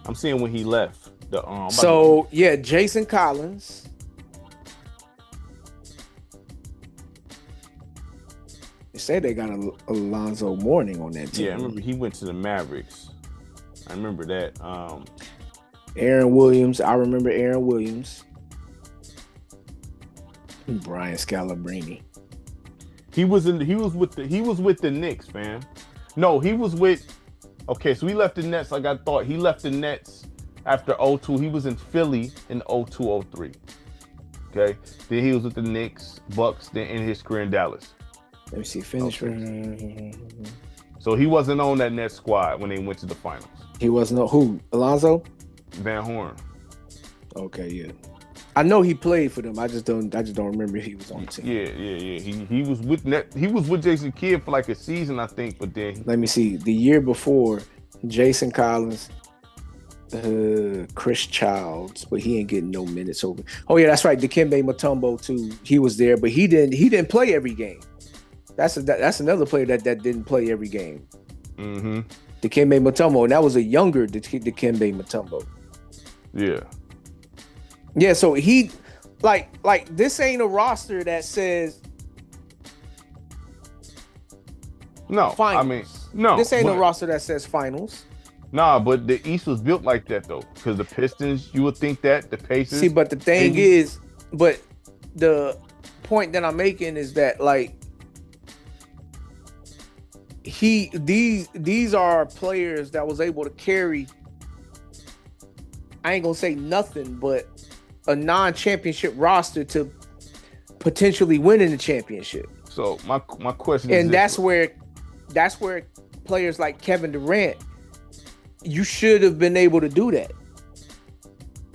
I'm seeing when he left. Jason Collins. They said they got Alonzo Mourning on that team. Yeah, I remember he went to the Mavericks. I remember that. Aaron Williams. I remember Aaron Williams. Brian Scalabrine. He was with the Knicks, man. No, he was with Okay, so he left the Nets like I thought. He left the Nets after 02. He was in Philly in 02-03. Okay, then he was with the Knicks, Bucks, then in his career in Dallas. Let me see. Finish. Okay. So he wasn't on that Nets squad when they went to the finals. He wasn't on who? Alonzo? Van Horn. Okay, yeah. I know he played for them. I just don't remember if he was on the team. Yeah. He was with He was with Jason Kidd for like a season, I think. But then Let me see. The year before, Jason Collins, Chris Childs, but he ain't getting no minutes over. Oh yeah, that's right. Dikembe Mutombo too. He was there, but he didn't play every game. That's another player that didn't play every game. Mm-hmm. Dikembe Mutombo, and that was a younger Dikembe Mutombo. Yeah. Yeah, so he like this ain't a roster that says no. finals. I mean, no. This ain't a roster that says finals. Nah, but the East was built like that though, because the Pistons, you would think that the Pacers. See, but the thing is, but the point that I'm making is that like these are players that was able to carry. I ain't gonna say nothing, but a non-championship roster to potentially winning the championship. So my question is, and that's where players like Kevin Durant, you should have been able to do that.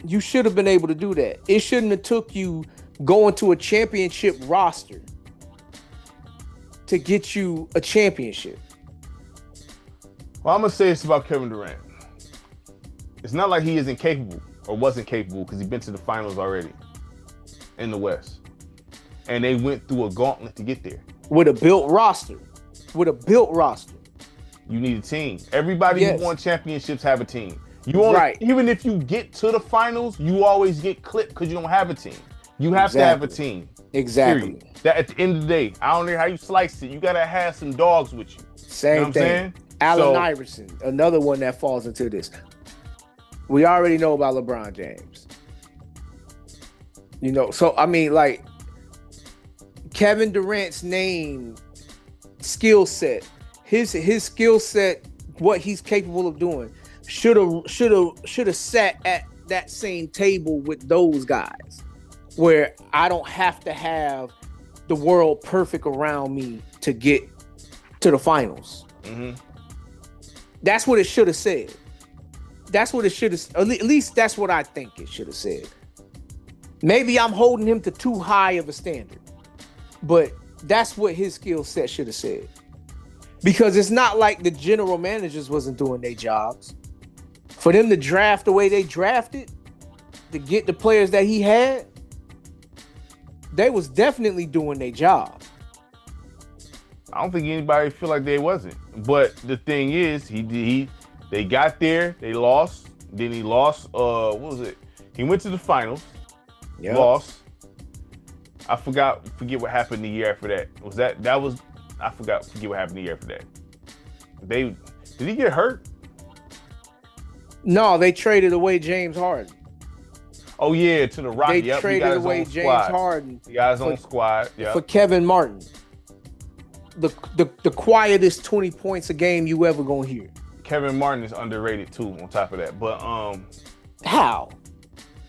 You should have been able to do that. It shouldn't have took you going to a championship roster to get you a championship. Well, I'm gonna say this about Kevin Durant. It's not like he isn't capable or wasn't capable, because he's been to the finals already in the West. And they went through a gauntlet to get there. With a built roster. You need a team. Everybody who won championships have a team. You only, right. Even if you get to the finals, you always get clipped because you don't have a team. You have to have a team. Exactly. Period. That at the end of the day, I don't know how you slice it. You gotta have some dogs with you. Same thing. Allen Iverson, another one that falls into this. We already know about LeBron James. You know, so I mean, like Kevin Durant's name, skill set, his skill set, what he's capable of doing, should have sat at that same table with those guys, where I don't have to have the world perfect around me to get to the finals. Mm-hmm. That's what it should have said. That's what it should have. At least that's what I think it should have said. Maybe I'm holding him to too high of a standard, but that's what his skill set should have said. Because it's not like the general managers wasn't doing their jobs. For them to draft the way they drafted, to get the players that he had, they was definitely doing their job. I don't think anybody feel like they wasn't. But the thing is, they got there, they lost. Then he lost. What was it? He went to the finals, lost. I forget what happened the year after that. Forget what happened the year after that. Did he get hurt? No, they traded away James Harden. Oh yeah, to the Rockets. They traded away James Harden. He got his own squad. Yeah. For Kevin Martin. The quietest 20 points a game you ever gonna hear. Kevin Martin is underrated too, on top of that. But how?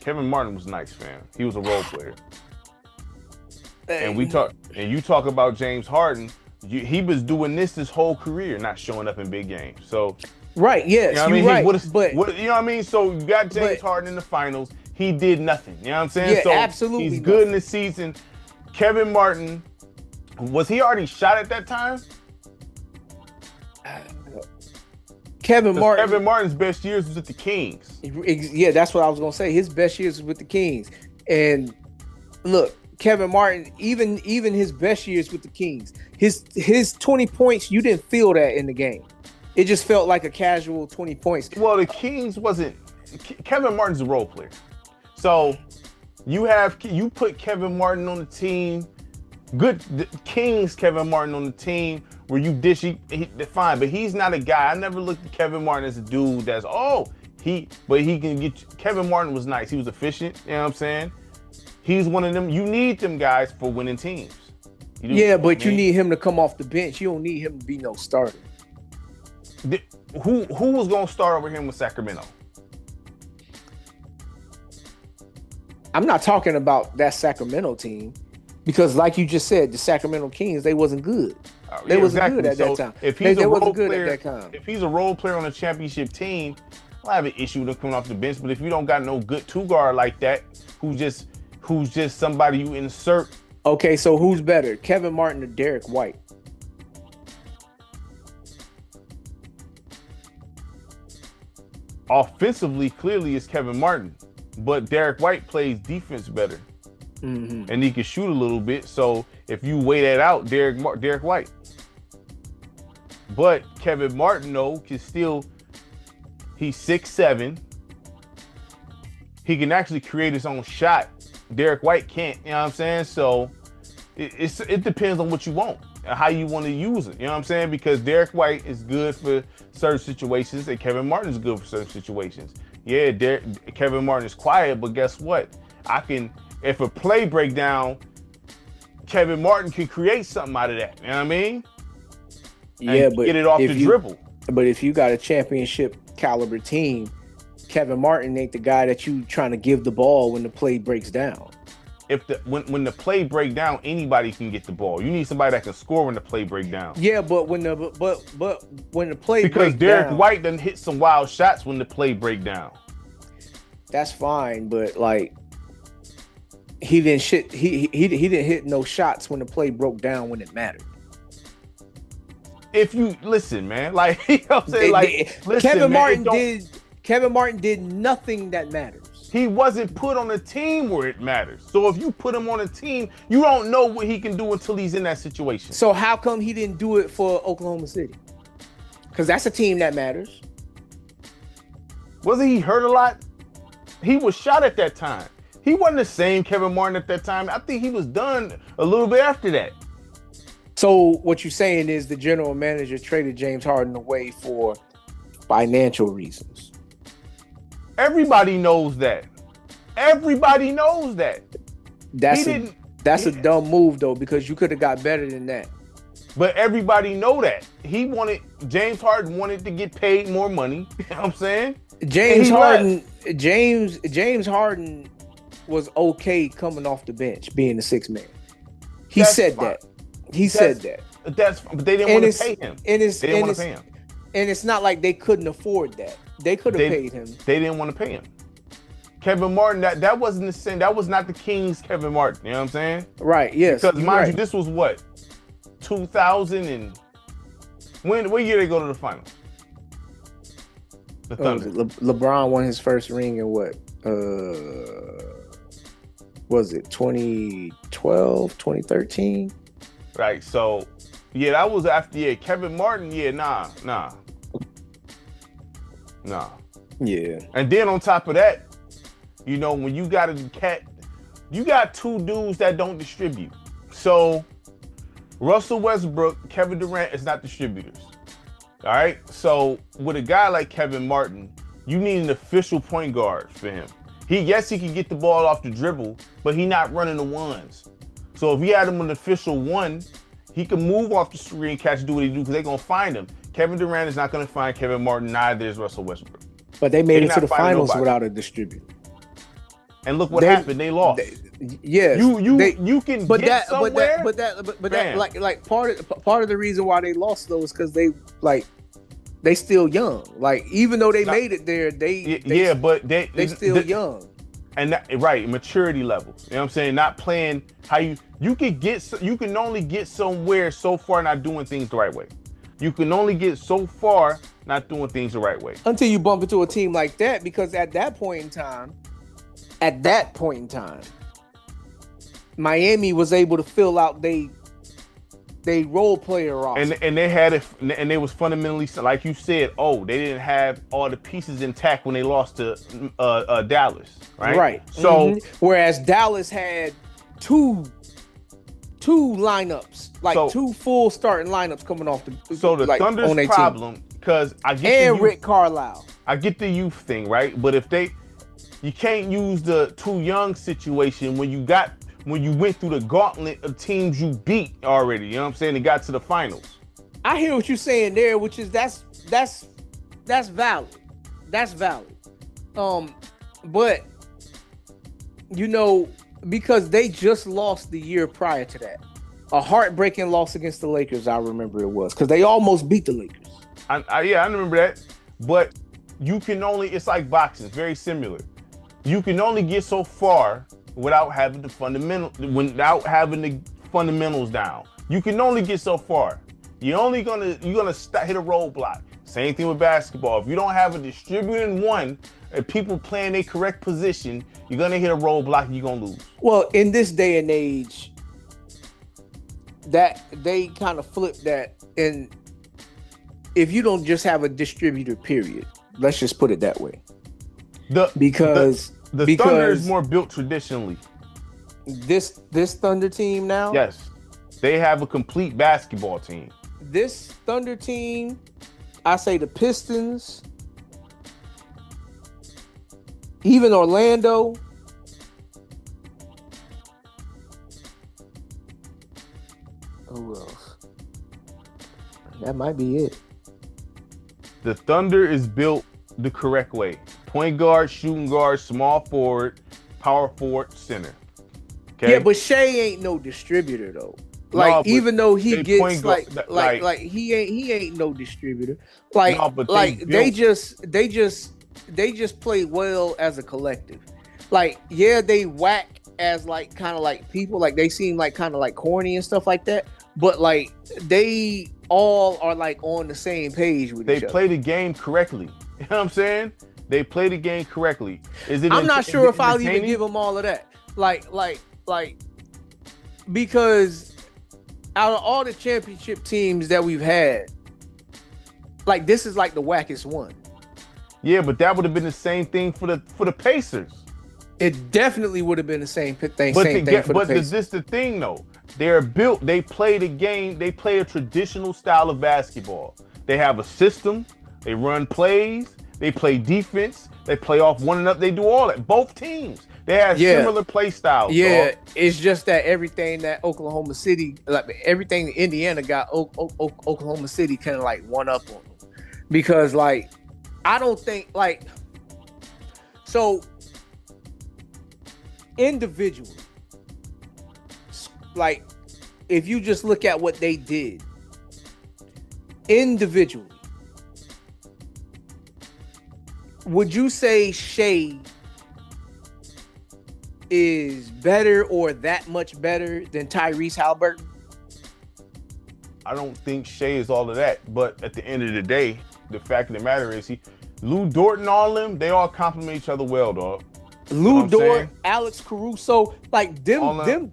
Kevin Martin was nice, fam. He was a role player. And you talk about James Harden, he was doing this his whole career, not showing up in big games. So right, yes, you know what I mean? Right. But you know what I mean? So you got James Harden in the finals. He did nothing. You know what I'm saying? Yeah, so absolutely. He's good in the season. Kevin Martin, was he already shot at that time? Kevin Martin's best years was at the Kings. Yeah, that's what I was gonna say. His best years was with the Kings. And look, Kevin Martin, even his best years with the Kings, his 20 points, you didn't feel that in the game. It just felt like a casual 20 points. Well, the Kings wasn't. Kevin Martin's a role player, so you put Kevin Martin on the team. Good Kings Kevin Martin on the team where you dish, fine, but he's not a guy. I never looked at Kevin Martin as a dude that's but he can get. Kevin Martin was nice. He was efficient. You know what I'm saying? He's one of them. You need them guys for winning teams. Yeah, but you need him to come off the bench. You don't need him to be no starter. Who was gonna start over him with Sacramento? I'm not talking about that Sacramento team because, like you just said, the Sacramento Kings, they wasn't good. They wasn't good at that time. If he's they a wasn't role good player, at that time. if he's a role player on a championship team, I have an issue with him coming off the bench. But if you don't got no good two guard like that, who's just somebody you insert. Okay, so who's better, Kevin Martin or Derek White? Offensively, clearly it's Kevin Martin, but Derek White plays defense better, and he can shoot a little bit. So if you weigh that out, Derek White. But Kevin Martin, though, can still, he's 6'7". He can actually create his own shot. Derek White can't, you know what I'm saying? So it depends on what you want and how you want to use it, you know what I'm saying? Because Derek White is good for certain situations and Kevin Martin is good for certain situations. Yeah, Kevin Martin is quiet, but guess what? If a play break down, Kevin Martin can create something out of that, you know what I mean? Yeah, but get it off the dribble. But if you got a championship caliber team, Kevin Martin ain't the guy that you trying to give the ball when the play breaks down. When the play break down, anybody can get the ball. You need somebody that can score when the play break down. Yeah, but when the play because break Derek down, White doesn't hit some wild shots when the play break down. That's fine, but like he didn't hit no shots when the play broke down when it mattered. If you listen, man, like you know what I'm saying, listen, Kevin Martin did nothing that matters. He wasn't put on a team where it matters. So if you put him on a team, you don't know what he can do until he's in that situation. So how come he didn't do it for Oklahoma City? Because that's a team that matters. Wasn't he hurt a lot? He was shot at that time. He wasn't the same Kevin Martin at that time. I think he was done a little bit after that. So what you're saying is the general manager traded James Harden away for financial reasons. Everybody knows that. Everybody knows that. That's a dumb move though, because you could have got better than that. But everybody know that. James Harden wanted to get paid more money. You know what I'm saying? James Harden was okay coming off the bench, being the sixth man. He said that. But they didn't want to pay him. They didn't want to pay him. And it's not like they couldn't afford that. They could have paid him. They didn't want to pay him. Kevin Martin, that wasn't the same. That was not the Kings Kevin Martin. You know what I'm saying? Right. Yes. Because mind you, this was what 2000 and what year they go to the finals? The Thunder. LeBron won his first ring in what? Was it 2012, 2013? Right. So, yeah, that was after Kevin Martin. Yeah, nah. Yeah. And then on top of that, you know, when you got you got two dudes that don't distribute. So Russell Westbrook, Kevin Durant is not distributors. All right. So with a guy like Kevin Martin, you need an official point guard for him. He can get the ball off the dribble, but he not running the ones. So if he had him an official one, he can move off the screen, do what he do, because they're gonna find him. Kevin Durant is not gonna find Kevin Martin, neither is Russell Westbrook. But they made it to the finals without a distributor. And look what happened. They lost. Yes. You can get somewhere. But part of the reason why they lost though is because they still young. Like even though they made it there, they still young. And maturity levels. You know what I'm saying? Not playing how you can only get somewhere so far not doing things the right way. You can only get so far not doing things the right way. Until you bump into a team like that, because at that point in time, Miami was able to fill out they role player roster. And they had it, and they was fundamentally, like you said, they didn't have all the pieces intact when they lost to Dallas, right? Right. So whereas Dallas had two lineups, two full starting lineups coming off the. So the Thunder's problem, because Rick Carlisle. I get the youth thing, right? But you can't use the too young situation when you went through the gauntlet of teams you beat already. You know what I'm saying? And got to the finals. I hear what you're saying there, which is that's valid. That's valid. But you know, because they just lost the year prior to that, a heartbreaking loss against the Lakers. I remember it was because they almost beat the Lakers. Yeah, I remember that. But you can only, it's like boxing, it's very similar. You can only get so far without having the fundamentals down. You can only get so far. You're gonna hit a roadblock. Same thing with basketball. If you don't have a distributing one and people playing their correct position, you're gonna hit a roadblock and you're gonna lose. Well, in this day and age, that they kind of flip that, and if you don't just have a distributor, period. Let's just put it that way. Because Thunder is more built traditionally. This Thunder team now? Yes. They have a complete basketball team. This Thunder team, I say the Pistons, even Orlando. Who else? That might be it. The Thunder is built the correct way. Point guard, shooting guard, small forward, power forward, center. Okay? Yeah, but Shea ain't no distributor though. Like, no, even though he gets like he ain't no distributor. Like, no, they just play well as a collective. Like, yeah, they whack as like kind of like people, like they seem like kind of like corny and stuff like that. But like they all are like on the same page with each other. They play the game correctly. You know what I'm saying? They play the game correctly. I'm not sure if I'll even give them all of that. Like, because out of all the championship teams that we've had, like this is like the wackest one. Yeah, but that would have been the same thing for the Pacers. It definitely would have been the same thing. But this is the thing though. They're built. They play the game. They play a traditional style of basketball. They have a system. They run plays. They play defense. They play off one another. They do all that. Both teams. They have similar play styles. Yeah, it's just that everything that Oklahoma City, like everything that Indiana got, Oklahoma City kind of like one up on them. Because like, I don't think like, so individually, like if you just look at what they did individually, would you say Shea is better or that much better than Tyrese Halliburton? I don't think Shea is all of that, but at the end of the day, the fact of the matter is Lou Dort and all them, they all complement each other well, dog. Lou Dort, Alex Caruso, like them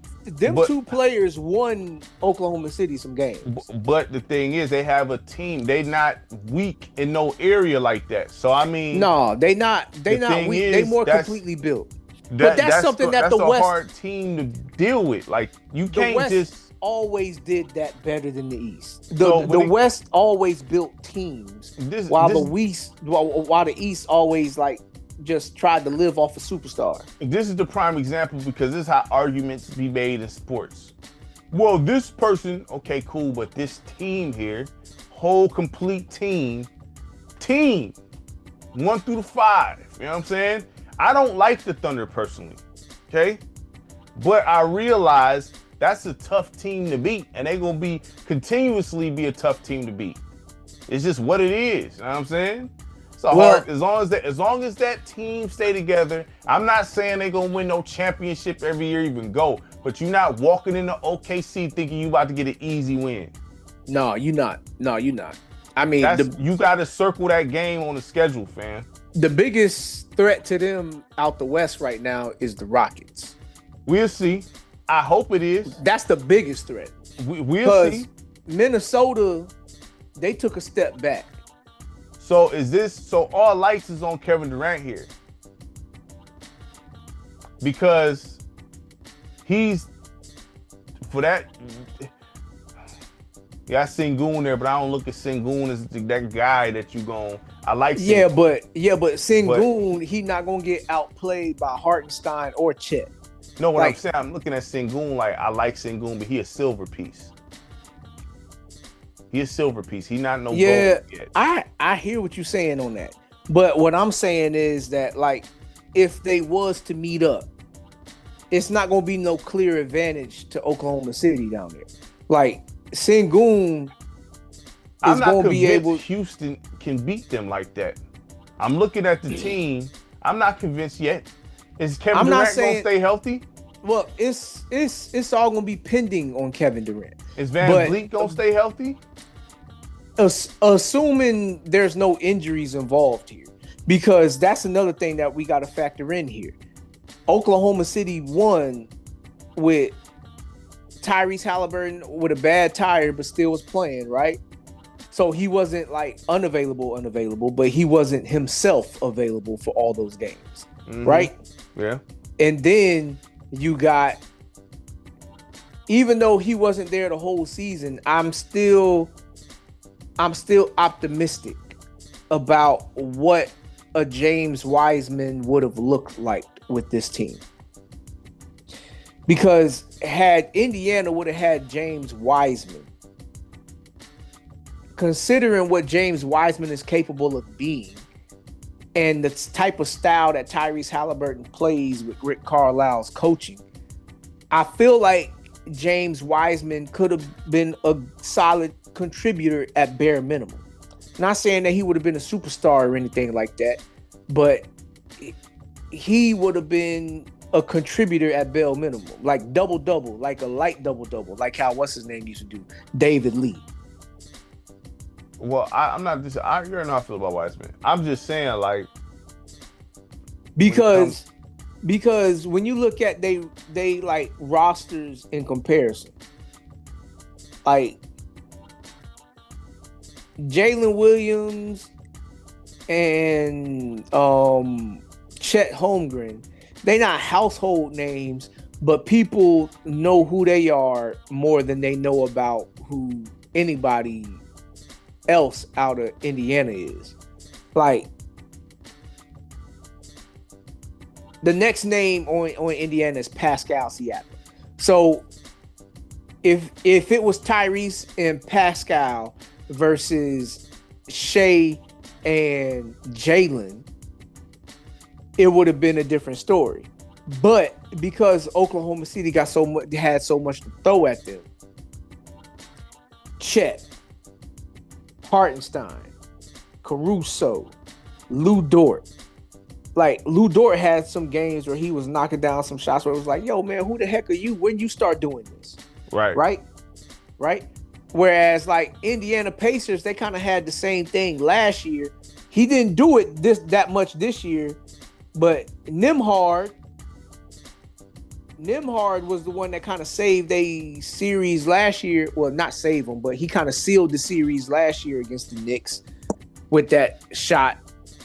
two players won Oklahoma City some games. But the thing is, they have a team. They not weak in no area like that. So I mean, no, they not weak. They more completely built. But that's something that the West, that's a hard team to deal with. Like you can't West just always did that better than the East. The West always built teams, while the East always like just tried to live off a superstar. This is the prime example because this is how arguments be made in sports. Well, this person, okay, cool, but this team here, whole complete team, 1 through 5. You know what I'm saying? I don't like the Thunder personally, okay? But I realize that's a tough team to beat, and they're gonna continuously be a tough team to beat. It's just what it is. You know what I'm saying? So hard, as long as that team stay together. I'm not saying they're gonna win no championship every year, even go. But you're not walking into OKC thinking you about to get an easy win. No, you're not. I mean, you got to circle that game on the schedule, fam. The biggest threat to them out the West right now is the Rockets. We'll see. I hope it is. That's the biggest threat. We'll see. Minnesota, they took a step back. So all lights is on Kevin Durant here. Because he's, for that, yeah, I Sengun there, but I don't look at Sengun as that guy that you gon', I like Sengun. But Sengun, he not gonna get outplayed by Hartenstein or Chet. No, what I'm saying, I'm looking at Sengun like I like Sengun, but he a silver piece. He a silver piece. He not no Yeah, gold yet. I hear what you're saying on that. But what I'm saying is that, like, if they was to meet up, it's not gonna be no clear advantage to Oklahoma City down there. Like, Sengun I'm is not gonna be convinced able. Houston can beat them like that. I'm looking at the team. I'm not convinced yet. Is Kevin I'm not Durant gonna saying. stay healthy? Well, it's all gonna be pending on Kevin Durant. Is Van But Vliet gonna stay healthy? assuming there's no injuries involved here, because that's another thing that we got to factor in here. Oklahoma City won with Tyrese Halliburton with a bad tire, but still was playing, right? So he wasn't like unavailable, but he wasn't himself available for all those games, right? Yeah. And then you got, even though he wasn't there the whole season, I'm still optimistic about what a James Wiseman would have looked like with this team. Because had Indiana would have had James Wiseman, considering what James Wiseman is capable of being and the type of style that Tyrese Halliburton plays with Rick Carlisle's coaching, I feel like James Wiseman could have been a solid contributor at bare minimum. Not saying that he would have been a superstar or anything like that, but he would have been a contributor at bare minimum, like double-double, like a light double-double, like how what's his name used to do, David Lee. Well, I'm not just. You're not feel about Wiseman. I'm just saying, like, because when you look at they like rosters in comparison, like Jalen Williams and Chet Holmgren, they not household names, but people know who they are more than they know about who anybody else out of Indiana is. Like, the next name on Indiana is Pascal Siakam. So if it was Tyrese and Pascal versus Shea and Jalen, it would have been a different story. But because Oklahoma City had so much to throw at them, Chet, Hartenstein, Caruso, Lou Dort. Like, Lou Dort had some games where he was knocking down some shots where it was like, yo, man, who the heck are you? When you start doing this? Right? Whereas, like, Indiana Pacers, they kind of had the same thing last year. He didn't do it that much this year, but Nembhard was the one that kind of saved a series last year. Well, not save them, but he kind of sealed the series last year against the Knicks with that shot.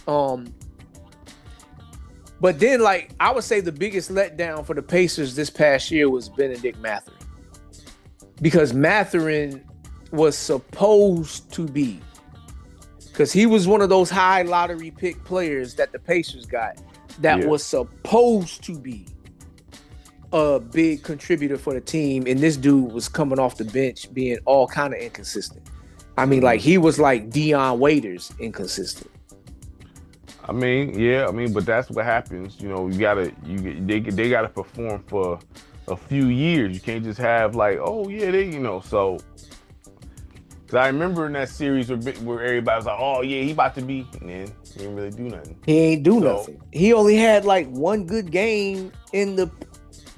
But then, like, I would say the biggest letdown for the Pacers this past year was Benedict Mathurin. Because Mathurin was supposed to be, because he was one of those high lottery pick players that the Pacers got that was supposed to be a big contributor for the team, and this dude was coming off the bench being all kind of inconsistent. I mean, like, he was like Dion Waiters inconsistent. I mean, but that's what happens. You know, they gotta perform for a few years. You can't just have like, oh yeah, so. Cause I remember in that series where everybody was like, oh yeah, he about to be, and then he didn't really do nothing. He ain't do nothing. He only had like one good game in the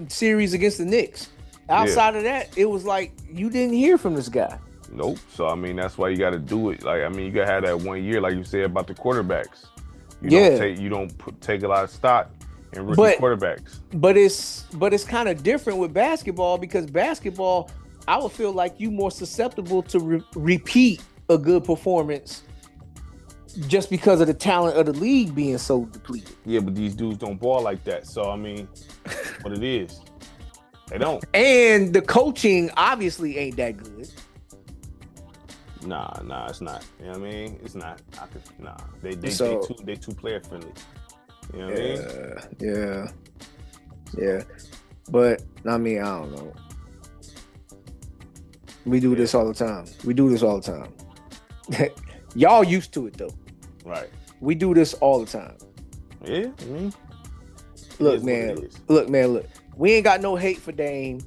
series against the Knicks. Outside of that, it was like you didn't hear from this guy. Nope. So I mean, that's why you got to do it. Like, I mean, you got to have that 1 year, like you said about the quarterbacks. You don't take a lot of stock in rookie quarterbacks. But it's kind of different with basketball, because basketball, I would feel like you more susceptible to repeat a good performance just because of the talent of the league being so depleted. Yeah, but these dudes don't ball like that. So I mean, what it is, they don't. And the coaching obviously ain't that good. Nah, it's not. You know what I mean? It's not. They too player friendly. You know what I mean? Yeah. But I mean, I don't know. We do this all the time. We do this all the time. Y'all used to it though. Right. We do this all the time. Yeah. Look, man. Look. We ain't got no hate for Dame,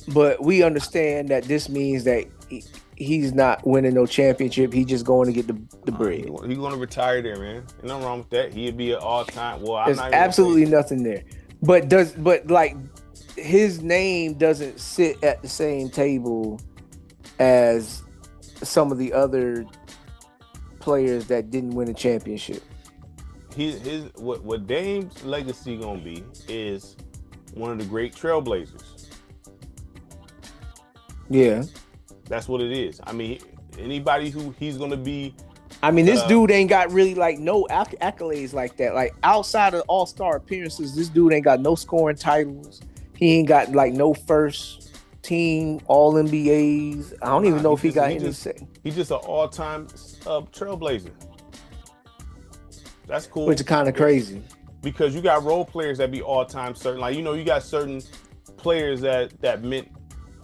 but we understand that this means that he's not winning no championship. He's just going to get the bread. He's going to retire there, man. Ain't nothing wrong with that. He'd be an all-time. Well, There's absolutely nothing there. But like his name doesn't sit at the same table as some of the other players that didn't win a championship. What Dame's legacy gonna be is one of the great trailblazers. Yeah, that's what it is. I mean, anybody who he's gonna be. I mean, this dude ain't got really like no accolades like that. Like outside of All-Star appearances, this dude ain't got no scoring titles. He ain't got like no first team All NBAs. I don't even know if he got any. He's just an all-time trailblazer. That's cool. Which is kind of crazy. Because you got role players that be all-time certain. Like, you got certain players that meant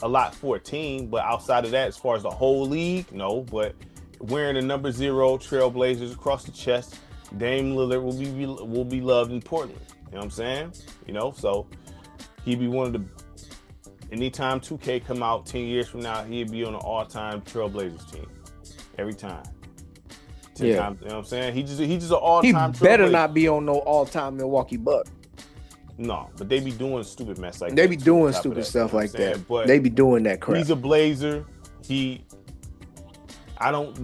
a lot for a team, but outside of that, as far as the whole league, no. But wearing the number 0 trailblazers across the chest, Dame Lillard will be loved in Portland. You know what I'm saying? So he'd be one of the. Anytime 2K come out 10 years from now, he'd be on an all-time trailblazers team every time. 10 times, you know what I'm saying? He's just an all-time. He better not be on no all-time Milwaukee Buck. No, but they be doing stupid mess like that. They be doing stupid stuff like that. But they be doing that crap. He's a Blazer. I don't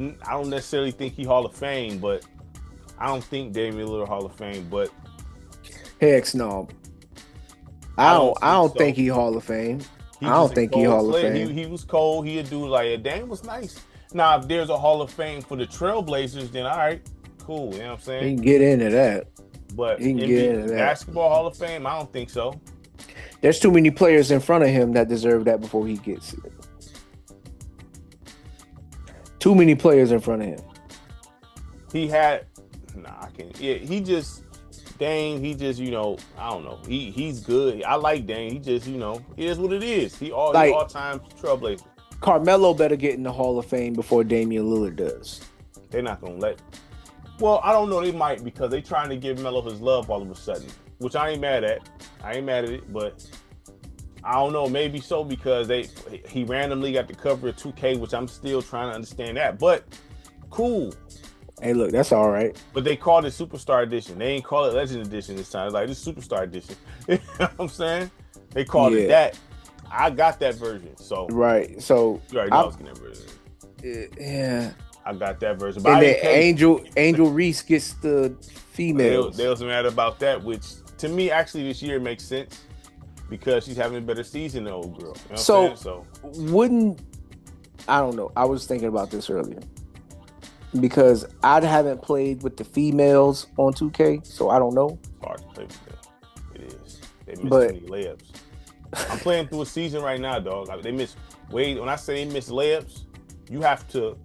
necessarily think he Hall of Fame, but I don't think Damian Lillard Hall of Fame. But heck no. I don't think he Hall of Fame. I don't think he Hall of Fame. He was cold. He'd do like Dame was nice. Now, if there's a Hall of Fame for the Trailblazers, then all right, cool. You know what I'm saying? He can get into that. But he can get into that. Basketball Hall of Fame, I don't think so. There's too many players in front of him that deserve that before he gets it. Too many players in front of him. I can't. Yeah, Dame, he just, I don't know. He's good. I like Dame. He just, it is what it is. He all-time Trailblazer. Carmelo better get in the Hall of Fame before Damian Lillard does. They're not going to let. Well, I don't know. They might, because they're trying to give Melo his love all of a sudden, which I ain't mad at. I ain't mad at it, but I don't know. Maybe so, because he randomly got the cover of 2K, which I'm still trying to understand that. But cool. Hey, look, that's all right. But they called it Superstar Edition. They ain't call it Legend Edition this time. It's like, this Superstar Edition. You know what I'm saying? They called it that. I got that version. So right. So you already know I was getting that version. Yeah. I got that version. But and then Angel Reese gets the females. They was mad about that, which to me actually this year makes sense because she's having a better season than the old girl. You know so I don't know. I was thinking about this earlier. Because I haven't played with the females on 2K, so I don't know. It's hard to play with them. It is. They miss too many layups. I'm playing through a season right now, dog. Like, they miss when I say they miss layups, you have to.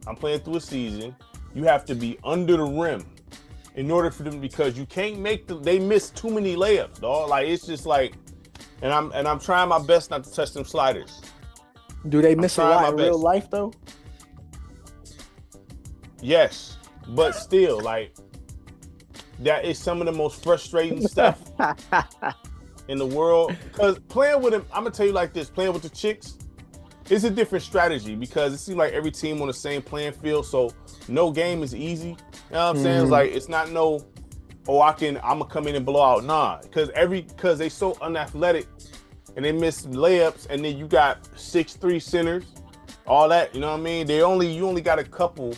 I'm playing through a season. You have to be under the rim in order for them, because you can't make they miss too many layups, dog. Like, it's just like, and I'm trying my best not to touch them sliders. Do they miss a lot in real life though? Yes, but still, like, that is some of the most frustrating stuff in the world. Because playing with them, I'm gonna tell you like this: playing with the chicks, it's a different strategy because it seems like every team on the same playing field, so no game is easy. You know what I'm saying? It's like, it's not I'm gonna come in and blow out. Nah, because they so unathletic and they miss layups, and then you got 6'3" centers, all that. You know what I mean? You only got a couple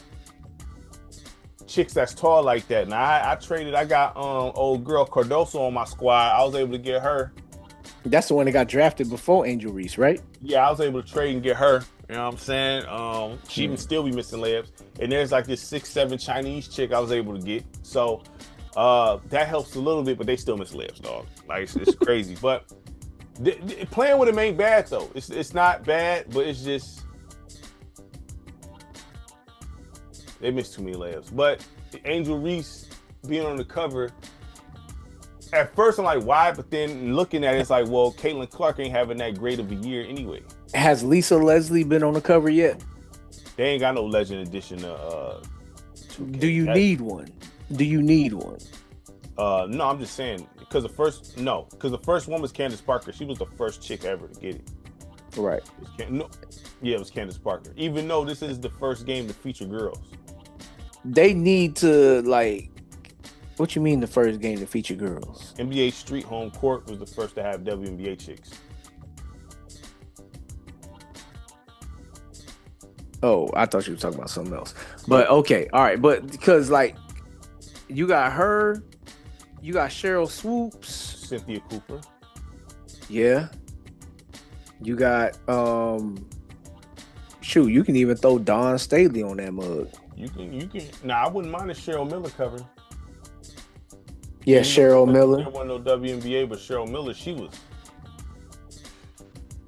chicks that's tall like that. Now I got old girl Cardoso on my squad. I was able to get her. That's the one that got drafted before Angel Reese, right? Yeah, I was able to trade and get her. You know what I'm saying? She can still be missing layups. And there's like this 6'7" Chinese chick I was able to get. So that helps a little bit, but they still miss layups, dog. Like, it's crazy. But playing with them ain't bad though. It's not bad, but it's just they miss too many layups. But Angel Reese being on the cover, at first I'm like, why? But then looking at it, it's like, well, Caitlin Clark ain't having that great of a year anyway. Has Lisa Leslie been on the cover yet? They ain't got no Legend Edition. 2K. Do you need one? Do you need one? No, I'm just saying because the first one was Candace Parker. She was the first chick ever to get it. Right. It was Candace Parker. Even though this is the first game to feature girls, they need to like. What you mean the first game to feature girls? NBA Street Home Court was the first to have WNBA chicks. Oh, I thought you were talking about something else. But okay, all right. But because like you got her, you got Cheryl Swoops, Cynthia Cooper. Yeah. You got shoot, you can even throw Dawn Staley on that mug. You can. Now I wouldn't mind a Cheryl Miller cover. Yeah, Cheryl Miller. There wasn't no WNBA, but Cheryl Miller, she was.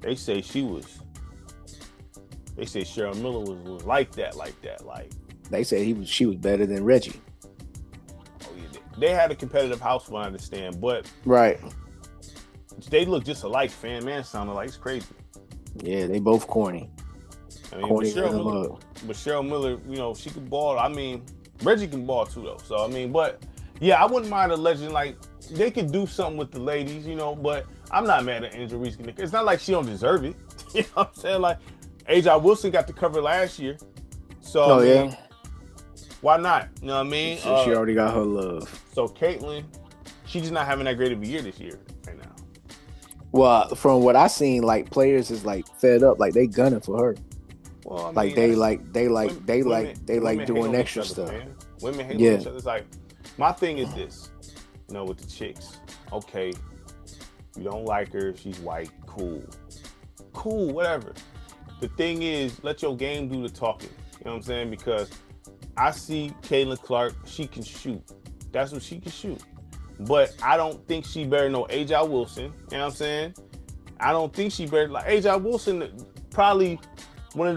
They say Cheryl Miller was like that. Like they said she was better than Reggie. Oh yeah, they had a competitive house, from what I understand, but right. They look just alike. Fan Man sounded like it's crazy. Yeah, they both corny. I mean, but Cheryl Miller, you know, she can ball. I mean, Reggie can ball too, though. So I mean, but yeah, I wouldn't mind a Legend. Like they could do something with the ladies, you know. But I'm not mad at Angel Reese. It's not like she don't deserve it. You know what I'm saying? Like A.J. Wilson got the cover last year, so yeah. Why not? You know what I mean? So she already got her love. So Caitlyn, she's just not having that great of a year this year right now. Well, from what I seen, like players is like fed up, like they gunning for her. Well, I mean, like they like doing extra stuff. Man. Women hate each other. It's like my thing is this, you know, with the chicks. Okay, you don't like her, she's white, cool, whatever. The thing is, let your game do the talking. You know what I'm saying? Because I see Caitlin Clark, she can shoot. That's what she can shoot. But I don't think she better know A.J. Wilson. You know what I'm saying? I don't think she better like A.J. Wilson. Probably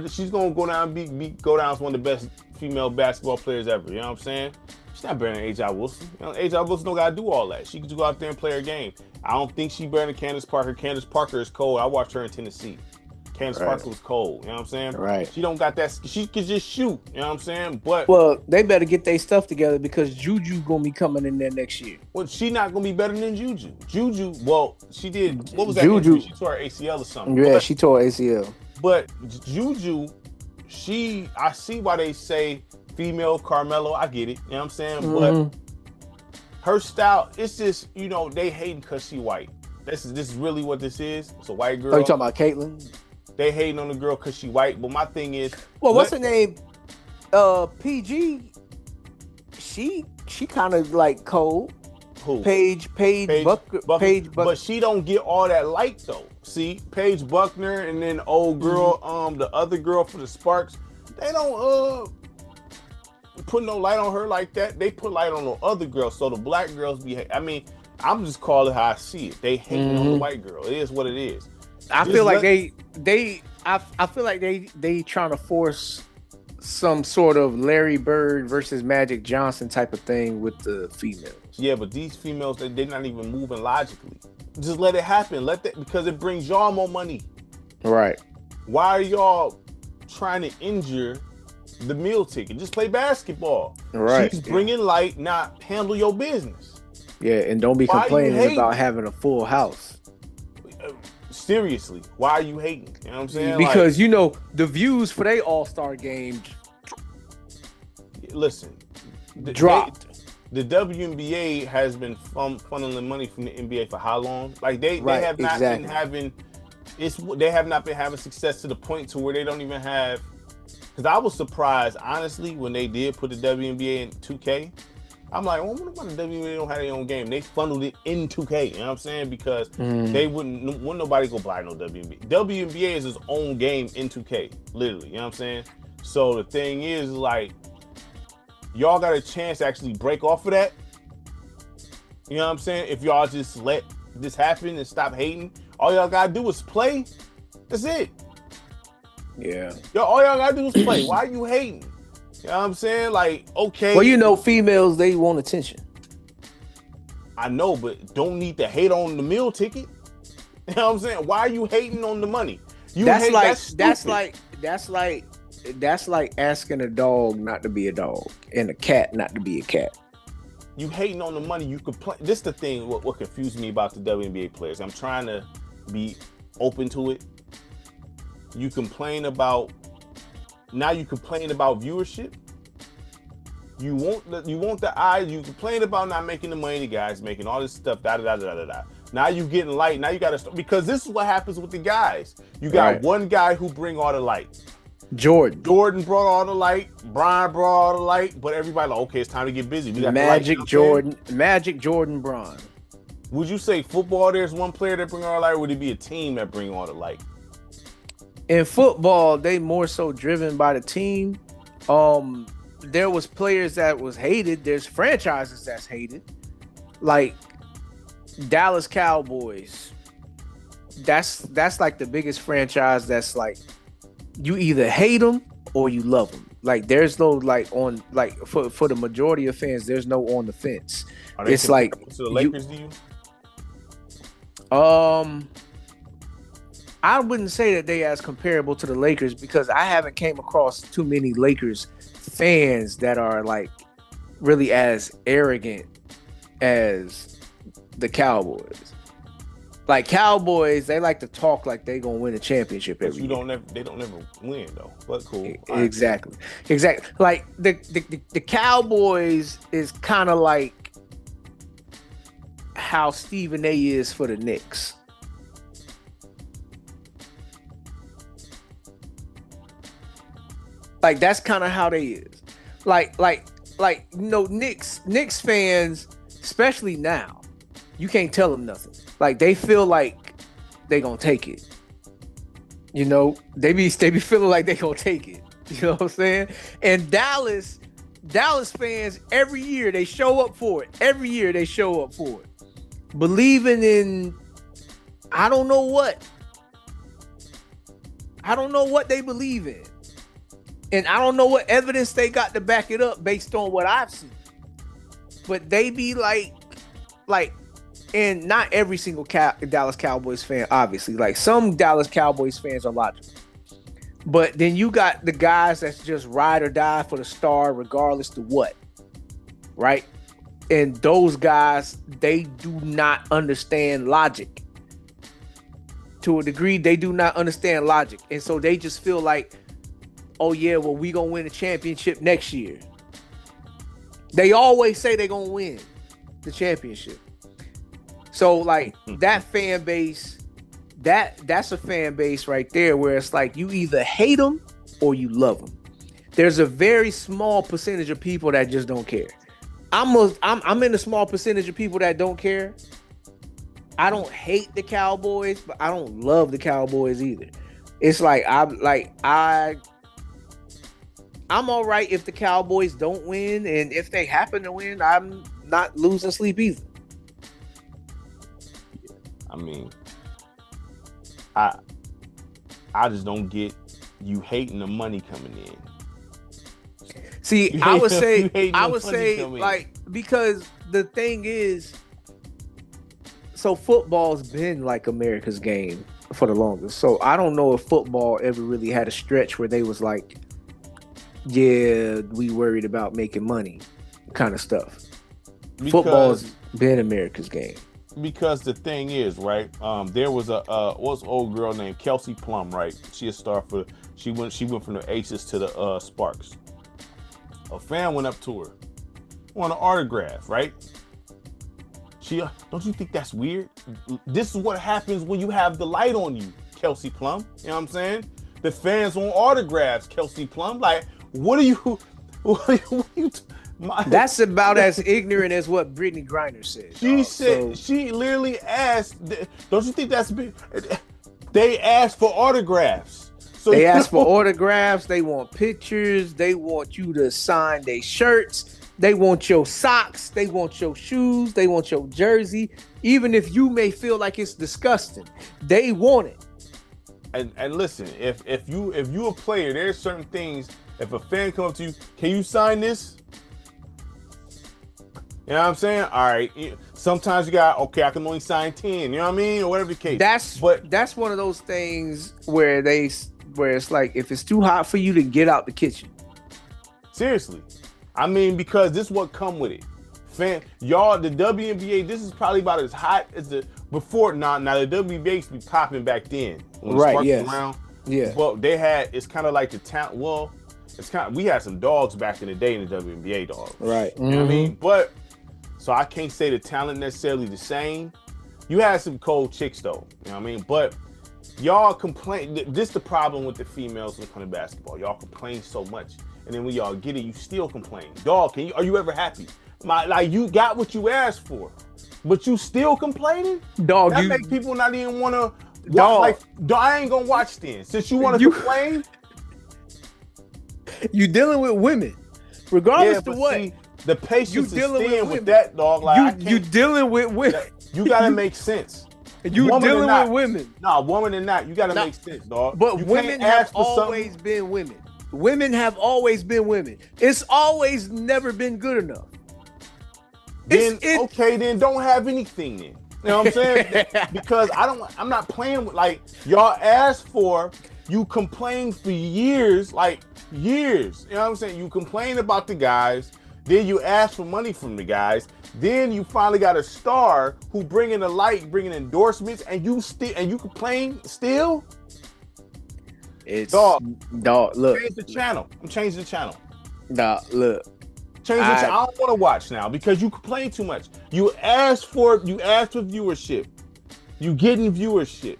she's gonna go down as one of the best female basketball players ever. You know what I'm saying? She's not better than A.J. Wilson. You know, A.J. Wilson don't gotta do all that. She can just go out there and play her game. I don't think she better than Candace Parker. Candace Parker is cold. I watched her in Tennessee. Candace Parker was cold. You know what I'm saying? Right. She don't got that. She could just shoot. You know what I'm saying? But they better get their stuff together because Juju gonna be coming in there next year. Well, she not gonna be better than Juju. Juju, she did. What was that? Juju, injury? She tore her ACL or something. Yeah, she tore ACL. But Juju, I see why they say female Carmelo. I get it. You know what I'm saying? Mm-hmm. But her style, it's just, you know, they hating because she white. This is really what this is. It's a white girl. Are you talking about Caitlyn? They hating on the girl because she white. But my thing is, well, what's her name? PG. She kind of like cold. Who? Paige Buckner. But she don't get all that light though. See, Paige Buckner and then old girl, the other girl for the Sparks, they don't put no light on her like that. They put light on the other girls. So the black girls I mean, I'm just calling how I see it. They hating on the white girl. It is what it is. I feel like I feel like they trying to force some sort of Larry Bird versus Magic Johnson type of thing with the females. Yeah, but these females, they're not even moving logically. Just let it happen. Because it brings y'all more money. Right. Why are y'all trying to injure the meal ticket? Just play basketball. Right. She's bringing light, not handle your business. Yeah, and don't be complaining about having a full house. Seriously, why are you hating? You know what I'm saying? Because you know the views for their All-Star game. Listen, dropped. The WNBA has been funneling money from the NBA for how long? Like they have not been having. They have not been having success to the point to where they don't even have. Because I was surprised, honestly, when they did put the WNBA in 2K. I'm like, well, what about the WNBA don't have their own game? They funneled it in 2K. You know what I'm saying? Because they wouldn't nobody go buy no WNBA. WNBA is its own game in 2K, literally. You know what I'm saying? So the thing is, like, y'all got a chance to actually break off of that. You know what I'm saying? If y'all just let this happen and stop hating, all y'all gotta do is play. That's it. Yeah. All y'all gotta do is play. Why are you hating? You know what I'm saying? Like, okay. Well, you know, females, they want attention. I know, but don't need to hate on the meal ticket. You know what I'm saying? Why are you hating on the money? That's like asking a dog not to be a dog and a cat not to be a cat. You hating on the money. You complain. This is the thing. What confused me about the WNBA players. I'm trying to be open to it. You complain about viewership. You want the eyes. You complain about not making the money. The guys making all this stuff. Da da da da da da. Now you getting light. Now you got to, because this is what happens with the guys. You got one guy who bring all the light. Jordan brought all the light. Brian brought all the light. But everybody like, okay, it's time to get busy. We got Magic, the light, Jordan, Bron. Would you say football there's one player that bring all the light, or would it be a team that bring all the light? In football, they more so driven by the team. There was players that was hated. There's franchises that's hated. Like Dallas Cowboys. That's like the biggest franchise that's like, you either hate them or you love them. Like there's no like on like for the majority of fans, there's no on the fence. It's like to the Lakers, do you? I wouldn't say that they as comparable to the Lakers, because I haven't came across too many Lakers fans that are like really as arrogant as the Cowboys. Like Cowboys, they like to talk like they gonna win a championship every year. They don't ever win though. But cool. Exactly. Like the Cowboys is kind of like how Stephen A is for the Knicks. Like that's kind of how they is. Like Knicks fans, especially now, you can't tell them nothing. Like they feel like they gonna take it. You know, they be feeling like they gonna take it. You know what I'm saying? And Dallas fans, every year they show up for it. Every year they show up for it. Believing in, I don't know what they believe in. And I don't know what evidence they got to back it up based on what I've seen. But they be like, and not every single Dallas Cowboys fan, obviously. Like some Dallas Cowboys fans are logical. But then you got the guys that's just ride or die for the star regardless to what. Right? And those guys, they do not understand logic. To a degree, they do not understand logic. And so they just feel like, oh yeah, well, we gonna win a championship next year. They always say they gonna win the championship. So like that fan base, that's a fan base right there where it's like you either hate them or you love them. There's a very small percentage of people that just don't care. I'm in a small percentage of people that don't care. I don't hate the Cowboys, but I don't love the Cowboys either. It's like I'm all right if the Cowboys don't win, and if they happen to win, I'm not losing sleep either. I mean, I just don't get you hating the money coming in. See, I would say like, because the thing is, so football's been like America's game for the longest. So I don't know if football ever really had a stretch where they was like, yeah, we worried about making money kind of stuff. Football's been America's game. Because the thing is, right? There was what's an old girl named Kelsey Plum, right? She went from the Aces to the Sparks. A fan went up to her, want an autograph, right? Don't you think that's weird? This is what happens when you have the light on you, Kelsey Plum. You know what I'm saying? The fans want autographs, Kelsey Plum. Like, what are you? That's about as ignorant as what Brittany Griner said. She literally asked, don't you think that's big? They asked for autographs. So they asked for autographs. They want pictures. They want you to sign their shirts. They want your socks. They want your shoes. They want your jersey. Even if you may feel like it's disgusting, they want it. And listen, if you a player, there's certain things. If a fan comes up to you, can you sign this? You know what I'm saying? All right. Sometimes you got, okay, I can only sign 10, you know what I mean? Or whatever the case. That's one of those things where it's like, if it's too hot for you, to get out the kitchen. Seriously. I mean, because this is what come with it. Y'all, the WNBA, this is probably about as hot as the before. Now the WNBA used to be popping back then. When the Sparks was around. Yeah. Well, it's kind of like the talent. Well, we had some dogs back in the day in the WNBA, dogs. Right. You know what I mean? But, so I can't say the talent necessarily the same. You had some cold chicks though, you know what I mean? But y'all complain, this the problem with the females when it comes to basketball. Y'all complain so much. And then when y'all get it, you still complain. Dog, are you ever happy? Like, you got what you asked for, but you still complaining? Dog, that make people not even want to watch. Like, I ain't gonna watch then. Since you want to complain. You dealing with women. Regardless to what. See, the patience is thin with that, dog. Like, you dealing with women. You gotta make sense. You dealing with women. Nah, woman or not, you gotta make sense, dog. But you women have always been women. Women have always been women. It's always never been good enough. Then then don't have anything then. You know what I'm saying? Because I'm not playing with, like, y'all asked for, you complain for years, like years. You know what I'm saying? You complain about the guys, then you ask for money from the guys, then you finally got a star who bringing the light, bringing endorsements, and you complain still? It's dog. Look, change the channel. I'm changing the channel. Dog, look. Change the channel. I don't want to watch now because you complain too much. You asked for viewership. You getting viewership.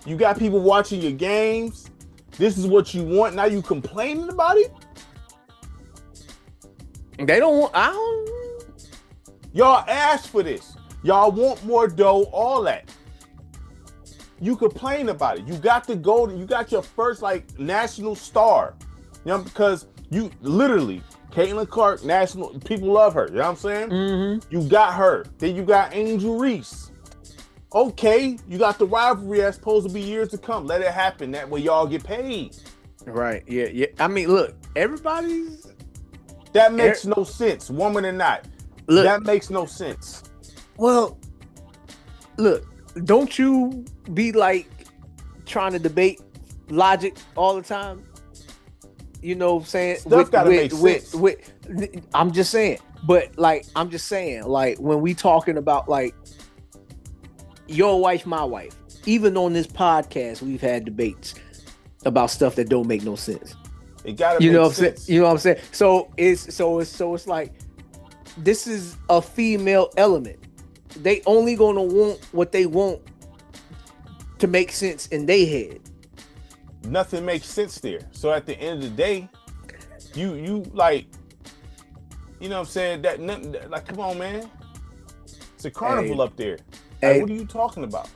You got people watching your games. This is what you want. Now you complaining about it? They don't want. Y'all asked for this. Y'all want more dough, all that. You complain about it. You got the golden, you got your first, like, national star. You know, because you literally, Caitlin Clark, national, people love her. You know what I'm saying? Mm-hmm. You got her. Then you got Angel Reese. Okay, you got the rivalry that's supposed to be years to come. Let it happen. That way y'all get paid. Right. Yeah. I mean, look, everybody's. That makes no sense, woman or not. Look, that makes no sense. Well, look, don't you be like trying to debate logic all the time? You know what I'm saying? Stuff gotta make sense. I'm just saying. But, like, like, when we talking about, like, your wife, my wife, even on this podcast, we've had debates about stuff that don't make no sense. It gotta make sense. You know what I'm saying? So it's like, this is a female element. They only gonna want what they want to make sense in their head. Nothing makes sense there. So at the end of the day, you like, you know what I'm saying? That like, come on, man. It's a carnival up there. Like, what are you talking about?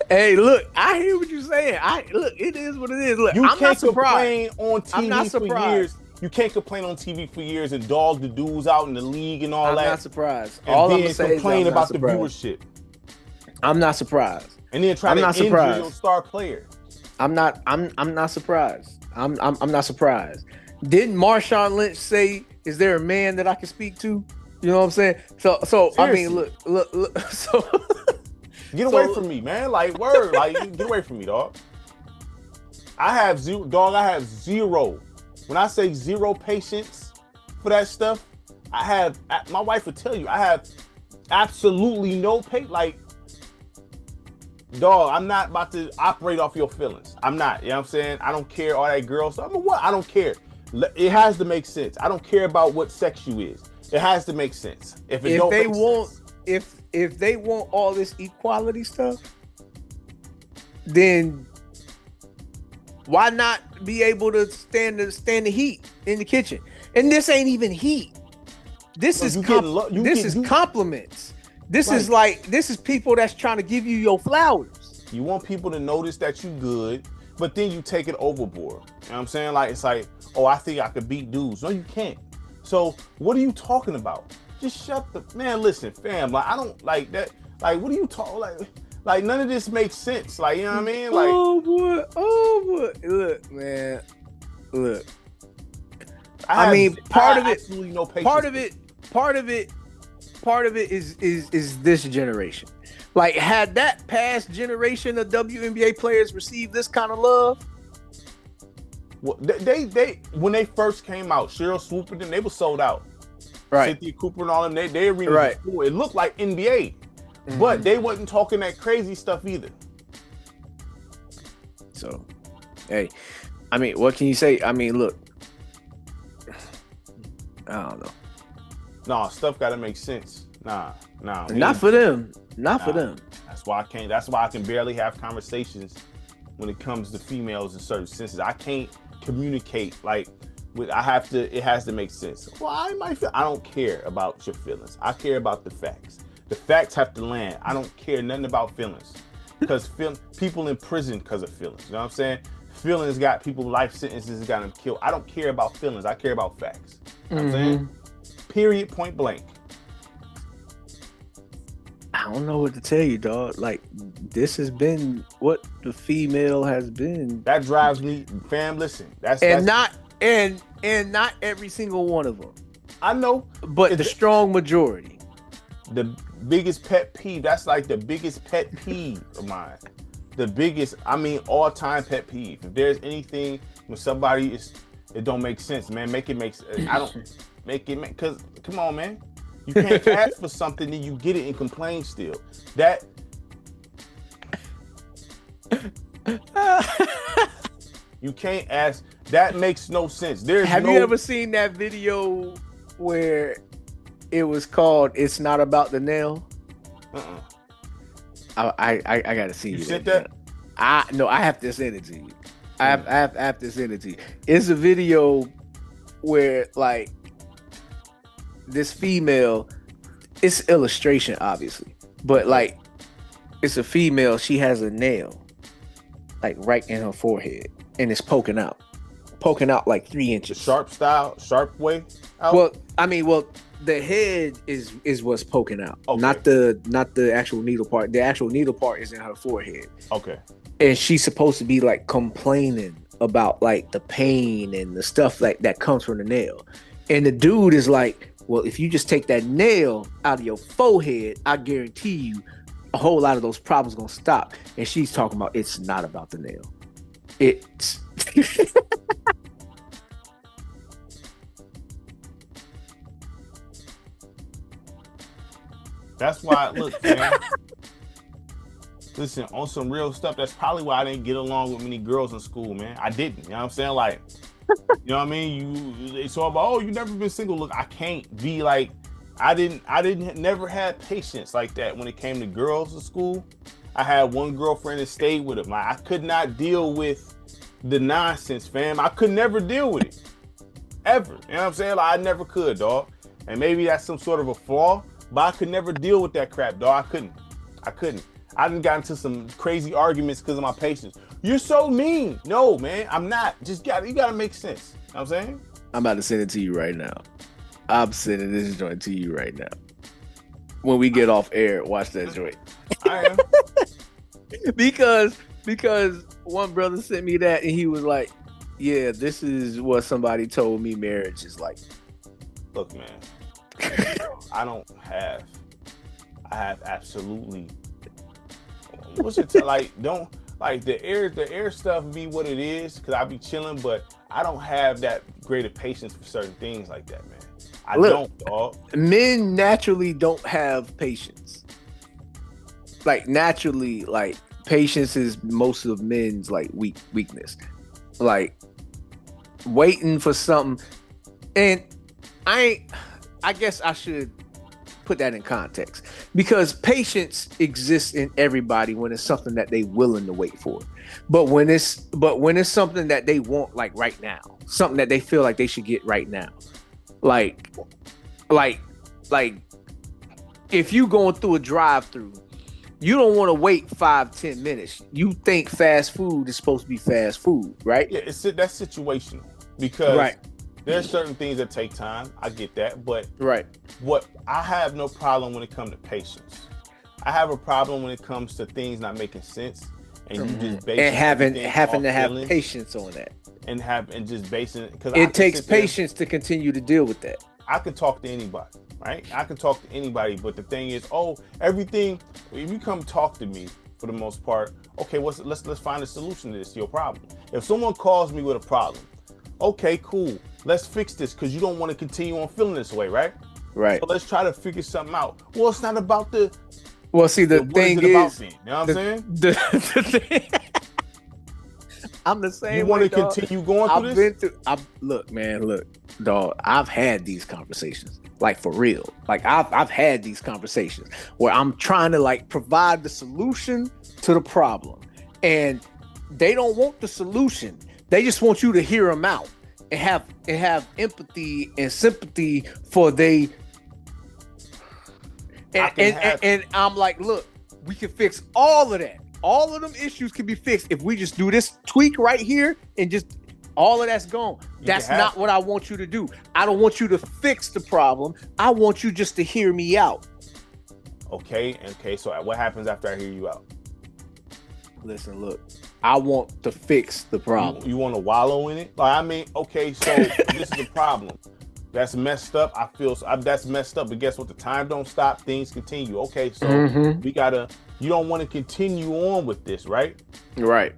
Hey, look, I hear what you're saying. Look, it is what it is. Look, you I'm can't not surprised. Complain on TV for years. You can't complain on TV for years and dog the dudes out in the league and all that. I'm not surprised. And all I'm gonna say complain about the viewership. I'm not surprised. And then try to injure your star player. I'm not surprised. I'm not surprised. Didn't Marshawn Lynch say, "Is there a man that I can speak to?" You know what I'm saying? So seriously. I mean, look. So get away from me, man. Like, word, like, get away from me, dog. I have zero. When I say zero patience for that stuff, my wife would tell you, I have absolutely no patience. Like, dog, I'm not about to operate off your feelings. I'm not, you know what I'm saying? I don't care all that girl stuff. I mean, what? I don't care. It has to make sense. I don't care about what sex you is. It has to make sense. If they want all this equality stuff, then why not be able to stand the heat in the kitchen? And this ain't even heat. This is compliments. This is people that's trying to give you your flowers. You want people to notice that you good, but then you take it overboard. You know what I'm saying? Like, it's like, oh, I think I could beat dudes. No, you can't. So what are you talking about? Just shut the man. Listen, fam. Like, I don't like that. Like, what are you talking? Like none of this makes sense. Like, you know what I mean? Like, oh boy. Look, man. Look, I I mean, part have of it, absolutely no patience. part of it is this generation. Like, had that past generation of WNBA players received this kind of love? Well, they when they first came out, Cheryl Swoop and them, they were sold out. Right. Cynthia Cooper and all them, they arenas Right. was full. It looked like NBA, but they wasn't talking that crazy stuff either. So, hey, I mean, what can you say? I mean, look, I don't know. Nah, stuff got to make sense. Nah. Not for them. Not for them. That's why I can't. That's why I can barely have conversations when it comes to females in certain senses. I can't communicate like. I have to. It has to make sense. Well, I might feel. I don't care about your feelings. I care about the facts. The facts have to land. I don't care nothing about feelings, because people in prison because of feelings. You know what I'm saying? Feelings got people life sentences, got them killed. I don't care about feelings. I care about facts. You know what I'm saying? Period. Point blank. I don't know what to tell you, dog. Like, this has been what the female has been. That drives me, fam. Listen, that's not every single one of them. I know, but the strong majority. The biggest pet peeve. That's like the biggest pet peeve of mine. The biggest, I mean, all-time pet peeve. If there's anything when somebody it don't make sense, man. Make it make sense. I don't make it make, because come on, man. You can't ask for something and you get it and complain still. That you can't ask. That makes no sense. Have you ever seen that video where it was called "It's Not About the Nail"? I gotta see you. You sent that? I have to send it to you. I have to send it to you. It's a video where, like, this female, it's illustration obviously, but like, it's a female. She has a nail like right in her forehead, and it's poking out like 3 inches. The sharp way out? Well, the head is what's poking out, okay. not the actual needle part. The actual needle part is in her forehead. Okay. And she's supposed to be like complaining about like the pain and the stuff like that comes from the nail. And the dude is like, well, if you just take that nail out of your forehead, I guarantee you a whole lot of those problems gonna stop. And she's talking about it's not about the nail. It's That's why, look, man. Listen, on some real stuff, that's probably why I didn't get along with many girls in school, man. I didn't. You know what I'm saying? Like, you know what I mean? It's all about, oh, you never been single. Look, I can't be like, I never had patience like that when it came to girls in school. I had one girlfriend that stayed with them. Like, I could not deal with the nonsense, fam. I could never deal with it. Ever. You know what I'm saying? Like, I never could, dog. And maybe that's some sort of a flaw, but I could never deal with that crap, dog. I couldn't. I done got into some crazy arguments because of my patience. You're so mean. No, man, I'm not. You gotta make sense. You know what I'm saying? I'm about to send it to you right now. I'm sending this joint to you right now. When we get off air, watch that joint. I am. because one brother sent me that and he was like, yeah, this is what somebody told me marriage is like. Look, man, I have absolutely. What's it like? Don't like the air stuff be what it is because I be chilling, but I don't have that greater patience for certain things like that, man. I don't, dog. Men naturally don't have patience. Like naturally, like patience is most of men's like weakness. Like waiting for something, and I guess I should put that in context because patience exists in everybody when it's something that they willing to wait for. But when it's something that they want like right now, something that they feel like they should get right now, like if you going through a drive-through, you don't want to wait 5-10 minutes. You think fast food is supposed to be fast food, right? Yeah, that's situational because right. There's certain things that take time. I get that, but right. What I have no problem when it comes to patience. I have a problem when it comes to things not making sense, and you just and having to have feelings. patience on that. and just basing it, because it takes patience to continue to deal with that. I can talk to anybody, right? I can talk to anybody, but the thing is, everything. If you come talk to me, for the most part, okay, let's find a solution to your problem. If someone calls me with a problem, okay, cool, let's fix this, because you don't want to continue on feeling this way, right? Right. So let's try to figure something out. Well, it's not about the. Well, see, the thing is, you know what I'm saying? The thing, I'm the same. You want to continue going through this? Look, dog. I've had these conversations, like for real. Like I've had these conversations where I'm trying to like provide the solution to the problem, and they don't want the solution. They just want you to hear them out and have empathy and sympathy for they. And I'm like, look, we can fix all of that. All of them issues can be fixed if we just do this tweak right here and just all of that's gone. That's not what I want you to do. I don't want you to fix the problem. I want you just to hear me out. Okay. So what happens after I hear you out? Listen, look, I want to fix the problem. You want to wallow in it? Like, I mean, okay, so this is the problem. That's messed up. I feel that's messed up. But guess what? The time don't stop. Things continue. Okay, so we gotta. You don't want to continue on with this, right? Right.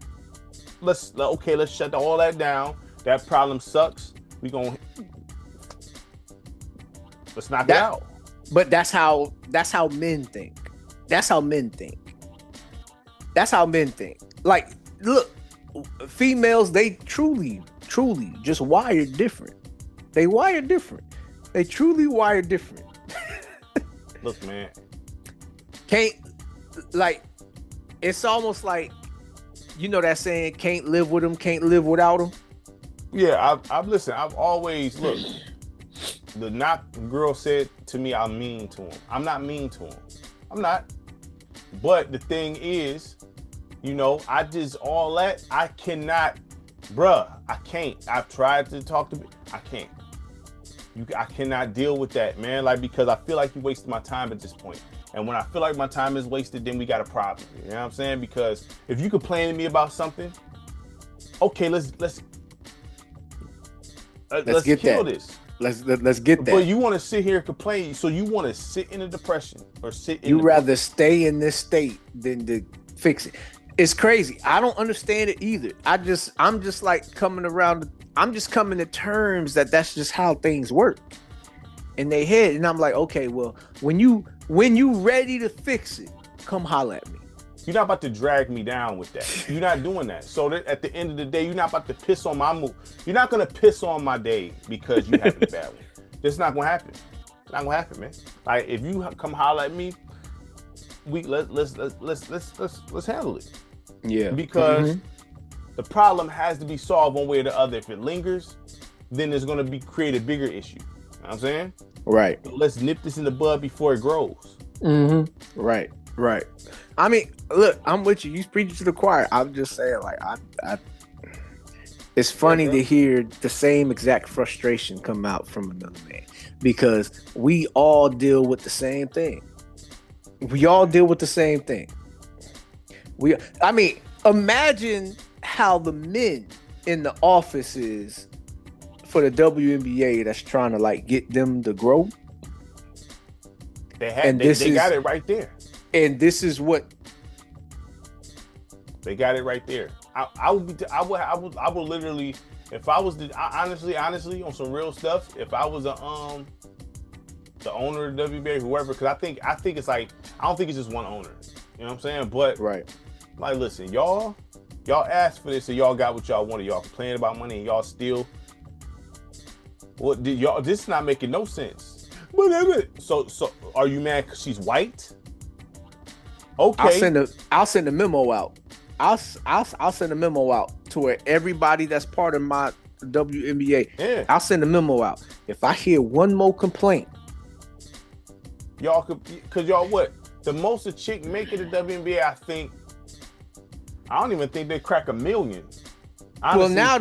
Let's shut all that down. That problem sucks. Let's knock it out. But that's how men think. That's how men think. Like, look, females, they truly just wired different. They wired different. They truly wired different. Look, man. It's almost like, you know that saying, can't live with them, can't live without them? Yeah, I've always, look, the girl said to me, I'm mean to him. I'm not mean to him. I'm not. But the thing is, I cannot, I can't. I've tried to talk to me. I can't. I cannot deal with that, man. Like, because I feel like you wasted my time at this point. And when I feel like my time is wasted, then we got a problem. You know what I'm saying? Because if you complain to me about something, okay, let's kill this. Let's get that. But you want to sit here and complain, so you want to sit in a depression or sit in. You rather stay in this state than to fix it. It's crazy. I don't understand it either. I'm just like coming around. I'm just coming to terms that that's just how things work in their head. And I'm like, okay, well, when you ready to fix it, come holler at me. You're not about to drag me down with that. You're not doing that. So that at the end of the day, you're not about to piss on my mood. You're not gonna piss on my day because you having a bad one. It's not gonna happen. It's not gonna happen, man. Like, if you come holler at me, let's handle it. Yeah. Because the problem has to be solved one way or the other. If it lingers, then it's gonna create a bigger issue. You know what I'm saying? Right. So let's nip this in the bud before it grows. Right. I mean, look, I'm with you. You preaching to the choir. I'm just saying, like, it's funny to hear the same exact frustration come out from another man, because we all deal with the same thing. I mean, imagine how the men in the office is for the WNBA that's trying to like get them to grow. They got it right there. And this is what they got it right there. I would literally, if I was honestly on some real stuff, if I was the owner of the WNBA, whoever, because I think it's like, I don't think it's just one owner. You know what I'm saying? But right. Like, listen, y'all asked for this and y'all got what y'all wanted. Y'all complaining about money and y'all still. What did y'all? This is not making no sense. So are you mad because she's white? Okay. I'll send a memo out. I'll send a memo out to where everybody that's part of my WNBA. Yeah. I'll send a memo out. If I hear one more complaint, y'all could, because y'all what? The most a chick make in the WNBA, I don't even think they crack 1 million. Honestly, now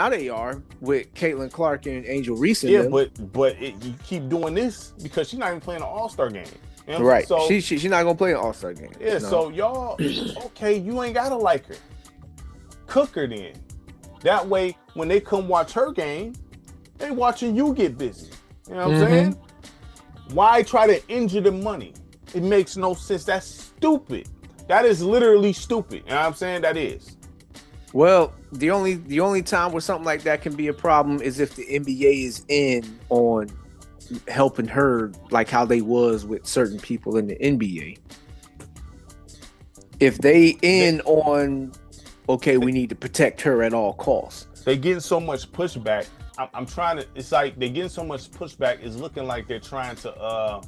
they are with Caitlin Clark and Angel Reese. Yeah, but you keep doing this because she's not even playing an All-Star game. You know right. So, she's not gonna play an All-Star game. Yeah. No. So y'all, okay, you ain't gotta like her. Cook her then. That way, when they come watch her game, they watching you get busy. You know what I'm saying? Why try to injure the money? It makes no sense. That's stupid. That is literally stupid. You know what I'm saying? That is. Well, the only time where something like that can be a problem is if the NBA is in on helping her, like how they was with certain people in the NBA. If they on, okay, we need to protect her at all costs. They getting so much pushback. I'm trying to. It's like they getting so much pushback. It's looking like they're trying to.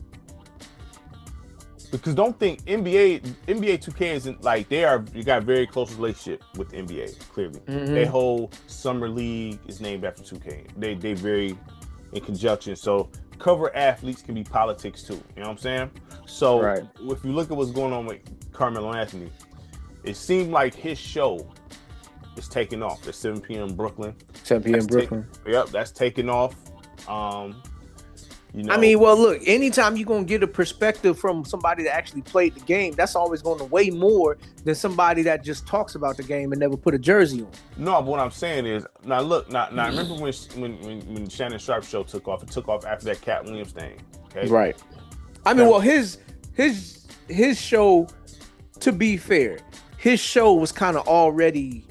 Because don't think NBA 2K isn't like you got a very close relationship with the NBA. Clearly, their whole summer league is named after 2K. They very in conjunction. So cover athletes can be politics too. You know what I'm saying? So if you look at what's going on with Carmelo Anthony, it seemed like his show is taking off at 7 p.m. Brooklyn. 7 p.m. Brooklyn. Yep, that's taking off. You know, I mean, well, look, anytime you're going to get a perspective from somebody that actually played the game, that's always going to weigh more than somebody that just talks about the game and never put a jersey on. No, but what I'm saying is, now look, now remember when Shannon Sharp's show took off? It took off after that Cat Williams thing. Okay? Right. I mean, well, his show, to be fair, his show was kind of already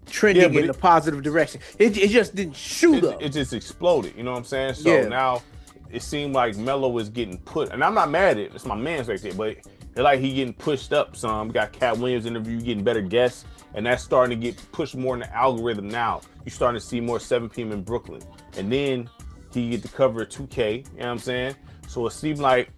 trending in a positive direction. It just didn't shoot up. It just exploded. You know what I'm saying? So now it seemed like Melo is getting put, and I'm not mad at it. It's my man's right there, but it's like he getting pushed up some. We got Cat Williams interview, getting better guests, and that's starting to get pushed more in the algorithm now. You're starting to see more 7 p.m. in Brooklyn. And then he get to cover 2K, you know what I'm saying? So it seemed like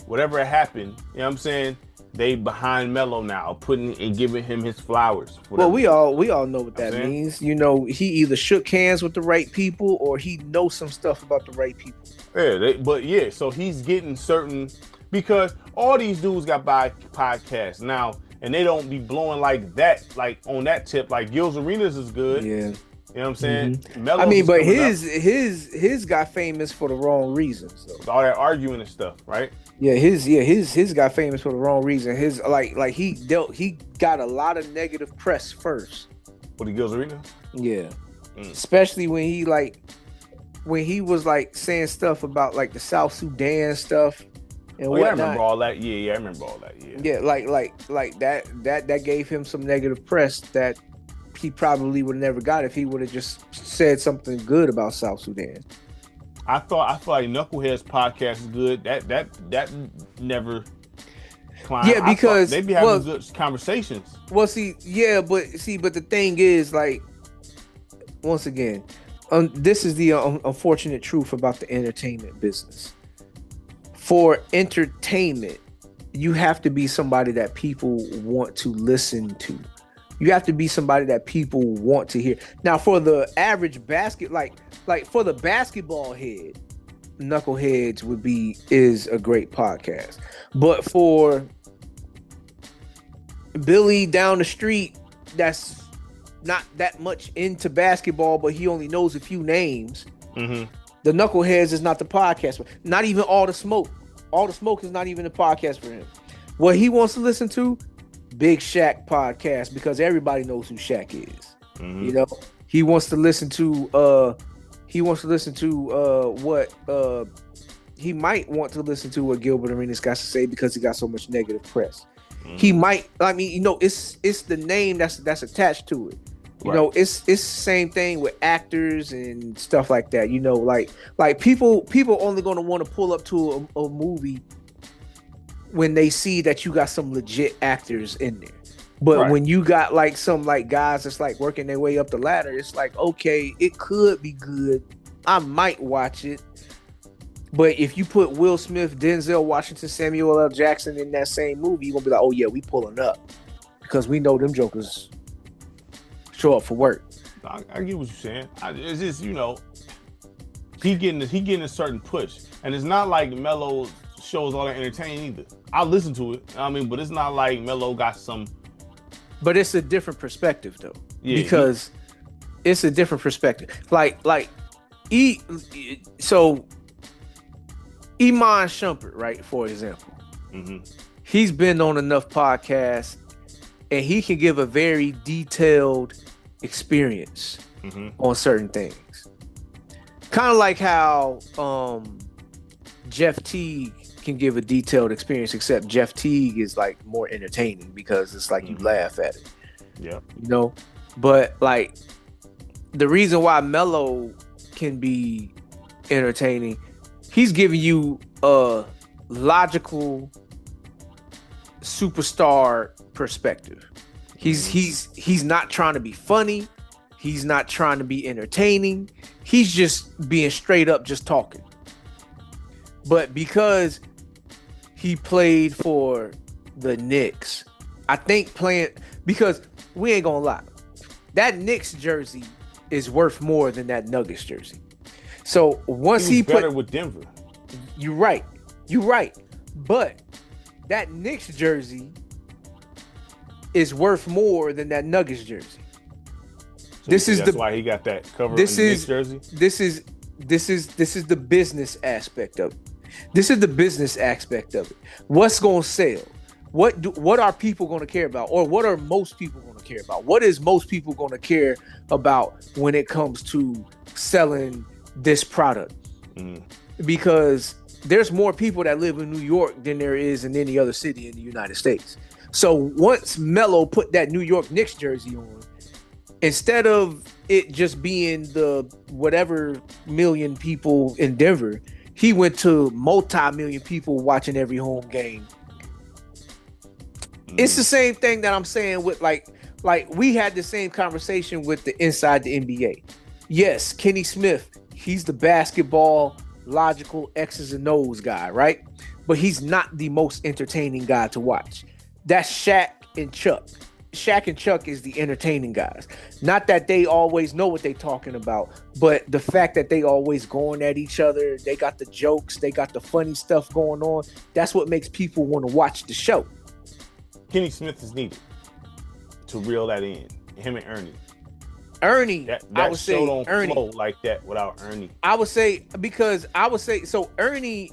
whatever happened, you know what I'm saying, they behind Melo now, putting and giving him his flowers. Well, we all know what that means. You know, he either shook hands with the right people or he knows some stuff about the right people. Yeah, so he's getting certain, because all these dudes got podcasts now, and they don't be blowing like that, like on that tip. Like Gil's Arenas is good. Yeah. You know what I'm saying? I mean, but his got famous for the wrong reasons. So. All that arguing and stuff, right? Yeah, his got famous for the wrong reason. His like he got a lot of negative press first. For the Gil's Arena? Yeah. Especially when he was like saying stuff about like the South Sudan stuff and whatnot. I remember all that. Yeah, I remember all that. Yeah. Yeah, like that gave him some negative press that he probably would have never got if he would have just said something good about South Sudan. I feel like Knucklehead's podcast is good. That never climbed. Yeah, because they be having good conversations. Well, but the thing is, like, once again, this is the unfortunate truth about the entertainment business. For entertainment, you have to be somebody that people want to listen to. You have to be somebody that people want to hear. Now, for the average like for the basketball head, Knuckleheads is a great podcast. But for Billy down the street, that's not that much into basketball, but he only knows a few names. The Knuckleheads is not the podcast. Not even All the Smoke. All the Smoke is not even a podcast for him. What he wants to listen to, Big Shaq podcast, because everybody knows who Shaq is. You know, he wants to listen to what he might want to listen to what Gilbert Arenas got to say because he got so much negative press. He might, I mean, you know, it's the name that's attached to it. You know, it's the same thing with actors and stuff like that. You know, like people only going to want to pull up to a movie when they see that you got some legit actors in there. But when you got like some like guys that's like working their way up the ladder, it's like, okay, it could be good. I might watch it. But if you put Will Smith, Denzel Washington, Samuel L. Jackson in that same movie, you're gonna be like, oh yeah, we pulling up. Because we know them jokers show up for work. I get what you're saying. It's just, you know, he getting a certain push. And it's not like Melo shows all that entertaining either. I listen to it, I mean, but it's not like Melo got some. But it's a different perspective though. Yeah, because it's a different perspective. Like so Iman Shumpert, right, for example. He's been on enough podcasts and he can give a very detailed experience on certain things. Kind of like how Jeff Teague can give a detailed experience, except Jeff Teague is like more entertaining because it's like you laugh at it. Yeah. You know? But like the reason why Melo can be entertaining, he's giving you a logical superstar perspective. He's not trying to be funny. He's not trying to be entertaining. He's just being straight up just talking. But because he played for the Knicks, I think because we ain't gonna lie, that Knicks jersey is worth more than that Nuggets jersey. So once he better with Denver. You're right. But that Knicks jersey is worth more than that Nuggets jersey. So that's why he got that cover on the Knicks jersey. This is the business aspect of it. This is the business aspect of it. What's going to sell? What are people going to care about? Or what are most people going to care about? What is most people going to care about when it comes to selling this product? Because there's more people that live in New York than there is in any other city in the United States. So once Melo put that New York Knicks jersey on, instead of it just being the whatever million people in Denver, he went to multi-million people watching every home game. It's the same thing that I'm saying with like we had the same conversation with the Inside the NBA. Yes, Kenny Smith, he's the basketball logical X's and O's guy, right? But he's not the most entertaining guy to watch. That's Shaq and Chuck. Shaq and Chuck is the entertaining guys. Not that they always know what they're talking about, but the fact that they always going at each other, they got the jokes, they got the funny stuff going on. That's what makes people want to watch the show. Kenny Smith is needed to reel that in. Him and Ernie. That I would say don't Ernie flow like that without Ernie. I would say so. Ernie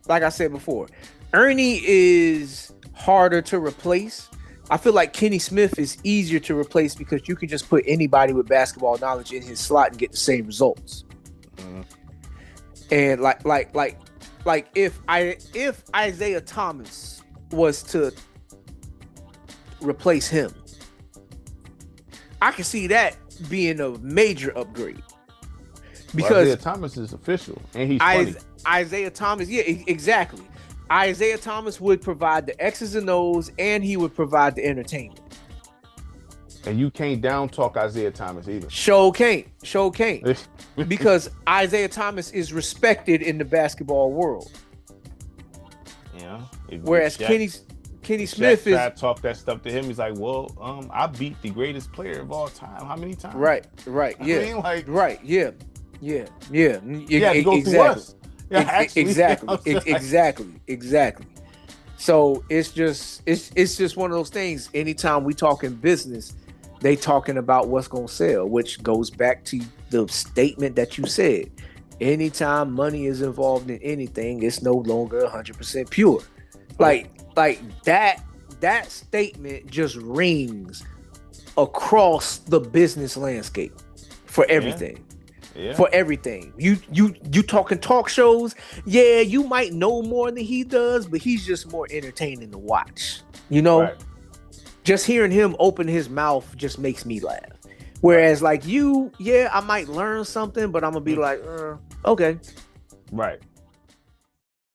like I said before, Ernie is harder to replace. I feel like Kenny Smith is easier to replace because you can just put anybody with basketball knowledge in his slot and get the same results. And like if Isaiah Thomas was to replace him, I can see that being a major upgrade. Because Isaiah Thomas is official and he's funny. Isaiah Thomas, yeah, exactly. Isaiah Thomas would provide the X's and O's, and he would provide the entertainment. And you can't down talk Isaiah Thomas either. Show can't. Because Isaiah Thomas is respected in the basketball world. Yeah. Whereas Kenny Smith is talk that stuff to him. He's like, well, I beat the greatest player of all time. How many times? Right. Yeah. I mean, like, right. Yeah. You have to go through us. Yeah, actually, exactly. So it's just one of those things. Anytime we talk in business, they talking about what's gonna sell, which goes back to the statement that you said. Anytime money is involved in anything, it's no longer 100% pure. Like that statement just rings across the business landscape for everything. Yeah. For everything. You talking talk shows, yeah, you might know more than he does, but he's just more entertaining to watch. You know? Right. Just hearing him open his mouth just makes me laugh. Whereas like you, yeah, I might learn something, but I'm gonna be like, okay. Right.